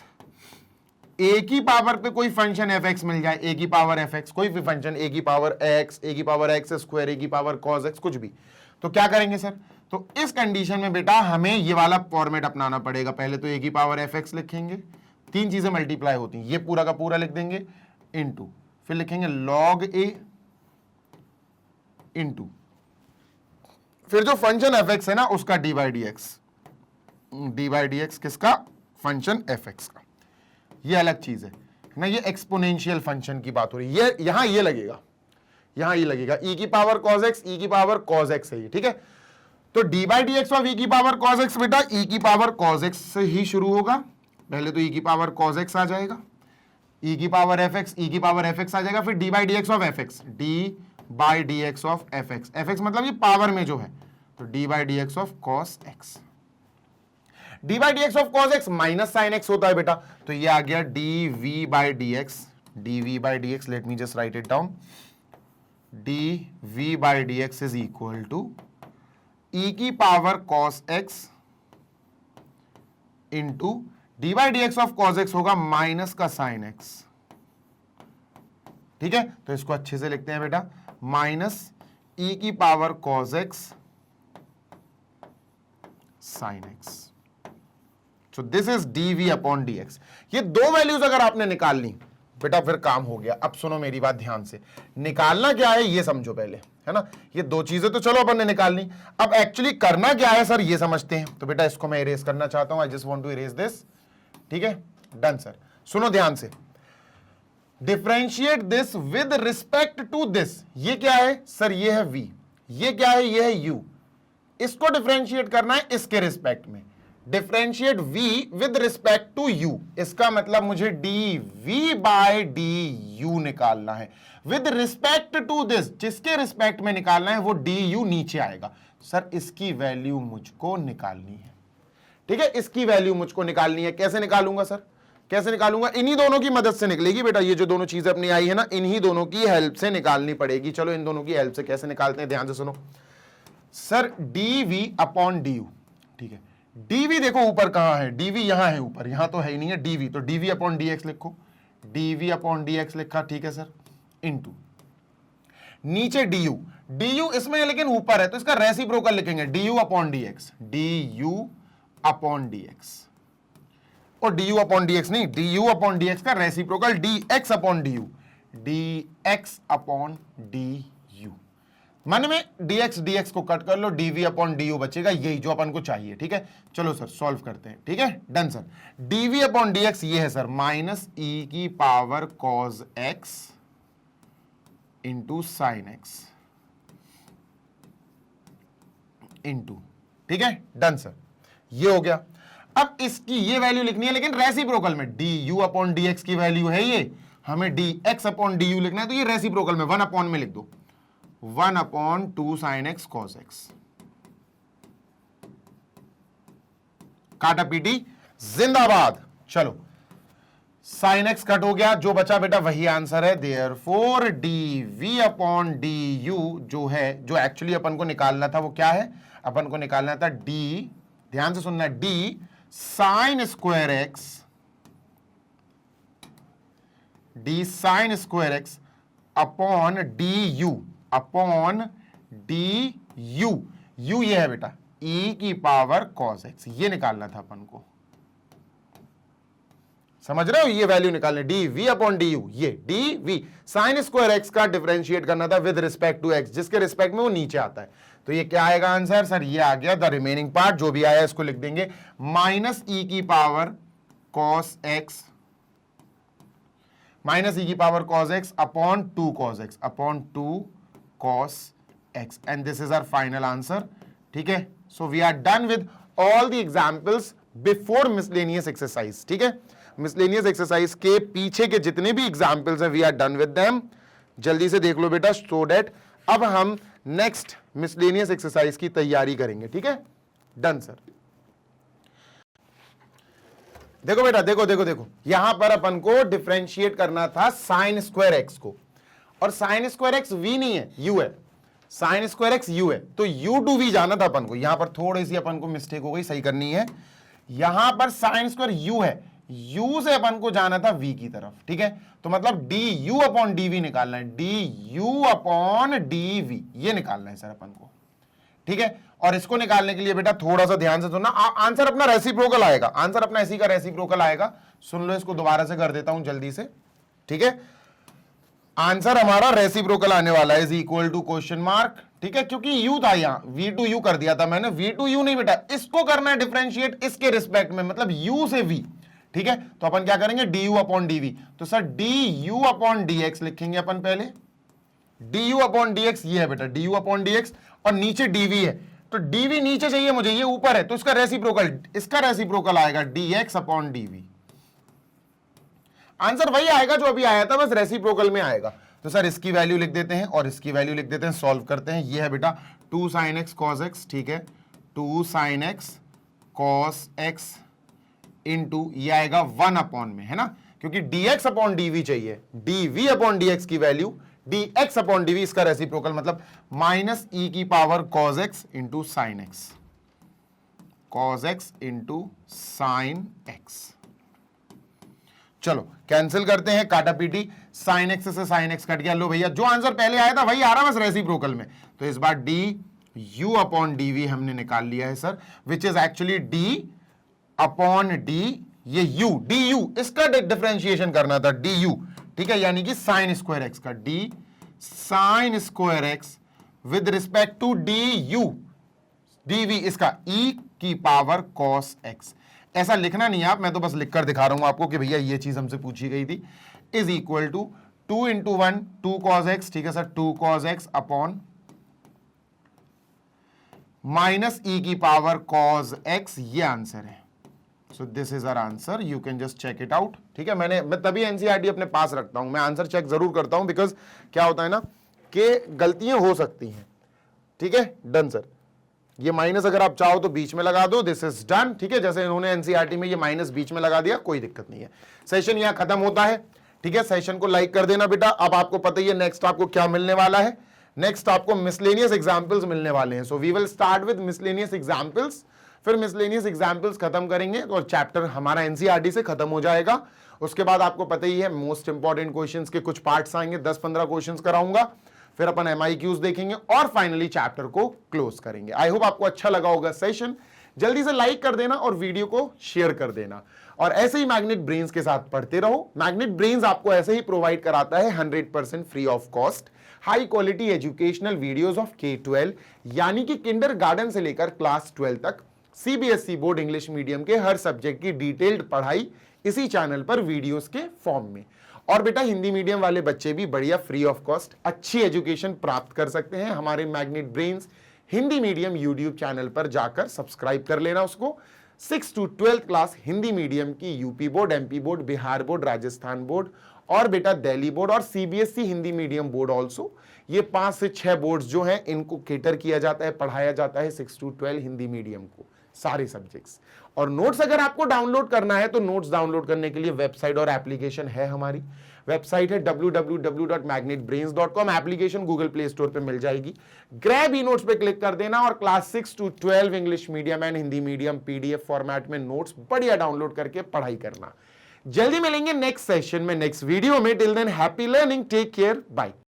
ए की पावर पे कोई फंक्शन एफ एक्स मिल जाए, ए की पावर एफ एक्स, कोई भी फंक्शन, ए की पावर एक्स, ए की पावर एक्स स्क्वायर, ए की पावर कॉस एक्स, कुछ भी, तो क्या करेंगे सर, तो इस कंडीशन में बेटा हमें ये वाला फॉर्मेट अपनाना पड़ेगा। पहले तो ए की पावर एफ एक्स लिखेंगे, 3 चीजें मल्टीप्लाई होती हैं, ये पूरा का पूरा लिख देंगे, इनटू, फिर लिखेंगे लॉग ए इनटू, फिर जो फंक्शन एफ एक्स है ना उसका D by d x, d by d x किसका, फंक्शन एफ एक्स का, ये अलग चीज है ना, ये एक्सपोनेंशियल फंक्शन की बात हो रही है, ये यहां ये लगेगा, यहां ये लगेगा, ई की पावर कॉस एक्स, ई की पावर कॉस एक्स है ये, ठीक है। तो d by d x of e की पावर कॉस एक्स बेटा ई की पावर कॉस एक्स से ही शुरू होगा, पहले तो ई की पावर कॉस एक्स आ जाएगा, ई की पावर एफ एक्स, ई की पावर एफ एक्स आ जाएगा, फिर d by d x of f x, d by d x of f x, f x मतलब ये पावर में जो है, तो d by d x of cos x, d by d x of cos x minus sine x होता है बेटा, तो ये आ गया d v by d x, d v by d x, let me just write it down, d v by d x is equal to e की power cos x into d by d x of cos x होगा minus का sine x, ठीक है। तो इसको अच्छे से लिखते हैं बेटा, माइनस ई की power cos x sine x, so this is d v upon d x. ये 2 वैल्यूज अगर आपने निकाल ली बेटा फिर काम हो गया। अब सुनो मेरी बात ध्यान से, निकालना क्या है ये समझो पहले, है ना। ये 2 चीजें तो चलो अपन ने निकाल ली, अब एक्चुअली करना क्या है सर ये समझते हैं। तो बेटा इसको मैं इरेज करना चाहता हूं, I just want to erase this, ठीक है, डन सर। सुनो ध्यान से, differentiate this with respect to this, ये क्या है सर, ये है v, ये क्या है, ये है u, इसको डिफरेंशिएट करना है इसके रिस्पेक्ट में, differentiate v with respect to u, इसका मतलब मुझे dv बाय du निकालना है विद रिस्पेक्ट टू दिस, जिसके रिस्पेक्ट में निकालना है वो du नीचे आएगा। सर इसकी वैल्यू मुझको निकालनी है, ठीक है, इसकी वैल्यू मुझको निकालनी है। कैसे निकालूंगा सर, कैसे निकालूंगा? इन्हीं दोनों की मदद से निकलेगी बेटा, ये जो दोनों चीजें अपनी आई है ना, इन्हीं दोनों की हेल्प से निकालनी पड़ेगी। चलो इन दोनों की हेल्प से कैसे निकालते हैं, ध्यान से सुनो। सर dv अपॉन du, ठीक है, dv देखो ऊपर कहां है, dv यहां है ऊपर, यहां तो है ही नहीं है dv, तो dv अपॉन dx लिखो, dv अपॉन dx लिखा, ठीक है सर, इनटू नीचे du इसमें है लेकिन ऊपर है तो इसका रेसिप्रोकल लिखेंगे, du upon dx, du upon dx, और du अपॉन dx नहीं, du अपॉन dx का reciprocal dx upon du, dx upon du। मन में dx को कट कर लो, dv अपॉन du बचेगा, यही जो अपन को चाहिए, ठीक है। चलो सर सॉल्व करते हैं, ठीक है, done sir. dv upon dx ये है सर माइनस e की power cos x into sine x into, ठीक है, डन सर, ये हो गया। अब इसकी ये वैल्यू लिखनी है लेकिन रेसिप्रोकल में, du अपॉन dx की वैल्यू है ये, हमें dx अपॉन du लिखना है, तो ये रेसिप्रोकल में 1 अपॉन में लिख दो, 1 upon 2 sine x cos x, काटा पीटी जिंदाबाद। चलो साइन एक्स कट हो गया, जो बचा बेटा वही आंसर है, देयरफॉर dv अपॉन du जो है, जो एक्चुअली अपन को निकालना था वो क्या है, अपन को निकालना था d, ध्यान से सुनना, d sign square x, d sign square x upon du upon du, u ये है बेटा e की पावर cos x, ये निकालना था अपन को, समझ रहे हो, ये वैल्यू निकालने, dv अपॉन du, ये dv साइन स्क्वायर एक्स का डिफरेंशिएट करना था विद रिस्पेक्ट टू x, जिसके रिस्पेक्ट में वो नीचे आता है, तो ये क्या आएगा आंसर सर, ये आ गया द रिमेनिंग पार्ट, जो भी आया इसको लिख देंगे माइनस e की power cos x, minus e की power cos x upon 2 cos x upon 2 cos x, and this is our final answer, ठीक है। So we are done with all the examples before miscellaneous exercise, ठीक है, miscellaneous exercise के पीछे के जितने भी एग्जांपल्स हैं we are done with them, जल्दी से देख लो बेटा, सो दैट अब हम नेक्स्ट मिसलेनियस एक्सरसाइज की तैयारी करेंगे, ठीक है, डन सर। देखो बेटा, देखो देखो देखो, यहां पर अपन को डिफरेंशिएट करना था साइन स्क्वायर एक्स को, और साइन स्क्वायर एक्स v नहीं है, u है, साइन स्क्वायर एक्स u है, तो u टू v जाना था अपन को, यहां पर थोड़ी सी अपन को मिस्टेक हो गई, सही करनी है, यहां पर साइन स्क्वायर u है, u से अपन को जाना था v की तरफ, ठीक है, तो मतलब du अपॉन dv निकालना है, du अपॉन dv ये निकालना है सर अपन को, ठीक है। और इसको निकालने के लिए बेटा थोड़ा सा ध्यान से सुनना, आंसर अपना रेसिप्रोकल आएगा, आंसर अपना इसी का रेसिप्रोकल आएगा, सुन लो, इसको दोबारा से कर देता हूं जल्दी से, ठीक है, आंसर हमारा रेसिप्रोकल आने वाला है, is equal to question mark, ठीक है, क्योंकि u था यहां, v टू u कर दिया था मैंने, v टू u नहीं बेटा, इसको करना है डिफरेंशिएट इसके रिस्पेक्ट में, मतलब u से v, ठीक है, तो अपन क्या करेंगे, du अपॉन dv, तो सर du अपॉन dx लिखेंगे अपन पहले, du अपॉन dx ये है बेटा, du अपॉन dx, और नीचे dv है, तो dv नीचे चाहिए मुझे, ये ऊपर है, तो इसका रेसिप्रोकल आएगा dx अपॉन dv, आंसर वही आएगा जो अभी आया था, बस रेसिप्रोकल में आएगा। तो सर इसकी वैल्यू लिख देते हैं और इसकी वैल्यू लिख देते हैं, सॉल्व करते हैं, ये है बेटा 2 sin x cos x, ठीक है, 2 sin x cos x into ये आएगा 1 अपॉन में, है ना, क्योंकि dx अपॉन dv चाहिए, dv अपॉन dx की वैल्यू dx अपॉन dv, इसका रेसिप्रोकल मतलब माइनस e की power cos x into sine x, cos x into sine x। चलो कैंसिल करते हैं, काटा पीटी, साइन एक्स से साइन एक्स कट गया, लो भैया जो आंसर पहले आया था वही आ रहा, बस रेसिप्रोकल में, तो इस बार d u upon d v हमने निकाल लिया है sir, which is actually d upon d, ये यू, डी यू, इसका डिफरेंशिएशन करना था, डी यू, ठीक है, यानी कि साइन स्क्वायर एक्स का, d sine square x with respect to d u, d v इसका ई की पावर कॉस एक्स, ऐसा लिखना नहीं है आप, मैं तो बस लिखकर दिखा रहा हूं आपको कि भैया ये चीज हमसे पूछी गई थी, is equal to 2 into 1 2 cos x, ठीक है sir, 2 cos x upon minus e की पावर कॉज एक्स, ये आंसर है। So this is our answer, you can just check it out. ठीक है, मैं तभी एनसीईआरटी अपने पास रखता हूं, मैं आंसर चेक जरूर करता हूं, बिकॉज क्या होता है ना कि गलतियां हो सकती हैं। ठीक है, डन सर। ये माइनस अगर आप चाहो तो बीच में लगा दो, दिस इज डन। ठीक है, जैसे इन्होंने एनसीईआरटी में ये माइनस बीच में लगा दिया, कोई दिक्कत नहीं है। सेशन यहां खत्म होता है। ठीक है, सेशन को लाइक कर देना बेटा। अब आपको पता ही है नेक्स्ट आपको क्या मिलने वाला है। नेक्स्ट आपको मिसलेनियस एग्जांपल्स मिलने वाले हैं। So we will start with miscellaneous examples, फिर मिसलेनियस एग्जांपल्स खत्म करेंगे और चैप्टर हमारा एनसीईआरटी से खत्म हो जाएगा। उसके बाद आपको पता ही है मोस्ट इंपॉर्टेंट क्वेश्चंस के कुछ पार्ट्स आएंगे, 10-15 क्वेश्चंस कराऊंगा, फिर अपन एमआईक्यूज देखेंगे और फाइनली चैप्टर को क्लोज करेंगे। आई होप आपको अच्छा लगा होगा सेशन। जल्दी से लाइक कर देना और वीडियो को शेयर कर देना, और ऐसे ही मैग्नेट ब्रेन्स के साथ पढ़ते रहो। मैग्नेट ब्रेन्स आपको ऐसे ही प्रोवाइड कराता है 100% free of cost high quality educational videos of K-12, यानी कि किंडरगार्टन से लेकर क्लास 12 तक सीबीएसई बोर्ड इंग्लिश मीडियम के हर सब्जेक्ट की डिटेल्ड पढ़ाई इसी चैनल पर वीडियोस के फॉर्म में। और बेटा हिंदी मीडियम वाले बच्चे भी बढ़िया फ्री ऑफ कॉस्ट अच्छी एजुकेशन प्राप्त कर सकते हैं हमारे magnet brains Hindi medium YouTube channel पर जाकर सब्सक्राइब कर लेना उसको। 6 to 12th class Hindi medium की UP board, MP board, Bihar board, Rajasthan board और बेटा दिल्ली बोर्ड और CBSE Hindi medium board also, ये 5 से 6 बोर्ड्स जो हैं इनको केटर किया जाता है, पढ़ाया जाता है 6 to 12 हिंदी मीडियम को सारे सब्जेक्ट्स। और नोट्स अगर आपको डाउनलोड करना है तो नोट्स डाउनलोड करने के लिए वेबसाइट और एप्लीकेशन है। हमारी वेबसाइट है www.magnetbrains.com, application Google play store पे मिल जाएगी। ग्रैब ई नोट्स पे क्लिक कर देना और class 6 to 12 English medium and Hindi medium PDF format में नोट्स बढ़िया डाउनलोड करके पढ़ाई करना। जल्दी मिलेंगे नेक्स्ट सेशन में, नेक्स्ट वीडियो में। Till then happy learning, take care, bye.